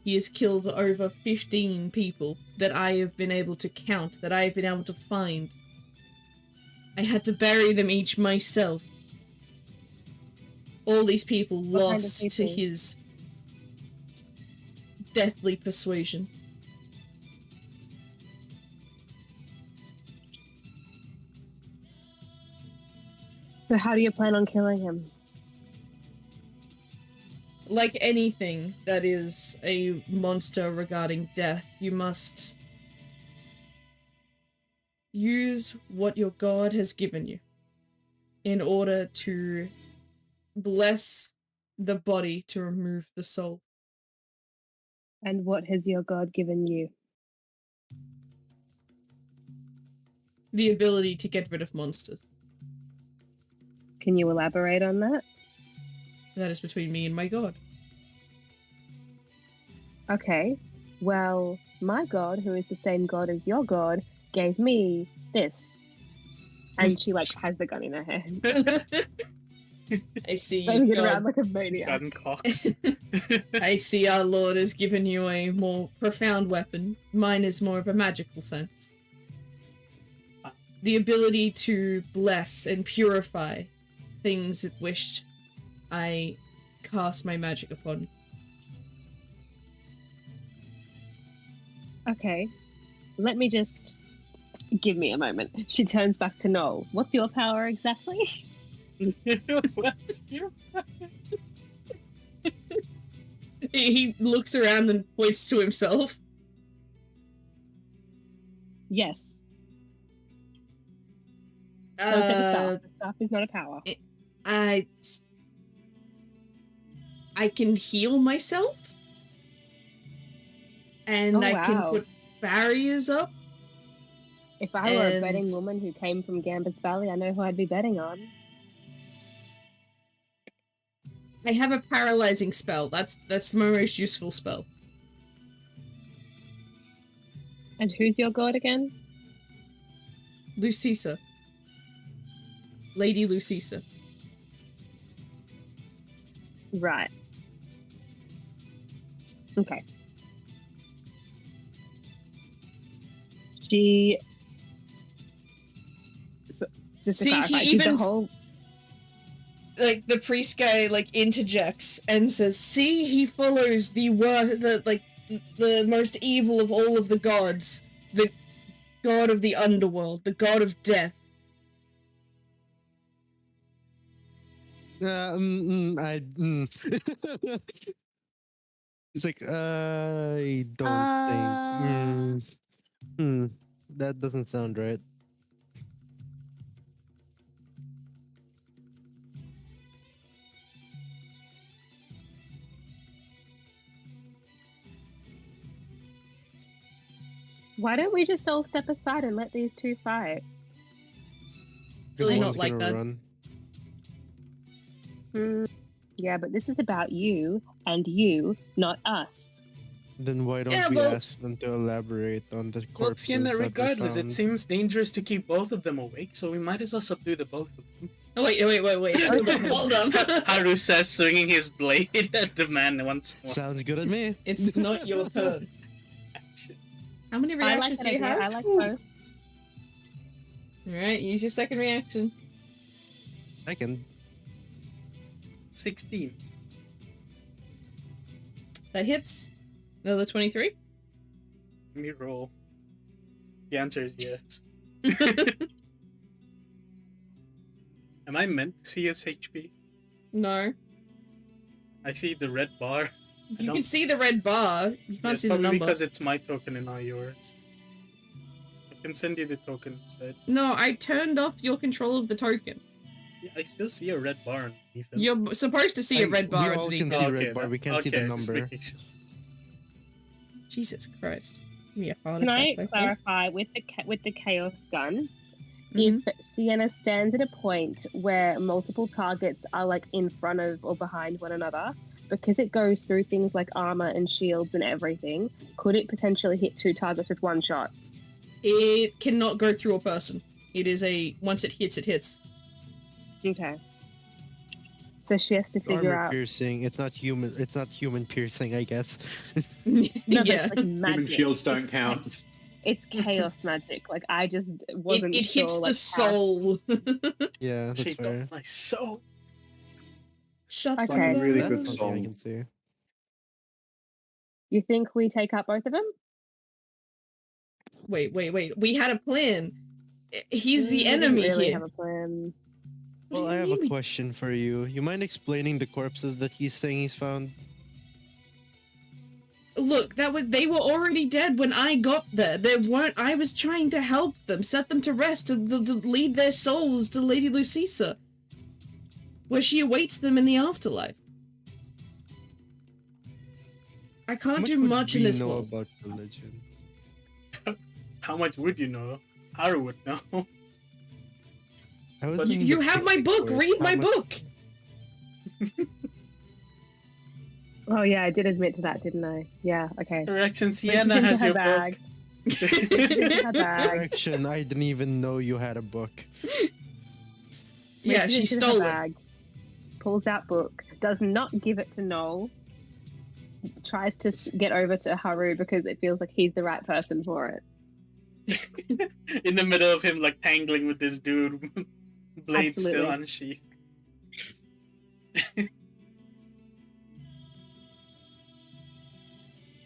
He has killed over 15 people that I have been able to count, that I have been able to find. I had to bury them each myself. All these people lost to his deathly persuasion. So how do you plan on killing him? Like anything that is a monster regarding death, you must use what your god has given you in order to bless the body to remove the soul. And what has your god given you? The ability to get rid of monsters. Can you elaborate on that? That is between me and my god. Okay. Well, my god, who is the same god as your god, gave me this. And she like has the gun in her hand. I see. Banging it around like a maniac. Gun cock. I see our lord has given you a more profound weapon. Mine is more of a magical sense. The ability to bless and purify things it wished I cast my magic upon. Okay. Let me just... Give me a moment. She turns back to Noel. What's your power exactly? What's your He looks around and points to himself. Yes. Don't take the staff. The staff is not a power. I can heal myself. And I can put barriers up. If I were a betting woman who came from Gambas Valley, I know who I'd be betting on. I have a paralyzing spell. That's my most useful spell. And who's your god again? Lucisa. Lady Lucisa. Right. Okay. She. So, just to See, clarify, he she's even- the whole. Like the priest guy interjects and says, "See, he follows the worst, the most evil of all of the gods, the god of the underworld, the god of death." It's like I don't think. That doesn't sound right. Why don't we just all step aside and let these two fight? Really One's not like gonna that. run. Yeah, but this is about you and you, not us. Then why don't Yeah, we well- ask them to elaborate on the Well, corpses Sienna, that were regardless, it found? seems dangerous to keep both of them awake, so we might as well subdue the both of them. Oh, wait. Hold on. Haru says, swinging his blade at the man once more. Sounds good at me. It's not your turn. Action. How many I reactions like that do you idea. have? I like Two. both. Alright, use your second reaction. I can. 16. That hits. Another 23. Let me roll. The answer is yes. Am I meant to see his HP? No. I see the red bar. You don't- can see the red bar. You can't It's see the probably number. because it's my token and not yours. I can send you the token instead. No, I turned off your control of the token. Yeah, I still see a red bar underneath it. You're supposed to see a red bar We all underneath can it. see Oh, red okay, bar. that- We can't see the okay, just number. making sure. Jesus Christ. Give me a heart Can I attack, okay? clarify with the chaos gun? Mhm. If Sienna stands at a point where multiple targets are like in front of or behind one another, because it goes through things like armor and shields and everything, could it potentially hit two targets with one shot? It cannot go through a person. It is a once it hits, it hits. Okay. So she has to figure Armor out. piercing. It's not human. It's not human piercing, I guess. No, but yeah. it's like magic. Human shields don't count. It's chaos magic. Like I just wasn't It sure. hits like, the soul. Yeah, that's She fair. took my soul. Shut Okay. Like a really up. good That's something I song. can see. You think we take out both of them? Wait. We had a plan. He's the We didn't enemy really here. have a plan. What Well, do I you have a mean? question for you. You mind explaining the corpses that he's saying he's found? Look, they were already dead when I got there. I was trying to help them, set them to rest, to lead their souls to Lady Lucisa, where she awaits them in the afterlife. I can't do would much in we this know world. about religion? How much would you know? Haru would know. I was But in You the have my Catholic book. course. Read How my much- book. Oh yeah, I did admit to that, didn't I? Yeah. Okay. Correction, Reaches Sienna into has her your bag. book. Into her bag. Correction, I didn't even know you had a book. Yeah, Reaches she into her stole it. bag, pulls out book, does not give it to Noel, tries to get over to Haru because it feels like he's the right person for it. In the middle of him, like, tangling with this dude. Blade still Absolutely. unsheathed.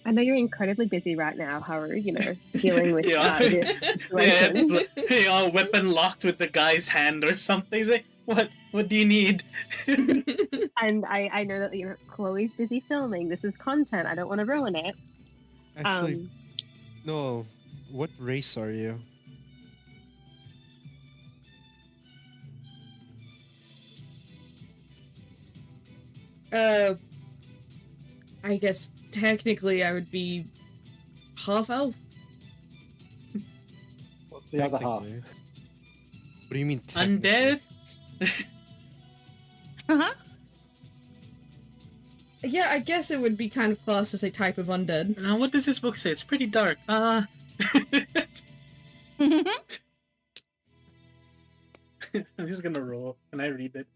I know you're incredibly busy right now, Haru, you know, dealing with Yeah. this Yeah, situation. they all weapon locked with the guy's hand or something. He's like, what? What do you need? And I know that, you know, Chloe's busy filming. This is content. I don't want to ruin it. Actually, no. What race are you? I guess technically I would be half elf. What's the other half? Technically. What do you mean? Undead? Uh-huh. Yeah, I guess it would be kind of classed as a type of undead. Now, what does this book say? It's pretty dark. I'm just gonna roll. Can I read it?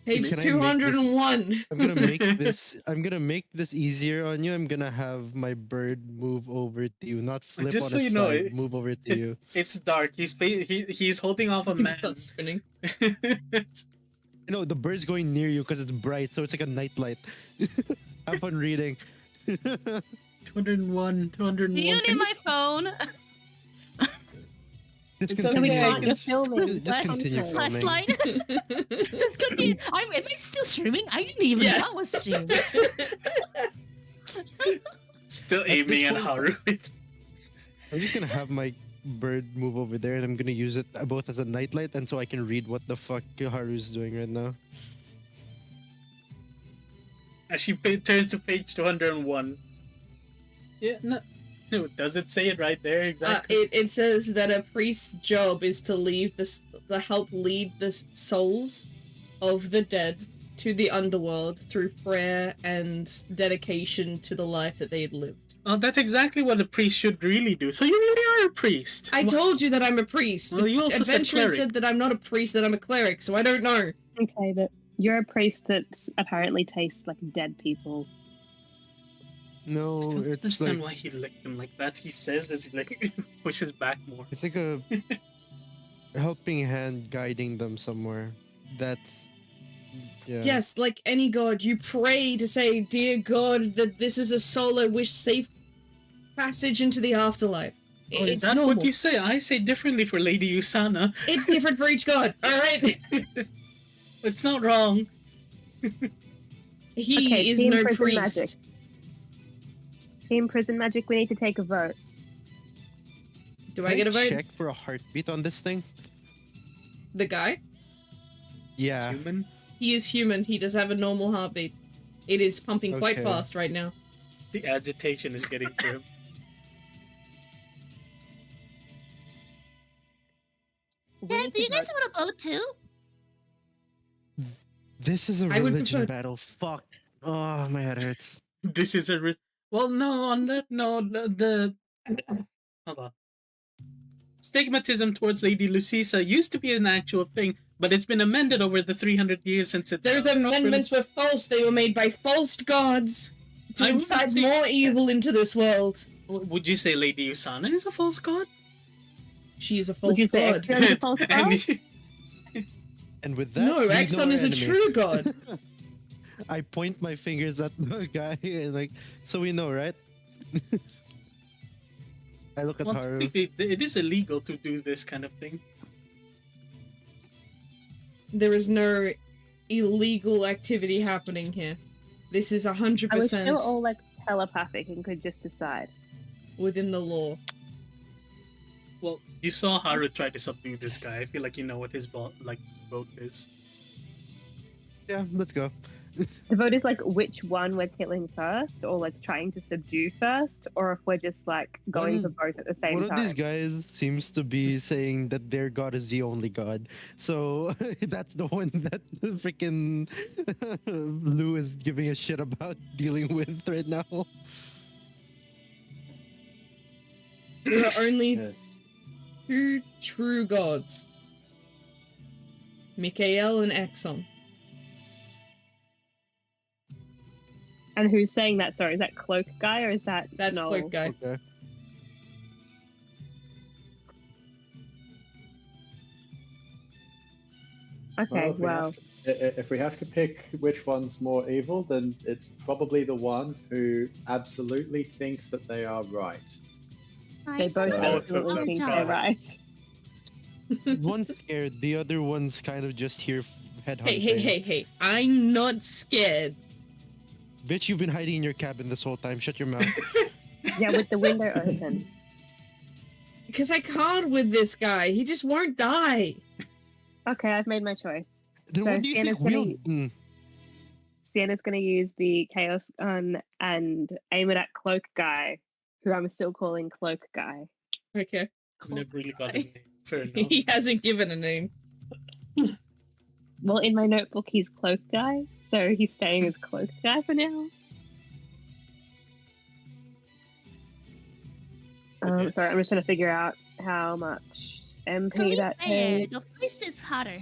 Page Can I make this- 201. I'm gonna make this. I'm gonna make this easier on you. I'm gonna have my bird move over to you, not flip Just on so its you know, side. Move over to you. It's dark. He's holding off a It man. starts spinning. You know, the bird's going near you because it's bright, so it's like a nightlight. Have fun reading. 201, 201. Do you need my phone? Just It's continue. okay, I can You're s- filming. Just continue Okay. filming. Flashlight? Just continue. Am I still streaming? I didn't even Yeah. know I was streaming. Still At aiming this at point- Haru. I'm just gonna have my bird move over there, and I'm gonna use it both as a nightlight and so I can read what the fuck Haru's doing right now. As she turns to page 201. Yeah, no. Does it say it right there exactly? It says that a priest's job is to help lead the souls of the dead to the underworld through prayer and dedication to the life that they had lived. Oh, that's exactly what a priest should really do. So you really are a priest. I told you that I'm a priest. Well, you also said Adventurer cleric. said that I'm not a priest, that I'm a cleric, so I don't know. Okay, but you're a priest that apparently tastes like dead people. No, I still don't it's understand like why he licked him like that. He says as he like pushes back more. it's like a helping hand guiding them somewhere. That's yeah. Yes, like any god, you pray to say, "Dear God, that this is a soul I wish safe passage into the afterlife." Oh, is It's that normal. what you say? I say differently for Lady Usana. It's different for each god. All right, It's not wrong. he Okay, is team no prison priest. magic. Team Prison Magic, we need to take a vote. Do Can I get a vote? check for a heartbeat on this thing? The guy? Yeah. Human. He is human. He does have a normal heartbeat. It is pumping quite Okay. fast right now. The agitation is getting to him. We Yeah, need do to you guys vote. want to vote too? This is a I would religion prefer- battle. Fuck. Oh, my head hurts. This is a well, no. On that note, the hold on. Stigmatism towards Lady Lucisa used to be an actual thing, but it's been amended over the 300 years since it. Those amendments were false. They were made by false gods to I wouldn't incite say- more evil into this world. Would you say Lady Usana is a false god? She is a Would false you say god. Exxon is a false god? And- And with that, No, we know Exxon our is a enemy. true god. I point my fingers at the guy and like, so we know, right? I look at well, Haru. technically, it is illegal to do this kind of thing. There is no illegal activity happening here. This is I was still 100% all like telepathic and could just decide. within the law. Well, you saw Haru try to subdue this guy. I feel like you know what his vote is. Yeah, let's go. The vote is like which one we're killing first, or like trying to subdue first, or if we're just like going for both at the same One of time. these guys seems to be saying that their god is the only god. So that's the one that freaking Lou is giving a shit about dealing with right now. There are only Yes. two true gods. Mikael and Exxon. And who's saying that? Sorry, is that Cloak Guy or is that That's Noel? Cloak Guy. Okay. Okay, if we have well, if we have to pick which one's more evil, then it's probably the one who absolutely thinks that they are right. they both Both of absolutely them think got they're it. right. One's scared, the other one's kind of just here headhunting. Hey. I'm not scared. Bitch, you've been hiding in your cabin this whole time. Shut your mouth. Yeah, with the window open. Because I can't with this guy. He just won't die. Okay, I've made my choice. Then So what do you Sienna's think we'll... gonna- Sienna's going to use the Chaos Gun and aim it at Cloak Guy, who I'm still calling Cloak Guy. Okay. Never really got his name. Fair enough. He hasn't given a name. Well, in my notebook, he's Cloak Guy, so he's staying as Cloak Guy for now. Yes. Sorry, I'm just trying to figure out how much To MP be that fair, takes. the place is hotter.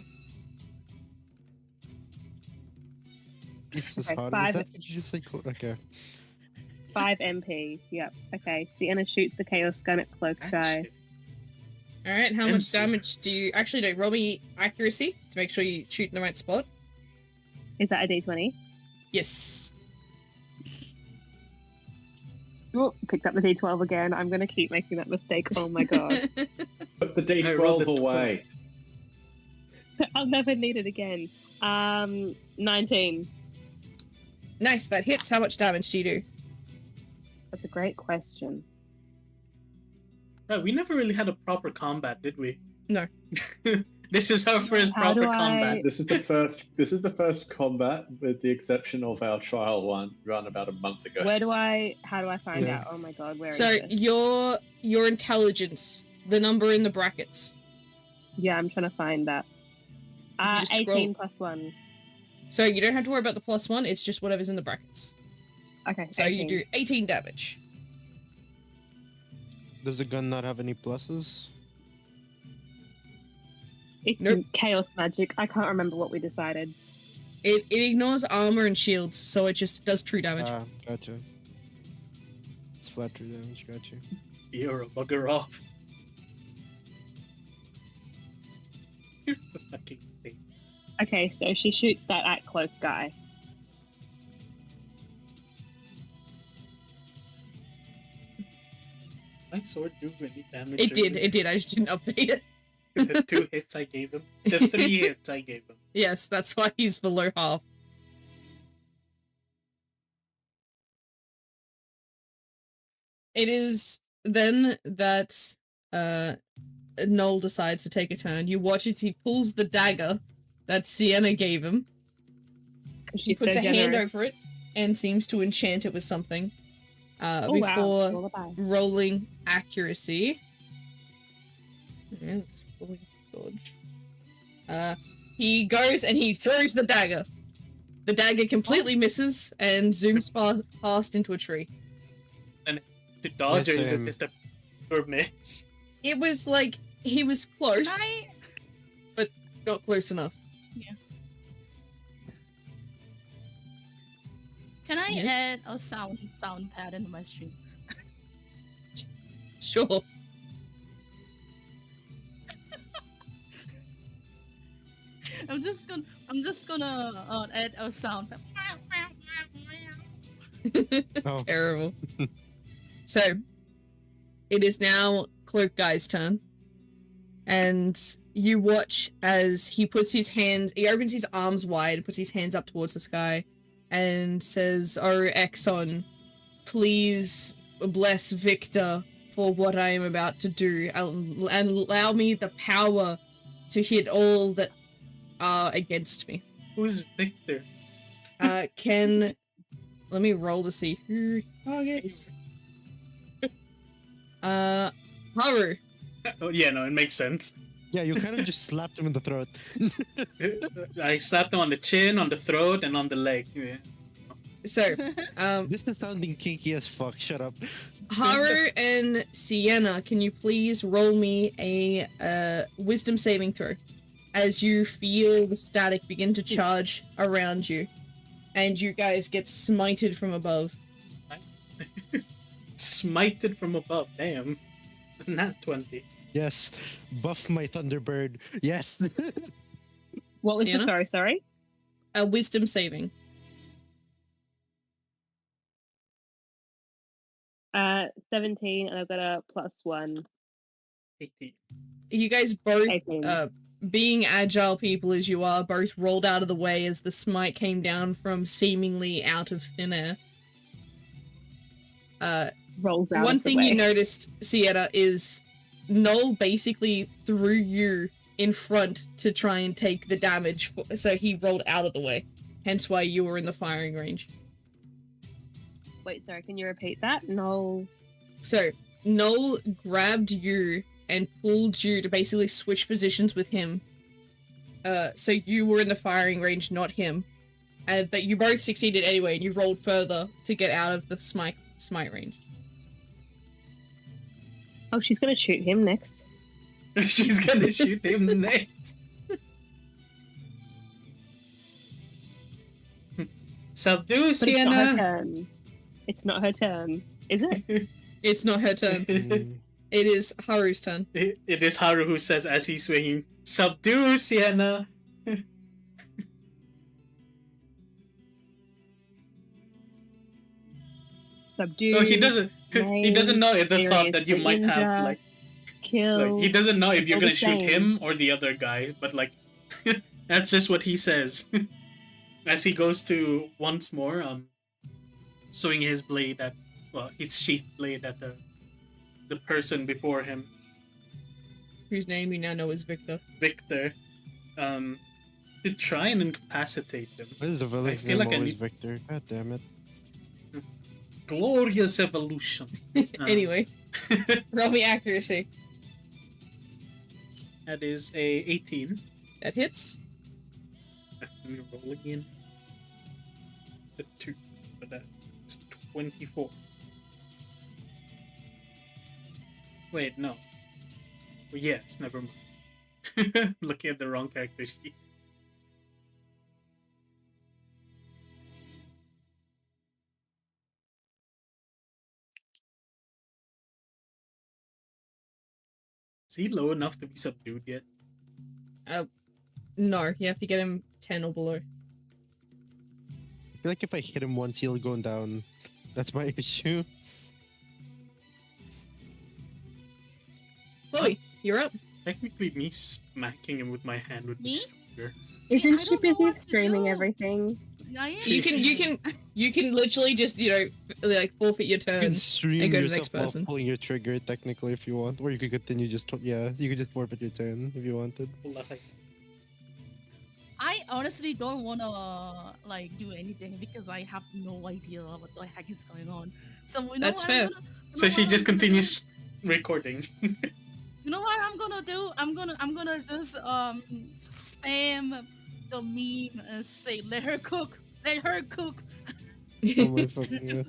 This is Okay, hard. five- Was that what you just said? Okay. 5 MP. Yep. Okay. Sienna shoots the Chaos gun at Cloak That Guy. shit. Alright, how much MC. damage do you... Actually, no, roll me accuracy to make sure you shoot in the right spot. Is that a D20? Yes. Oh, picked up the D12 again. I'm gonna keep making that mistake. Oh my god. Put the I rolled D12 a away. I'll never need it again. 19. Nice, that hits. How much damage do you do? That's a great question. Right, we never really had a proper combat, did we? No. This is our first How do proper I- combat. This is the first combat, with the exception of our trial one run about a month ago. How do I find Yeah. out? Oh my god, where is So this? your intelligence, the number in the brackets. Yeah, I'm trying to find that. You just 18 plus 1. So you don't have to worry about the +1, it's just whatever's in the brackets. Okay, So 18. you do 18 damage. Does the gun not have any pluses? It's Nope. chaos magic. I can't remember what we decided. It ignores armor and shields, so it just does true damage. Ah, gotcha. It's flat true damage. Gotcha. You're a bugger off. You're a fucking thing. Okay, so she shoots that at Cloak Guy. My sword do any damage? It did, I just didn't update it. The 2 hits I gave him. The 3 hits I gave him. Yes, that's why he's below half. It is then that Noel decides to take a turn. You watch as he pulls the dagger that Sienna gave him. He She's puts so a hand generous. over it and seems to enchant it with something. Oh, Before wow. Lullaby. rolling accuracy. Yes, rolling dodge. He goes and he throws the dagger. The dagger completely misses and zooms past into a tree. To dodge, or is it same. just a pure miss? It was like he was close, I but not close enough. can I Yes. add a sound pad into my stream? Sure. I'm just gonna add a sound pad. Oh. Terrible. So, it is now Cloak Guy's turn. And you watch as he opens his arms wide, puts his hands up towards the sky, and says, "Oh, Exxon, please bless Victor for what I am about to do, and allow me the power to hit all that are against me." Who's Victor? Let me roll to see who targets. Haru. Oh, yeah, no, it makes sense. Yeah, you kind of just slapped him in the throat. I slapped him on the chin, on the throat, and on the leg. Yeah. So, This is sounding kinky as fuck. Shut up. Haru and Sienna, can you please roll me a wisdom saving throw as you feel the static begin to charge around you, and you guys get smited from above. Smited from above. Damn. Not 20. Yes, buff my Thunderbird. Yes. What was Sienna? the throw? Sorry. A wisdom saving. 17, and I've got a +1. 18. You guys both, 18. being agile people as you are, both rolled out of the way as the smite came down from seemingly out of thin air. Rolls out. One of the thing way. you noticed, Sienna, is Noel basically threw you in front to try and take the damage, so he rolled out of the way. Hence why you were in the firing range. Wait, sorry. Can you repeat that? No. So, Noel grabbed you and pulled you to basically switch positions with him. So you were in the firing range, not him. But you both succeeded anyway, and you rolled further to get out of the smite range. Oh, she's gonna shoot him next. She's gonna shoot him next. Subdue, But it's not her Sienna. turn. It's not her turn, is it? It's not her turn. Mm, It is Haru's turn. It is Haru who says as he's swinging, "Subdue, Sienna." Subdue. No, he doesn't. He doesn't know the thought that you might have injure, like kill. he doesn't know if you're all the gonna shoot same. him or the other guy, but like that's just what he says as he goes to once more swing his blade at his sheath blade at the person before him, Whose name you now know is Victor. Victor, to try and incapacitate him. Why is the villain's feel name like I always need- Victor? God damn it. Glorious evolution. Anyway, roll me accuracy. That is a 18. That hits. Let me roll again. The 2, but that's 24. Wait, no. Well, yes, never mind. Looking at the wrong character sheet. Is he low enough to be subdued yet? No, you have to get him 10 or below. I feel like if I hit him once, he'll go down. That's my issue. Chloe, you're up. Technically, me smacking him with my hand would be Me? stronger. Isn't I she don't know busy what to screaming do. everything? I am. You can literally just, like forfeit your You turn. can stream and go to the yourself next while person. pulling your trigger, technically, if you want. Or you could continue just... you could just forfeit your turn if you wanted. I honestly don't wanna like do anything because I have no idea what the heck is going on. So you know That's what fair. So she just continues recording. You know what I'm gonna do? I'm gonna just spam the meme and say let her cook. Oh my fucking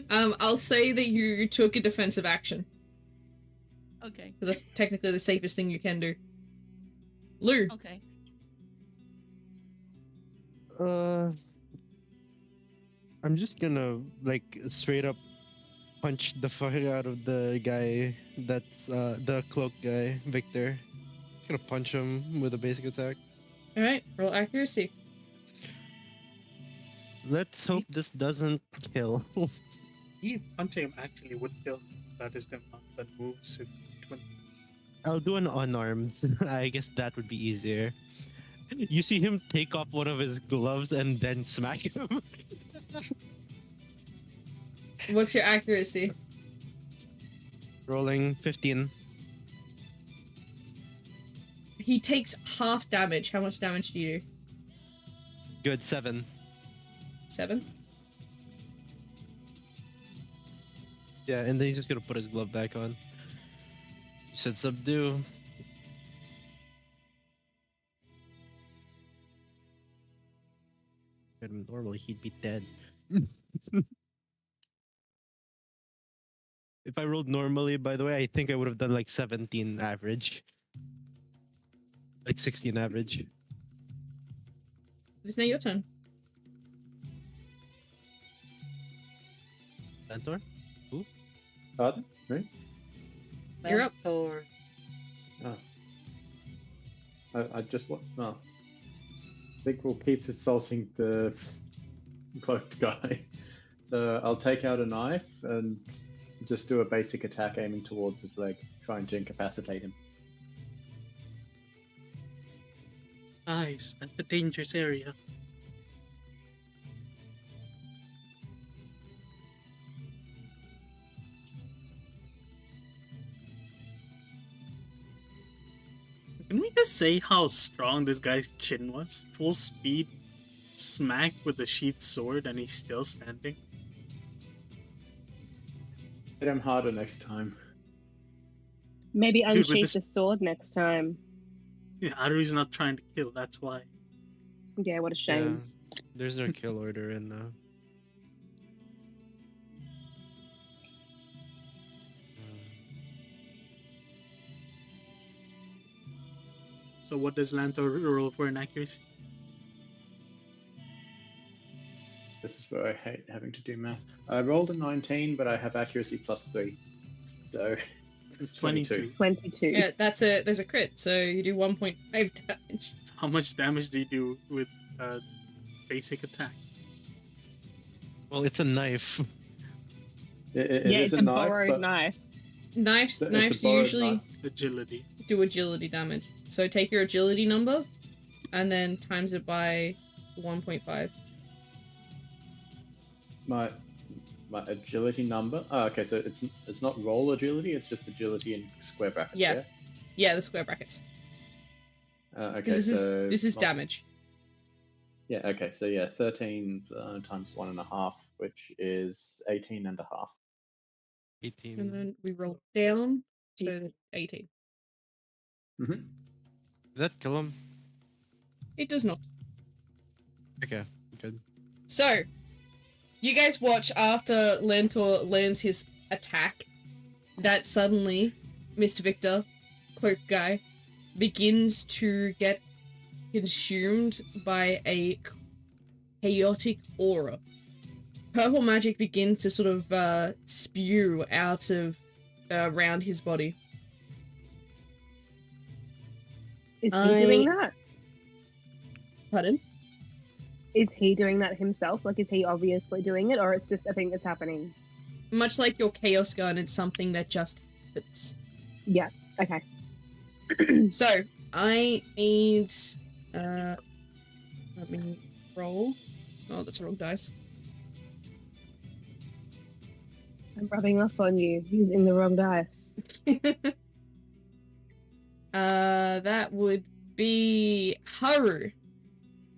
god. I'll say that you took a defensive action. Okay. Because that's technically the safest thing you can do. Lou. Okay. I'm just gonna like straight up punch the fuck out of the guy that's the cloak guy, Victor. Gonna punch him with a basic attack. Alright, roll accuracy. Let's hope this doesn't kill. You punching him actually would kill. That is the amount that moves if it's 20. I'll do an unarmed. I guess that would be easier. You see him take off one of his gloves and then smack him. What's your accuracy? Rolling 15. He takes half damage. How much damage do you do? Good, 7. 7? Yeah, and then he's just gonna put his glove back on. You said subdue. And normally he'd be dead. If I rolled normally, by the way, I think I would have done like 17 average. Like 16 average. It's now your turn. Mentor? Pardon? Me? You're up. Or I just want. No. I think we'll keep insulting the cloaked guy. So I'll take out a knife and just do a basic attack aiming towards his leg, trying to incapacitate him. nice. That's a dangerous area. Can we just say how strong this guy's chin was? Full speed, smack with a sheathed sword, and he's still standing. Hit him harder next time. Maybe with unsheath this- the sword next time. Yeah, Haru's not trying to kill, that's why. Yeah, what a shame. Yeah, there's no kill order in now. So what does Lanto roll for an accuracy? This is where I hate having to do math. I rolled a 19, but I have accuracy +3. So it's 22. 22. Yeah, there's a crit, so you do 1.5 damage. How much damage do you do with basic attack? Well, it's a knife. It yeah, is it's a a knife, borrowed but knife. Knives It's a knives borrowed usually knife. Agility. do agility damage. So take your agility number and then times it by 1.5. my agility number. Oh, okay, so it's not roll agility. It's just agility in square brackets. Yeah. Yeah. Yeah, the square brackets. Okay, Because so this is mul- damage. Yeah. Okay, so yeah, 13 times 1.5, which is 18.5. 18. And then we roll down, so 18. Mm-hmm. Does that kill him? It does not. Okay, good. So, you guys watch after Lentor lands his attack, that suddenly Mr. Victor, cloak guy, begins to get consumed by a chaotic aura. Purple magic begins to sort of spew out of around his body. Is he doing that? Pardon? Is he doing that himself? Like, is he obviously doing it, or it's just a thing that's happening? Much like your chaos gun, it's something that just happens. Yeah. Okay. So, I need, let me roll. Oh, that's the wrong dice. I'm rubbing off on you using the wrong dice. That would be Haru.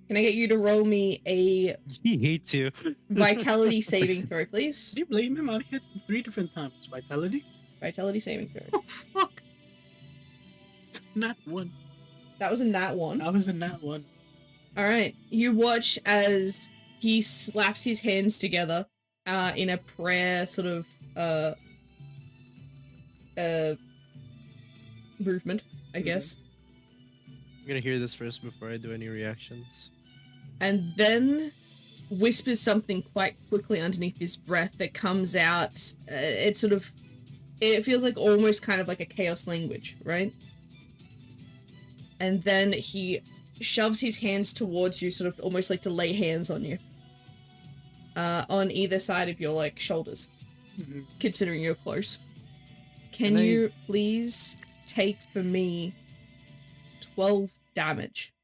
Can I get you to roll me a He hates you. vitality saving throw, please? Do you blame him? I've hit him 3 different times. Vitality? Vitality saving throw. Oh, fuck. Not one. That was in that one. I was in that one. Alright, you watch as he slaps his hands together in a prayer sort of movement, I guess. I'm gonna hear this first before I do any reactions. And then whispers something quite quickly underneath his breath that comes out. It feels like almost kind of like a chaos language, right? And then he shoves his hands towards you, sort of almost like to lay hands on you. On either side of your, like, shoulders, considering you're close. Can you please take for me 12 damage?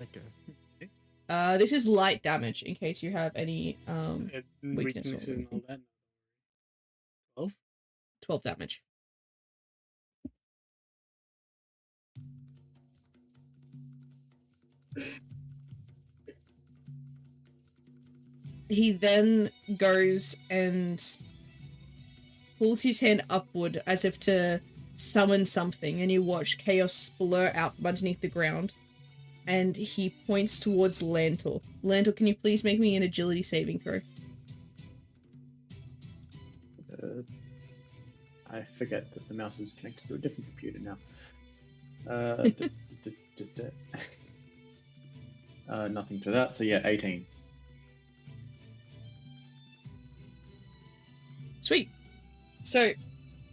Okay. This is light damage, in case you have any, weakness Weaknesses or and all that. 12? 12 damage. He then goes and pulls his hand upward as if to summon something, and you watch chaos splur out from underneath the ground. And he points towards Lantor. Lantor, can you please make me an agility saving throw? I forget that the mouse is connected to a different computer now. Nothing to that. So yeah, 18. Sweet. So,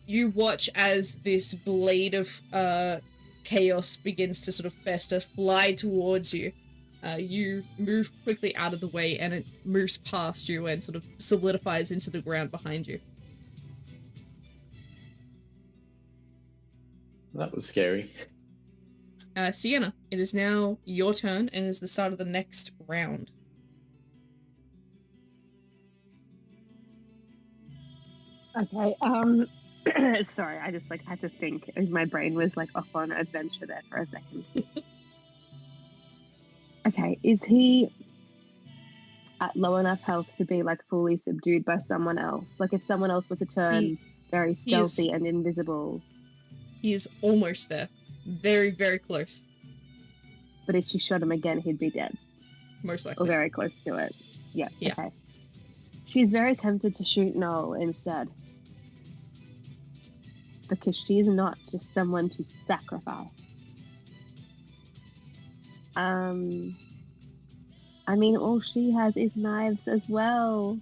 you watch as this blade of chaos begins to sort of fester, fly towards you. You move quickly out of the way, and it moves past you and sort of solidifies into the ground behind you. That was scary. Sienna, it is now your turn, and is the start of the next round. Okay. Sorry, I just had to think. My brain was off on adventure there for a second. Okay, is he at low enough health to be fully subdued by someone else? If someone else were to turn very stealthy and invisible. He is almost there. Very, very close. But if she shot him again, he'd be dead. Most likely. Or very close to it. Yeah. Yeah. Okay. She's very tempted to shoot Noel instead. Because she is not just someone to sacrifice. I mean, all she has is knives as well.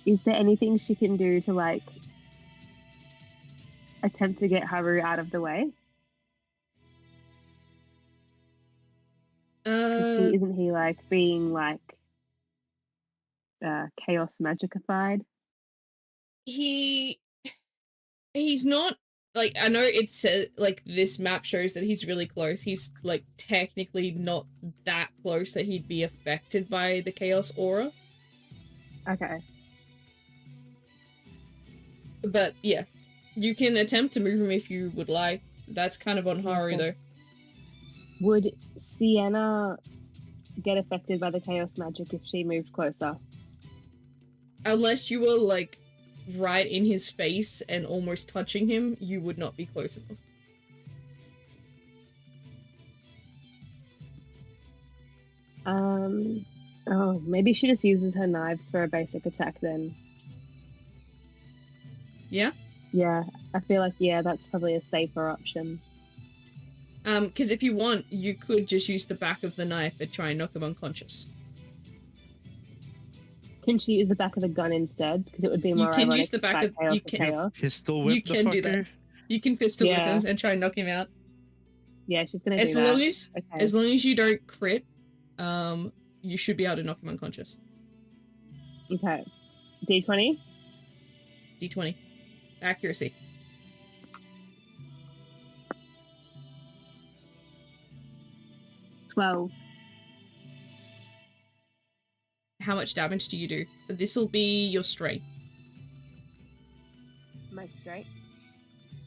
Is there anything she can do to, like, attempt to get Haru out of the way? Isn't he, like, being, like, chaos magicified? He's not, like, I know it says, like, this map shows that he's really close. He's, like, technically not that close that he'd be affected by the chaos aura. Okay. But yeah, you can attempt to move him if you would like. That's kind of on Haru, Okay. though. Would Sienna get affected by the chaos magic if she moved closer? Unless you were, like, right in his face and almost touching him, you would not be close enough. Oh, maybe she just uses her knives for a basic attack then. Yeah? Yeah, I feel like, yeah, that's probably a safer option. Because if you want, you could just use the back of the knife and try and knock him unconscious. Can she use the back of the gun instead? Because it would be more You can ironic use the to back fight of- chaos you to can- chaos. Pistol whip You the can fucker. do that. You can pistol whip Yeah. him and try and knock him out. Yeah, she's gonna do As that. long as, Okay. as long as you don't crit, you should be able to knock him unconscious. Okay. D20? D20. Accuracy. $12. How much damage do you do? This will be your strength. My strength?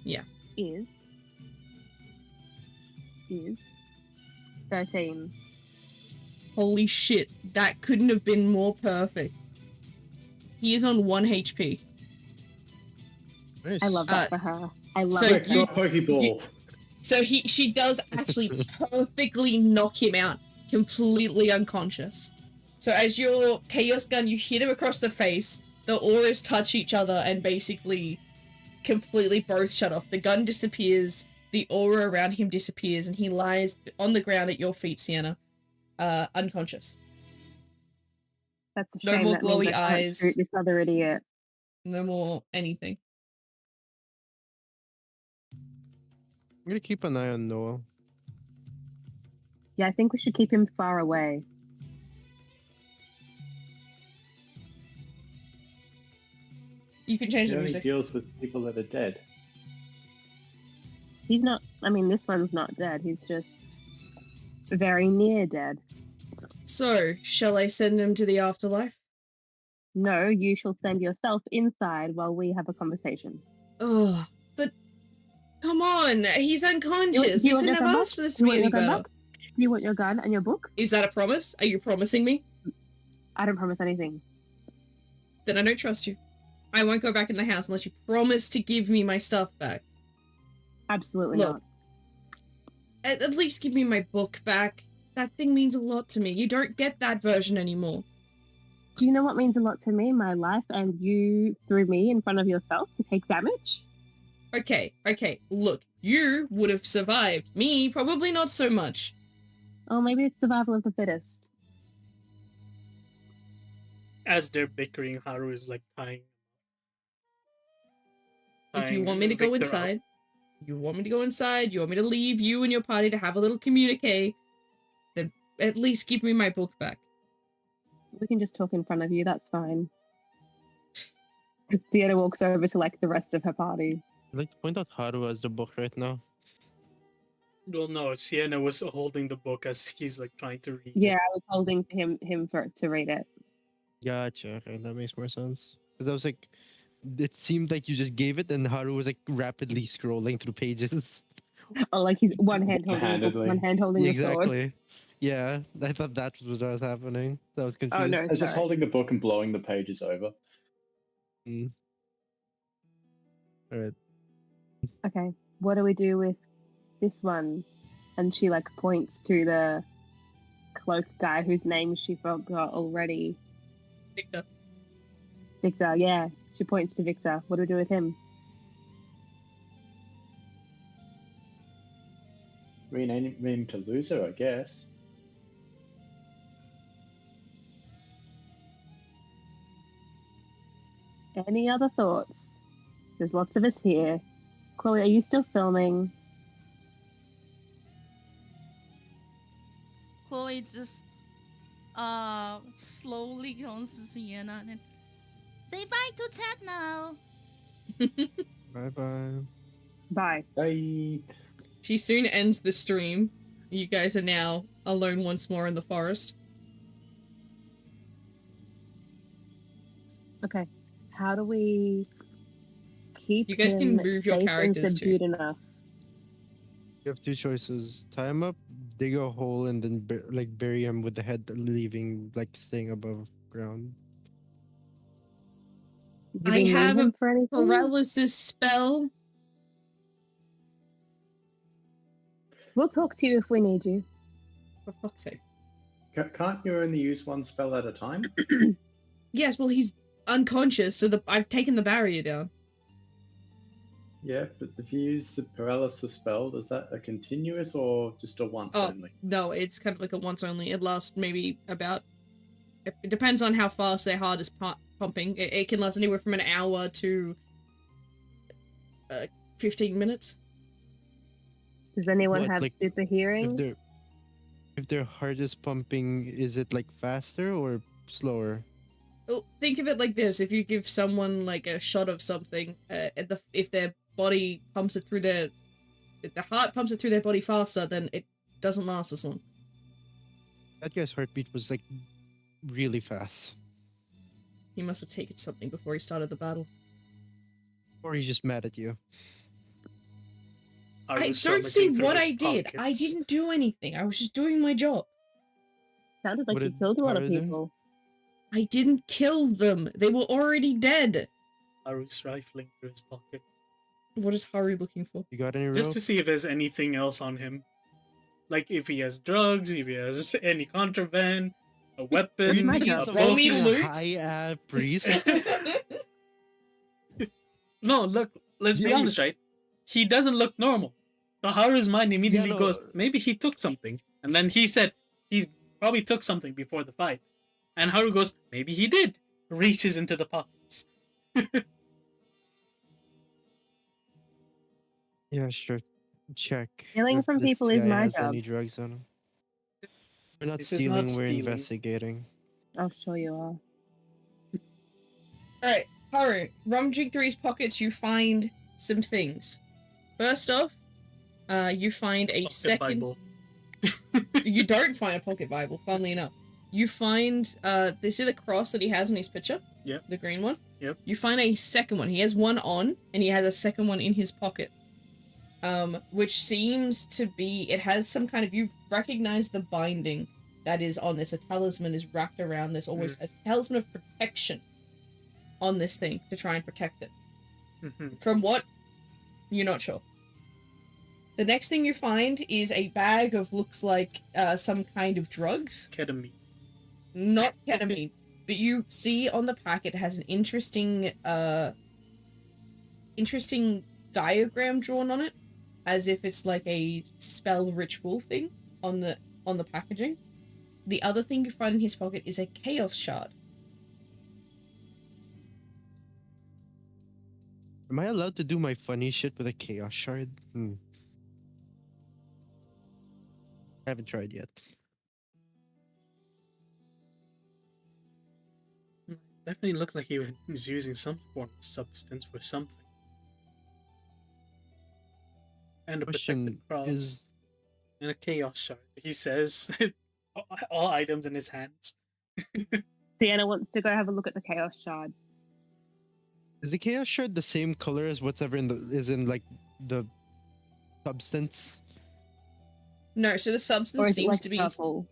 Yeah. Is 13. Holy shit, that couldn't have been more perfect. He is on 1 HP. Nice. I love that for her. I love so it. Quick, draw a Pokeball. So she does actually perfectly knock him out, completely unconscious. So as your chaos gun, you hit him across the face, the auras touch each other and basically completely both shut off. The gun disappears, the aura around him disappears, and he lies on the ground at your feet, Sienna, unconscious. That's a No shame. more That means glowy I can't eyes. shoot this other idiot. No more anything. I'm gonna keep an eye on Noah. Yeah, I think we should keep him far away. You can change He the only music. deals with people that are dead. He's not, I mean, this one's not dead. He's just very near dead. So, shall I send him to the afterlife? No, you shall send yourself inside while we have a conversation. Oh, but come on, he's unconscious. Do You want couldn't your have gun asked for this Do to you be want any your gun better. back? Do you want your gun and your book? Is that a promise? Are you promising me? I don't promise anything. Then I don't trust you. I won't go back in the house unless you promise to give me my stuff back. Absolutely Look. not. At least give me my book back. That thing means a lot to me. You don't get that version anymore. Do you know what means a lot to me? My life, and you threw me in front of yourself to take damage? Okay, look, you would have survived. Me, probably not so much. Oh, maybe it's survival of the fittest. As they're bickering, Haru is like tying. If you want me to go Victor up. inside, you want me to leave you and your party to have a little communique, then at least give me my book back. We can just talk in front of you, that's fine. Sienna walks over to, like, the rest of her party. I'd like to point out Haru has the book right now. Well, no, Sienna was holding the book as he's like trying to read. Yeah, it. I was holding him to read it. Gotcha. Okay, that makes more sense. Because I was like, it seemed like you just gave it, and Haru was like rapidly scrolling through pages. Oh, like he's one hand holding the book, Handedly. one hand holding the sword. Exactly. Yeah, I thought that was what was happening. I was confused. Oh, no. I was just Sorry. holding the book and blowing the pages over. All right. Okay, what do we do with this one? And she, like, points to the cloak guy whose name she forgot already. Victor. Victor, yeah. She points to Victor. What do we do with him? rename him to Loser, I guess. Any other thoughts? There's lots of us here. Chloe, are you still filming? Chloe just slowly comes to Sienna and say bye to Ted now. Bye bye. Bye. Bye. She soon ends the stream. You guys are now alone once more in the forest. Okay. How do we keep You guys can him move your safe and characters too. subdued enough? You have two choices: tie him up, dig a hole, and then bury him with the head leaving, staying above ground. Do I we need have him a for anything? paralysis spell. We'll talk to you if we need you. For fuck's sake. Can't you only use one spell at a time? Yes, well, he's unconscious, so I've taken the barrier down. Yeah, but if you use the paralysis spell, is that a continuous or just a once only? No, it's kind of like a once only. It lasts maybe about... It depends on how fast their heart is pumping. It can last anywhere from an hour to 15 minutes. Does anyone What, have like, super hearing? If their heart is pumping, is it faster or slower? Oh, think of it like this: if you give someone like a shot of something, if their body pumps it through if the heart pumps it through their body faster, then it doesn't last as long. That guy's heartbeat was really fast. He must have taken something before he started the battle. Or he's just mad at you. I was don't see rummaging through what his I did. I pockets. didn't do anything. I was just doing my job. Sounded like What you did killed a lot of Haru do? people. I didn't kill them. They were already dead. Haru's rifling through his pocket What is Haru looking for? You got any rope? just to see if there's anything else on him, like if he has drugs, if he has any contraband, a Are weapon, you my making job. us a Roll me fucking loot. high priest? No, look, let's be Yeah, honest, right? He doesn't look normal. So Haru's mind immediately no. goes, maybe he took something. And then he said he probably took something before the fight. And Haru goes, maybe he did. Reaches into the pockets. Yeah, sure. Check. Stealing if from this people is guy my has job. any drugs on him. We're not This is stealing, not we're stealing. investigating. Oh, sure you are. Alright, Haru, rummaging through his pockets, you find some things. First off, you find a Pocket second... Bible. You don't find a pocket Bible, funnily enough. You find, this is the cross that he has in his picture. Yep. The green one. Yep. You find a second one. He has one on, and he has a second one in his pocket. Which seems to be, it has some kind of, you recognize the binding that is on this. A talisman is wrapped around this, always a talisman of protection on this thing to try and protect it. Mhm. From what? You're not sure. The next thing you find is a bag of, looks like, some kind of drugs. Ketamine. Not ketamine. But you see on the packet has an interesting diagram drawn on it, as if it's like a spell ritual thing on the packaging. The other thing you find in his pocket is a chaos shard. Am I allowed to do my funny shit with a chaos shard? I haven't tried yet. Definitely looked like he was using some form of substance for something. And a protected Question cross. is, And a chaos shard. He says all items in his hands. Sienna wants to go have a look at the Chaos Shard. is the chaos shard the same color as whatever in the substance? No, so the Or substance is it seems like to be purple?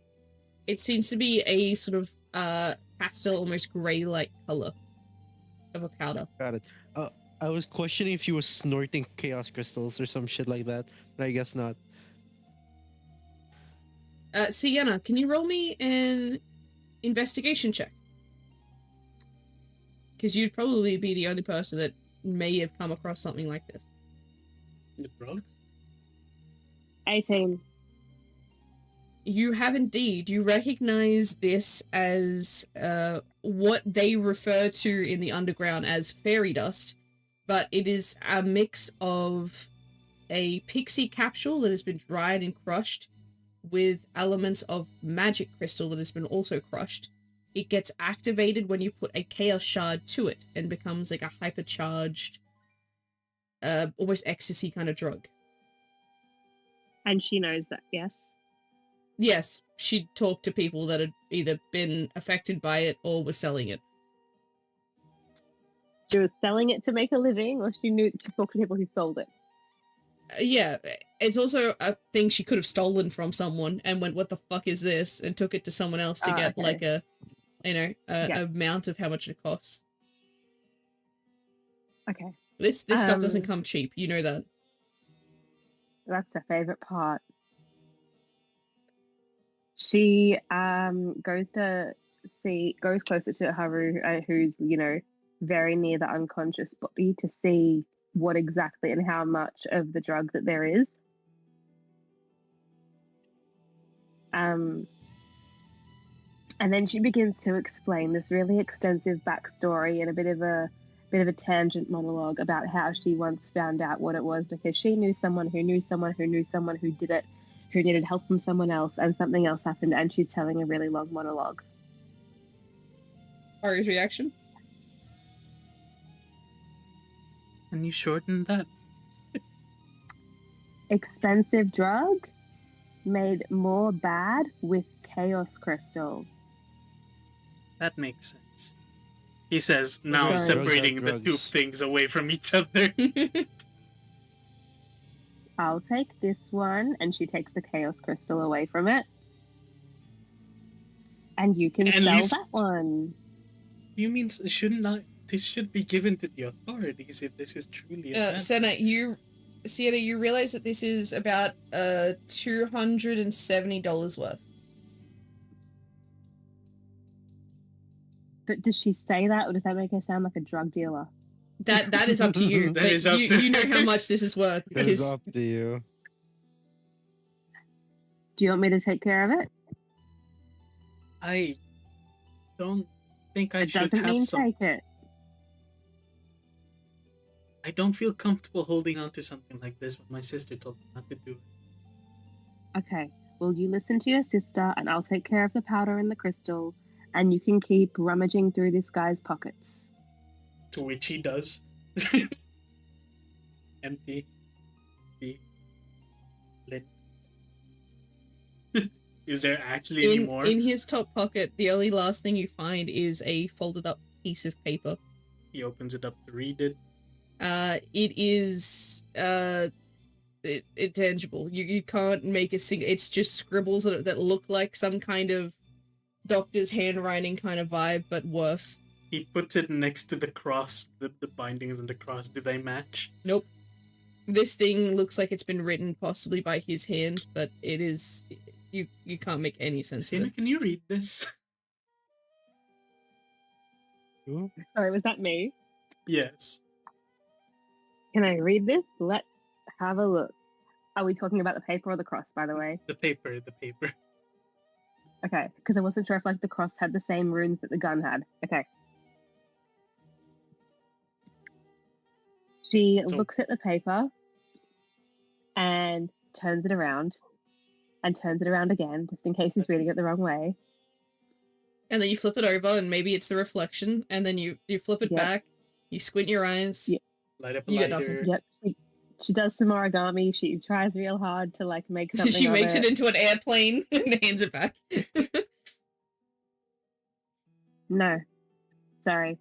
it seems to be a sort of pastel, almost grey-like color of a powder. Got it. I was questioning if you were snorting chaos crystals or some shit like that, but I guess not. Sienna, can you roll me an investigation check? Because you'd probably be the only person that may have come across something like this. The drugs? 18. You have indeed. You recognize this as what they refer to in the underground as fairy dust, but it is a mix of a pixie capsule that has been dried and crushed with elements of magic crystal that has been also crushed. It gets activated when you put a chaos shard to it and becomes like a hypercharged, almost ecstasy kind of drug. And she knows that, yes? Yes, she talked to people that had either been affected by it or were selling it. She was selling it to make a living, or she talked to people who sold it? Yeah, it's also a thing she could have stolen from someone and went, "What the fuck is this?" and took it to someone else to get okay. like a, amount of how much it costs. Okay. This stuff doesn't come cheap. You know that. That's her favorite part. She goes closer to Haru, who's, very near the unconscious body, to see what exactly and how much of the drug that there is. And then she begins to explain this really extensive backstory and a bit of a tangent monologue about how she once found out what it was because she knew someone who knew someone who knew someone who did it, who needed help from someone else, and something else happened, and she's telling a really long monologue. Ari's reaction? Can you shorten that? Expensive drug made more bad with chaos crystal. That makes sense. He says, now Sorry. separating Drugs are the two drugs. things away from each other. I'll take this one, and she takes the chaos crystal away from it. And you can At sell least- that one. You mean this should be given to the authorities if this is truly a bad. Sienna, you realize that this is about $270 worth. But does she say that, or does that make her sound like a drug dealer? That is up to you. That but is up you, to you know how her. much this is worth It's because up to you. Do you want me to take care of it? I don't think I It should doesn't have mean some. take it. I don't feel comfortable holding on to something like this, but my sister told me not to do it. Okay. Well, you listen to your sister, and I'll take care of the powder and the crystal, and you can keep rummaging through this guy's pockets. To which he does. Empty. Lit. Is there actually any more? in his top pocket, the only last thing you find is a folded up piece of paper. He opens it up to read it. It is intangible. You can't make a single. It's just scribbles that look like some kind of doctor's handwriting kind of vibe, but worse. He puts it next to the cross, the bindings and the cross. Do they match? Nope. This thing looks like it's been written possibly by his hand, but it is. You can't make any sense of Sienna, it. can you read this? Ooh. Sorry, was that me? Yes. Can I read this? Let's have a look. Are we talking about the paper or the cross, by the way? The paper. Okay, because I wasn't sure if the cross had the same runes that the gun had. Okay. She So- looks at the paper and turns it around and turns it around again, just in case she's reading it the wrong way. And then you flip it over, and maybe it's the reflection, and then you flip it Yep. back. You squint your eyes. Yep. Light up a You get lighter. nothing. Yep. She does some origami. She tries real hard to make something. She of makes it into an airplane and hands it back. No, sorry,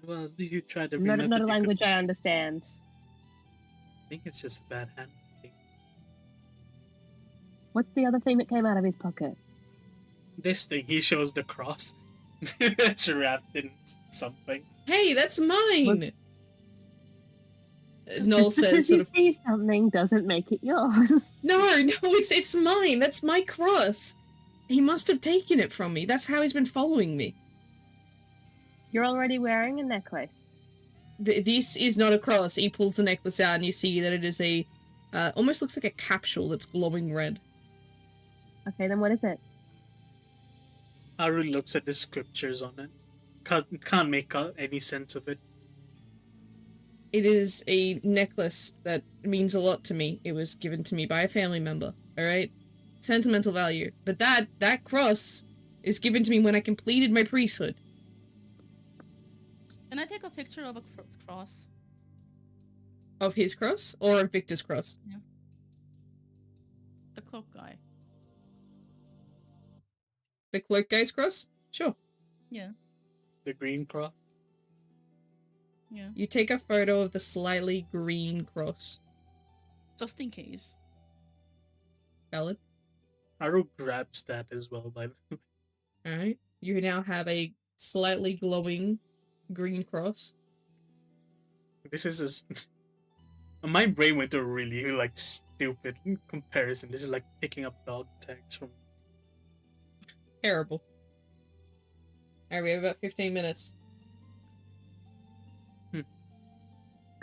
Well, at least you try to not remember a the language good- I understand. I think it's just a bad handwriting. What's the other thing that came out of his pocket? This thing, he shows the cross. It's wrapped in something. Hey, that's mine! Just Noel because says you sort of, see something doesn't make it yours. no, it's mine. That's my cross. He must have taken it from me. That's how he's been following me. You're already wearing a necklace. This is not a cross. He pulls the necklace out and you see that it is a, almost looks like a capsule that's glowing red. Okay, then what is it? Haru looks at the scriptures on it. Can't make out any sense of it. It is a necklace that means a lot to me. It was given to me by a family member, alright? Sentimental value. But that cross is given to me when I completed my priesthood. Can I take a picture of a cross? Of his cross? Or of Victor's cross? The cloak guy. The cloak guy's cross? Sure. Yeah. The green cross. Yeah. You take a photo of the slightly green cross. Just in case. Valid. Haru grabs that as well, by the way. Alright. You now have a slightly glowing green cross. This is my brain went to a really like stupid comparison. This is like picking up dog tags from. Terrible. Alright, we have about 15 minutes.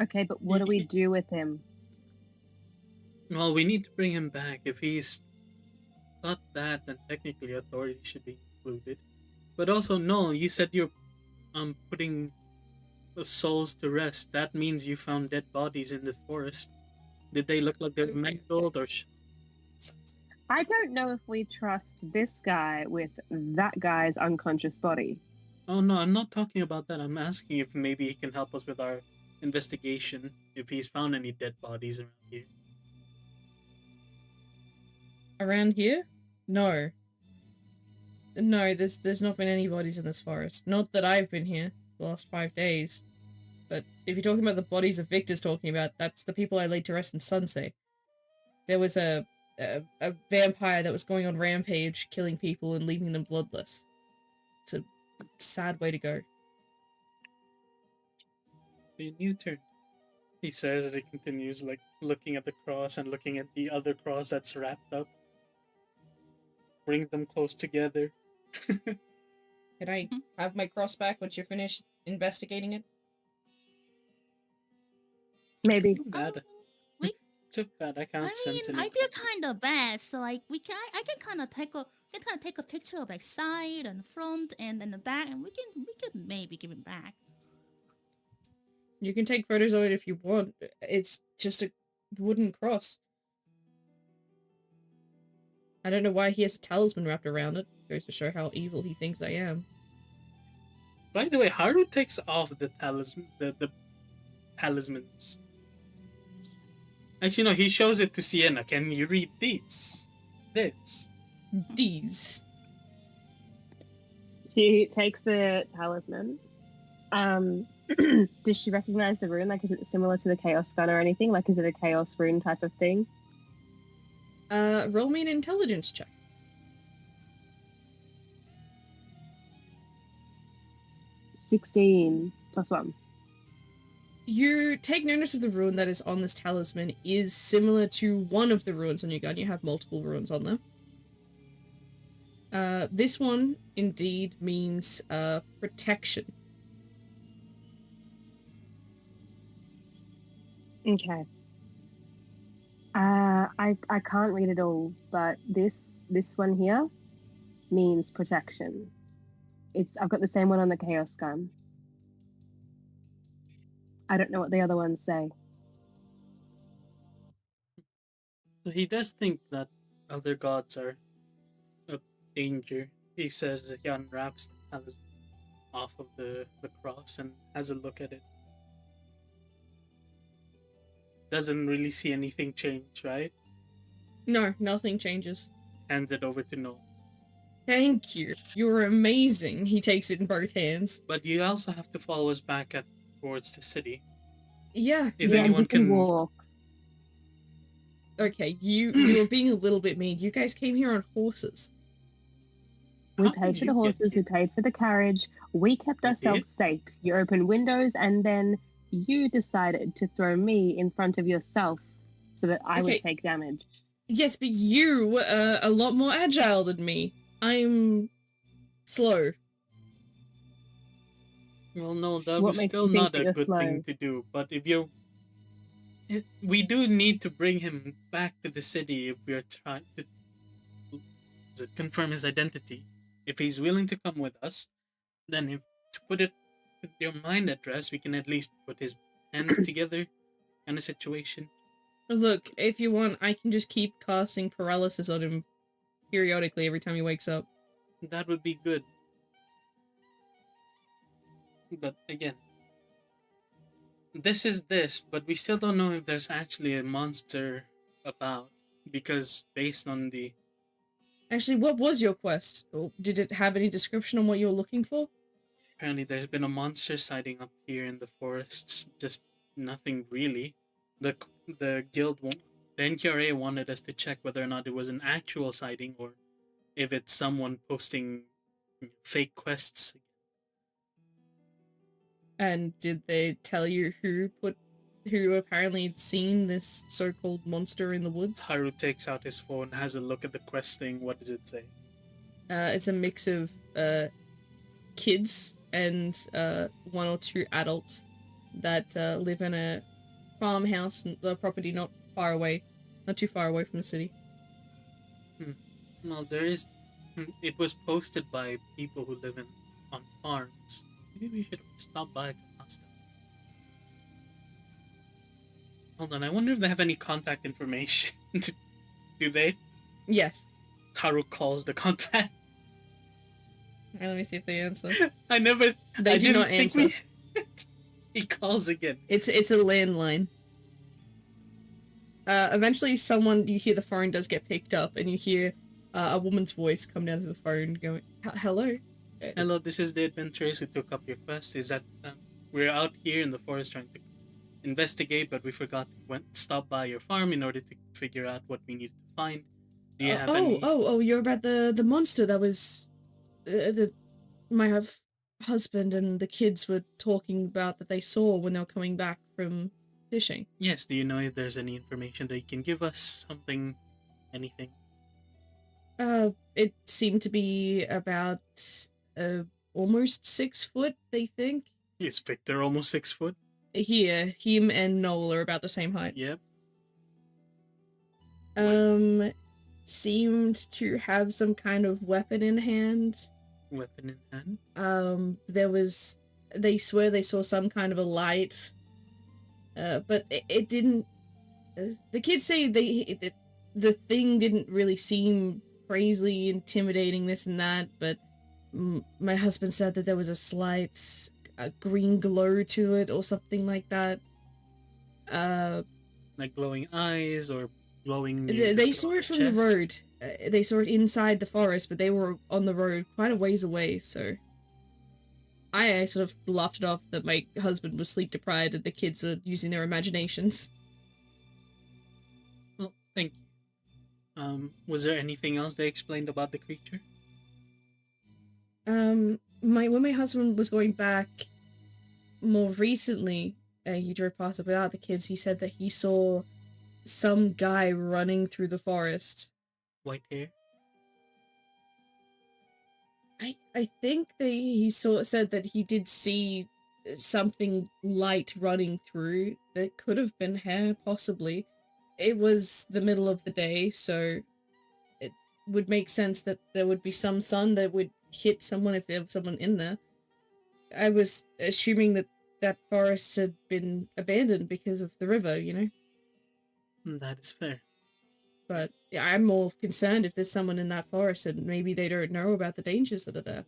Okay, but what do we do with him? Well, we need to bring him back. If he's not that, then technically authority should be included. But also, no, you said you're putting the souls to rest. That means you found dead bodies in the forest. Did they look like they were mangled or? I don't know if we trust this guy with that guy's unconscious body. Oh no, I'm not talking about that. I'm asking if maybe he can help us with our investigation. If he's found any dead bodies around here. Around here? No. No, there's not been any bodies in this forest. Not that I've been here the last 5 days. But if you're talking about the bodies that Victor's talking about, that's the people I laid to rest in Sunsea. There was a vampire that was going on rampage, killing people and leaving them bloodless. It's a sad way to go. A new turn. He says as he continues, like, looking at the cross and looking at the other cross that's wrapped up. Brings them close together. Can I have my cross back once you're finished investigating it? Maybe. Too bad. we- Too bad. I can't sense anything. I feel kind of bad. So like, I can kind of take a picture of like side and front and then the back, and we can maybe give it back. You can take photos of it if you want. It's just a wooden cross. I don't know why he has a talisman wrapped around it. Goes to show how evil he thinks I am. By the way, Haru takes off the talismans. Actually, no, he shows it to Sienna. Can you read these? This. These. She takes the talisman. Does she recognize the rune? Like, is it similar to the chaos gun or anything? Like, is it a chaos rune type of thing? Roll me an intelligence check. 16 plus 1. You take notice of the rune that is on this talisman is similar to one of the runes on your gun. You have multiple runes on there. This one indeed means protection. Okay. I can't read it all, but this one here means protection. I've got the same one on the chaos gun. I don't know what the other ones say. So he does think that other gods are a danger. He says that he unwraps the talisman off of the cross and has a look at it. Doesn't really see anything change, right? No, nothing changes. Hands it over to Noel. Thank you. You're amazing. He takes it in both hands. But you also have to follow us back towards the city. Yeah. If Yeah, anyone he can can walk. Okay, you were being a little bit mean. You guys came here on horses. We How did paid for you the get horses, we here? paid for the carriage, we kept We ourselves did? safe. You opened windows, and then you decided to throw me in front of yourself so that I Okay. would take damage. Yes, but you were a lot more agile than me. I'm slow. Well, no, that What was makes still you think not that a you're good slow? thing to do. But if you're... We do need to bring him back to the city if we're trying to confirm his identity. If he's willing to come with us, then if to put it with your mind at rest, we can at least put his hands together kind of situation. Look, if you want, I can just keep casting paralysis on him periodically every time he wakes up. That would be good. But again, this is this, but we still don't know if there's actually a monster about, because based on the Actually, what was your quest? Did it have any description on what you were looking for? apparently there's been a monster sighting up here in the forests, just nothing really. The guild the NQRA wanted us to check whether or not it was an actual sighting or if it's someone posting fake quests. And did they tell you who apparently had seen this so-called monster in the woods? Haru takes out his phone, has a look at the quest thing. What does it say? It's a mix of kids and one or two adults that live in a farmhouse, the property not too far away from the city. Well, it was posted by people who live on farms. Maybe we should stop by to ask them. Hold on, I wonder if they have any contact information. Do they? Yes. Haru calls the contact. Alright, let me see if they answer. I do do not answer. He calls again. It's a landline. Eventually you hear the phone does get picked up, and you hear a woman's voice come down to the phone going, hello? Hello, this is the adventurers who took up your quest. Is that we're out here in the forest trying to investigate, but we forgot to stop by your farm in order to figure out what we need to find. Do you have any? You're about the monster that was my husband and the kids were talking about that they saw when they were coming back from fishing. Yes. Do you know if there's any information that you can give us? Something, anything? It seemed to be about almost 6 foot, they think. Is Victor almost 6 foot? Here, him and Noel are about the same height. Yep. Seemed to have some kind of weapon in hand. Weapon in hand? They swear they saw some kind of a light. But it didn't, the kids say the thing didn't really seem crazily intimidating, this and that, but my husband said that there was a slight green glow to it or something like that. Like glowing eyes or glowing... They saw it from the road. They saw it inside the forest, but they were on the road quite a ways away, so... I sort of laughed it off that my husband was sleep deprived and the kids are using their imaginations. Well, thank you. Was there anything else they explained about the creature? When my husband was going back more recently, he drove past it without the kids, he said that he saw some guy running through the forest. White hair? I think he said that he did see something light running through that could have been hair, possibly. It was the middle of the day, so it would make sense that there would be some sun that would hit someone if there was someone in there. I was assuming that forest had been abandoned because of the river, you know? That is fair. But yeah, I'm more concerned if there's someone in that forest and maybe they don't know about the dangers that are there.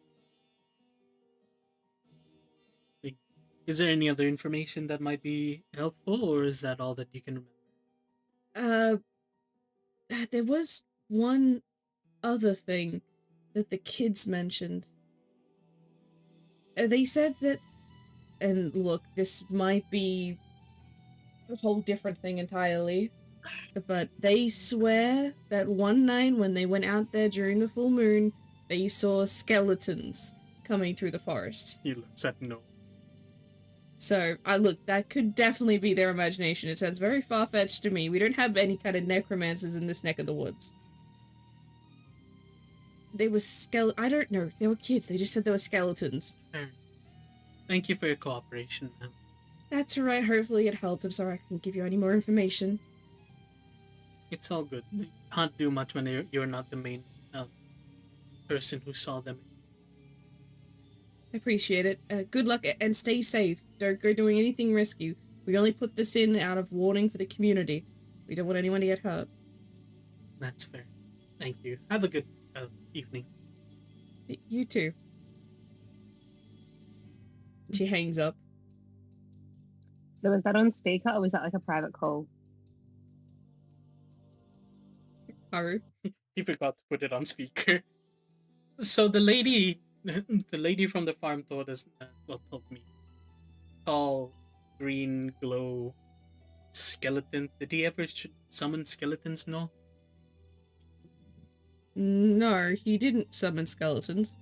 Is there any other information that might be helpful, or is that all that you can remember? There was one other thing that the kids mentioned. They said that, and look, this might be a whole different thing entirely, but they swear that one night when they went out there during the full moon, they saw skeletons coming through the forest. He looks at no. So, look, that could definitely be their imagination. It sounds very far-fetched to me. We don't have any kind of necromancers in this neck of the woods. They were I don't know. They were kids. They just said they were skeletons. Thank you for your cooperation, man. That's right. Hopefully it helped. I'm sorry I couldn't give you any more information. It's all good. You can't do much when you're not the main person who saw them. I appreciate it. Good luck and stay safe. Don't go doing anything risky. We only put this in out of warning for the community. We don't want anyone to get hurt. That's fair. Thank you. Have a good evening. You too. She hangs up. So was that on speaker or was that like a private call? Haru. He forgot to put it on speaker. So the lady from the farm told us, told me, tall, green, glow, skeleton. Did he ever summon skeletons? No. No, he didn't summon skeletons.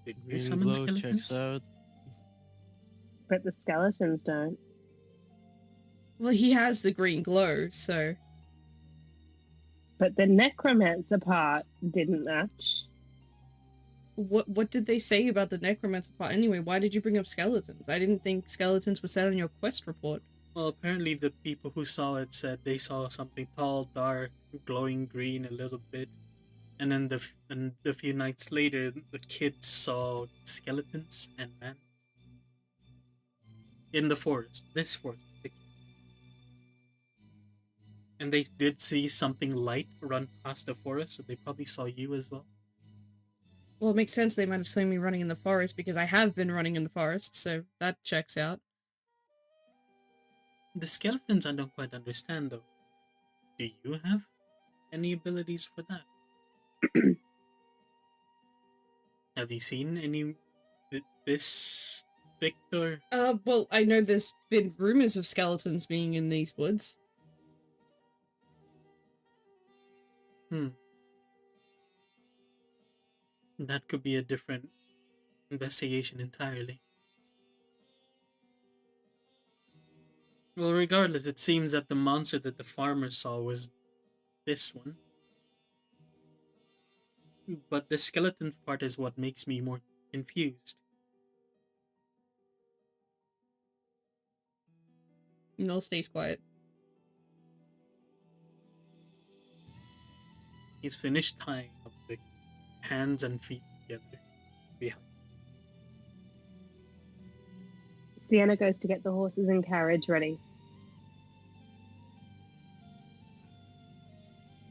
Did we Green summon glow skeletons? checks out. But the skeletons don't. Well, he has the green glow, so... But the necromancer part didn't match. What did they say about the necromancer part anyway? Why did you bring up skeletons? I didn't think skeletons were said on your quest report. Well, apparently the people who saw it said they saw something tall, dark, glowing green a little bit. And then the few nights later, the kids saw skeletons and man in the forest. This forest. And they did see something light run past the forest, so they probably saw you as well. Well, it makes sense they might have seen me running in the forest because I have been running in the forest, so that checks out. The skeletons I don't quite understand though. Do you have any abilities for that? Have you seen any this Victor? Well, I know there's been rumors of skeletons being in these woods. That could be a different investigation entirely. Well, regardless, it seems that the monster that the farmer saw was this one. But the skeleton part is what makes me more confused. Noel stays quiet. He's finished tying up the hands and feet together behind. Sienna goes to get the horses and carriage ready.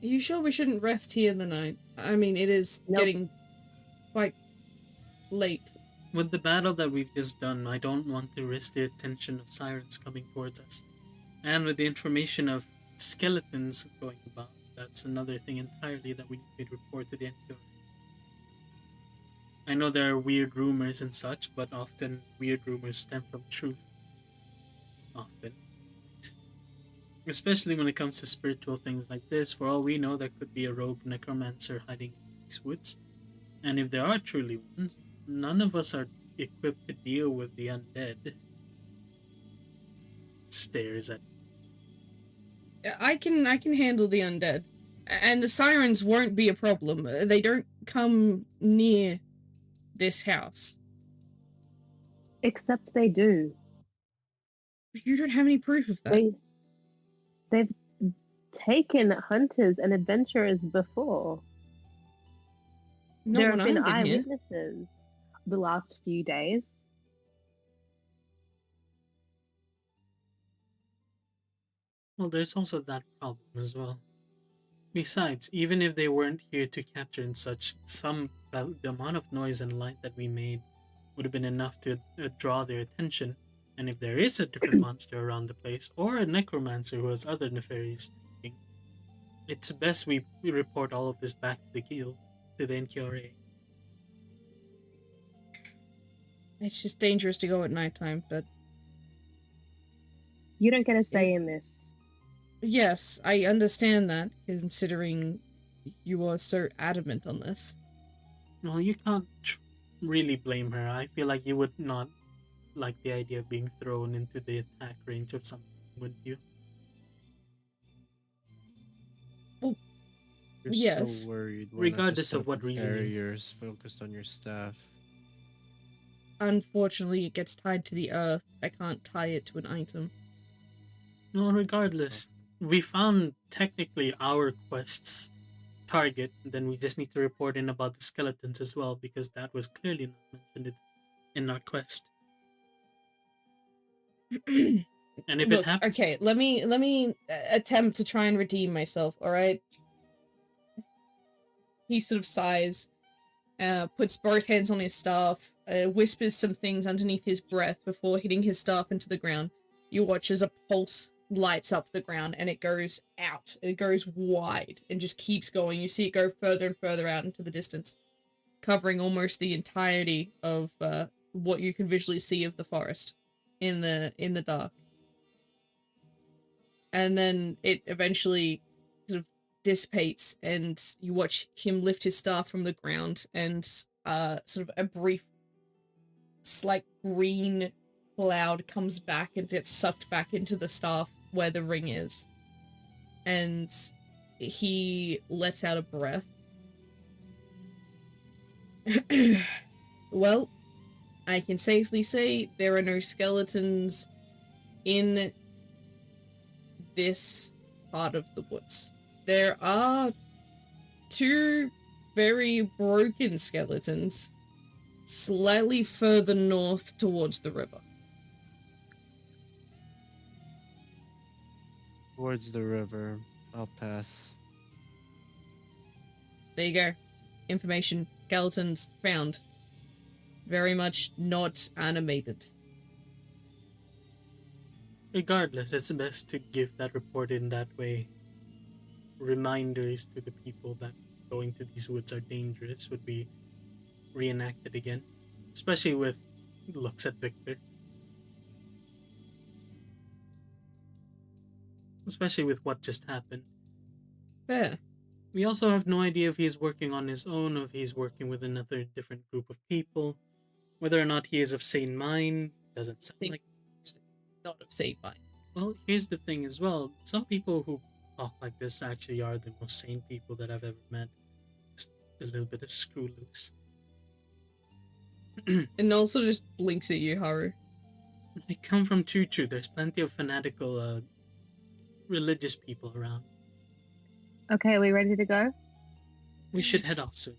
Are you sure we shouldn't rest here in the night? I mean, it is Nope. getting quite late. With the battle that we've just done, I don't want to risk the attention of sirens coming towards us. And with the information of skeletons going about, that's another thing entirely that we need to report to the NQRA. I know there are weird rumors and such, but often weird rumors stem from truth. Often. Especially when it comes to spiritual things like this. For all we know, there could be a rogue necromancer hiding in these woods. And if there are truly ones, none of us are equipped to deal with the undead. Stares at. I can handle the undead. And the sirens won't be a problem. They don't come near this house. Except they do. You don't have any proof of that. They've taken hunters and adventurers before. Not There when have been I've been here. eyewitnesses the last few days. Well, there's also that problem as well. Besides, even if they weren't here to capture and such, the amount of noise and light that we made would have been enough to draw their attention. And if there is a different monster around the place, or a necromancer who has other nefarious thinking, it's best we report all of this back to the guild, to the NQRA. It's just dangerous to go at nighttime, but... You don't get a say in this. Yes, I understand that, considering you are so adamant on this. Well, you can't really blame her. I feel like you would not like the idea of being thrown into the attack range of something, wouldn't you? Well, You're yes. so worried. Why not Regardless just of set what up reasoning. barriers focused on your staff. Unfortunately, it gets tied to the earth. I can't tie it to an item. No, regardless. We found technically our quests target. Then we just need to report in about the skeletons as well, because that was clearly not mentioned in our quest. And if it Look, happens, okay, let me attempt to try and redeem myself, alright? He sort of sighs, puts both hands on his staff, whispers some things underneath his breath before hitting his staff into the ground. You watch as a pulse lights up the ground and it goes out. It goes wide and just keeps going. You see it go further and further out into the distance, covering almost the entirety of what you can visually see of the forest in the dark. And then it eventually sort of dissipates, and you watch him lift his staff from the ground, and sort of a brief, slight green cloud comes back and gets sucked back into the staff where the ring is. And he lets out a breath. Well, I can safely say there are no skeletons in this part of the woods. There are 2 very broken skeletons slightly further north towards the river. Towards the river. I'll pass. There you go. Information. Skeletons found. Very much not animated. regardless, it's best to give that report in that way. Reminders to the people that going to these woods are dangerous would be reenacted again, especially with looks at Victor. Especially with what just happened. Fair. We also have no idea if he's working on his own or if he's working with another different group of people. Whether or not he is of sane mind doesn't sound like It's not of sane mind. Well, here's the thing as well. Some people who talk like this actually are the most sane people that I've ever met. Just a little bit of screw loose. And also just blinks at you, Haru. I come from Choo Choo. There's plenty of fanatical, religious people around. Okay, are we ready to go? We should head off soon.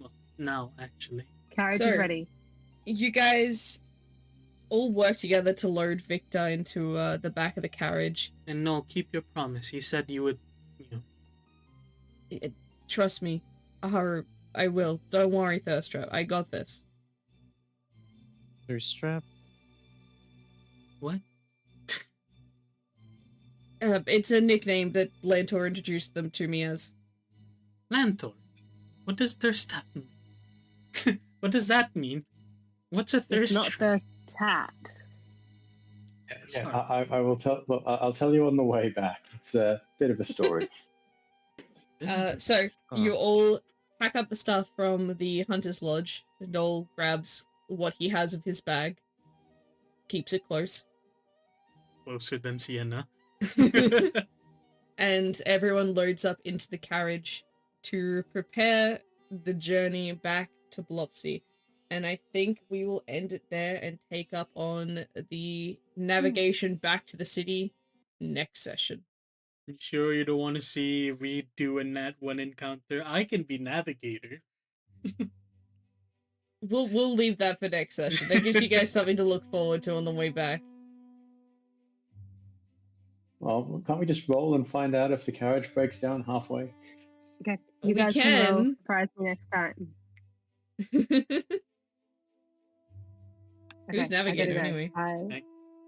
Well, now, actually. Carriage So- is ready. You guys all work together to load Victor into the back of the carriage. And no, keep your promise. He said you would, Trust me, Haru, I will. Don't worry, Thirstrap. I got this. Thirst trap. What? It's a nickname that Lantor introduced them to me as. Lantor. What does thirst tap mean? What does that mean? What's a thirst It's not trap? thirst tap. Yeah, I will tell. Well, I'll tell you on the way back. It's a bit of a story. So you all pack up the stuff from the Hunter's Lodge. Noel grabs what he has of his bag, keeps it close, Closer than Sienna. and everyone loads up into the carriage to prepare the journey back to Blopsy. And I think we will end it there and take up on the navigation back to the city next session. You sure you don't want to see Reed do a Nat 1 encounter? I can be navigator. We'll leave that for next session. That gives you guys something to look forward to on the way back. Well, can't we just roll and find out if the carriage breaks down halfway? Okay, We you guys can roll. can. Surprise me next time. Who's Okay, I gotta navigator go. anyway? Bye.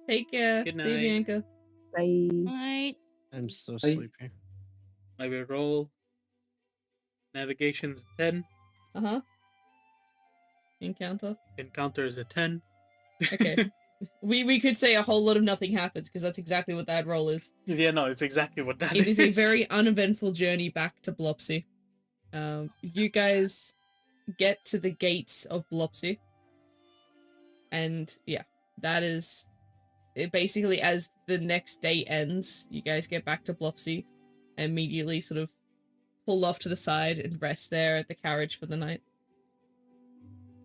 Take care. Good See you, night. Bianca. Bye. Right. I'm so Hey. sleepy. I will roll. Navigation's 10. Uh-huh. Encounter. Encounter is a 10. Okay. We could say a whole lot of nothing happens, because that's exactly what that roll is. Yeah, no, it's exactly what that It is a very uneventful journey back to Blopsy. You guys get to the gates of Blopsy. And yeah, that is it. Basically, as the next day ends, you guys get back to Blopsy and immediately sort of pull off to the side and rest there at the carriage for the night.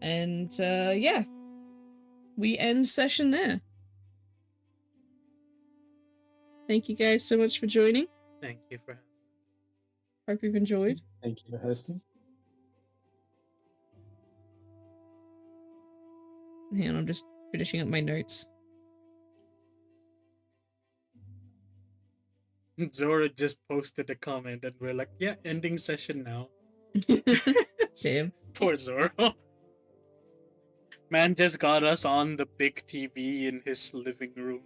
And yeah, we end session there. Thank you guys so much for joining. Thank you for having Hope you've enjoyed. Thank you for hosting. Hang on, I'm just finishing up my notes. Zora just posted a comment and we're like, yeah, ending session now. Sam. Poor Zora. Man just got us on the big TV in his living room.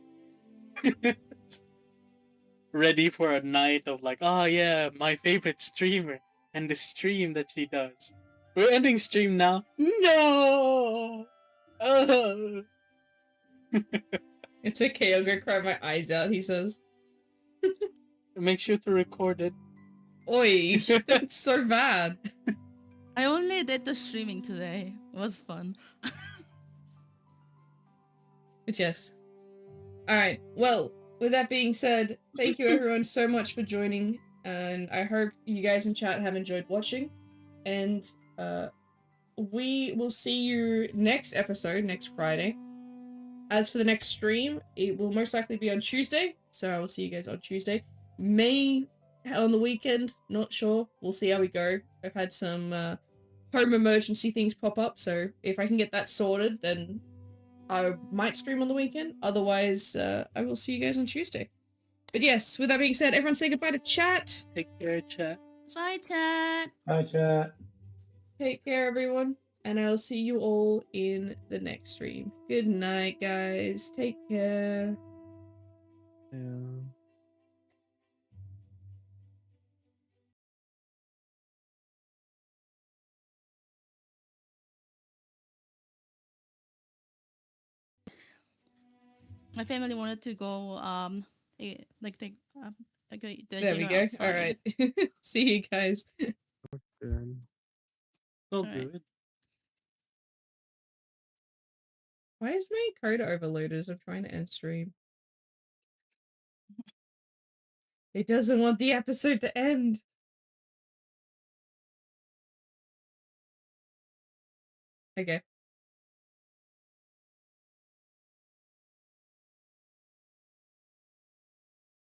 Ready for a night of like, oh yeah, my favorite streamer and the stream that she does. We're ending stream now. No! Ugh. It's okay, I'll go cry my eyes out, he says. Make sure to record it. Oi, it's so bad. I only did the streaming today. It was fun. But yes. Alright, well, with that being said, thank you everyone so much for joining, and I hope you guys in chat have enjoyed watching, and we will see you next episode, next Friday. As for the next stream, it will most likely be on Tuesday, so I will see you guys on Tuesday. May on the weekend, not sure. We'll see how we go. I've had some home emergency things pop up, so if I can get that sorted, then I might stream on the weekend. Otherwise, I will see you guys on Tuesday. But yes, with that being said, everyone say goodbye to chat. Take care, chat. Bye, chat. Bye, chat. Take care, everyone. And I'll see you all in the next stream. Good night, guys. Take care. Yeah. My family wanted to go like the There we dinner go. outside. All right. See you guys. Good. So Alright. good. Why is my code overloaded as I'm trying to end stream? It doesn't want the episode to end. Okay.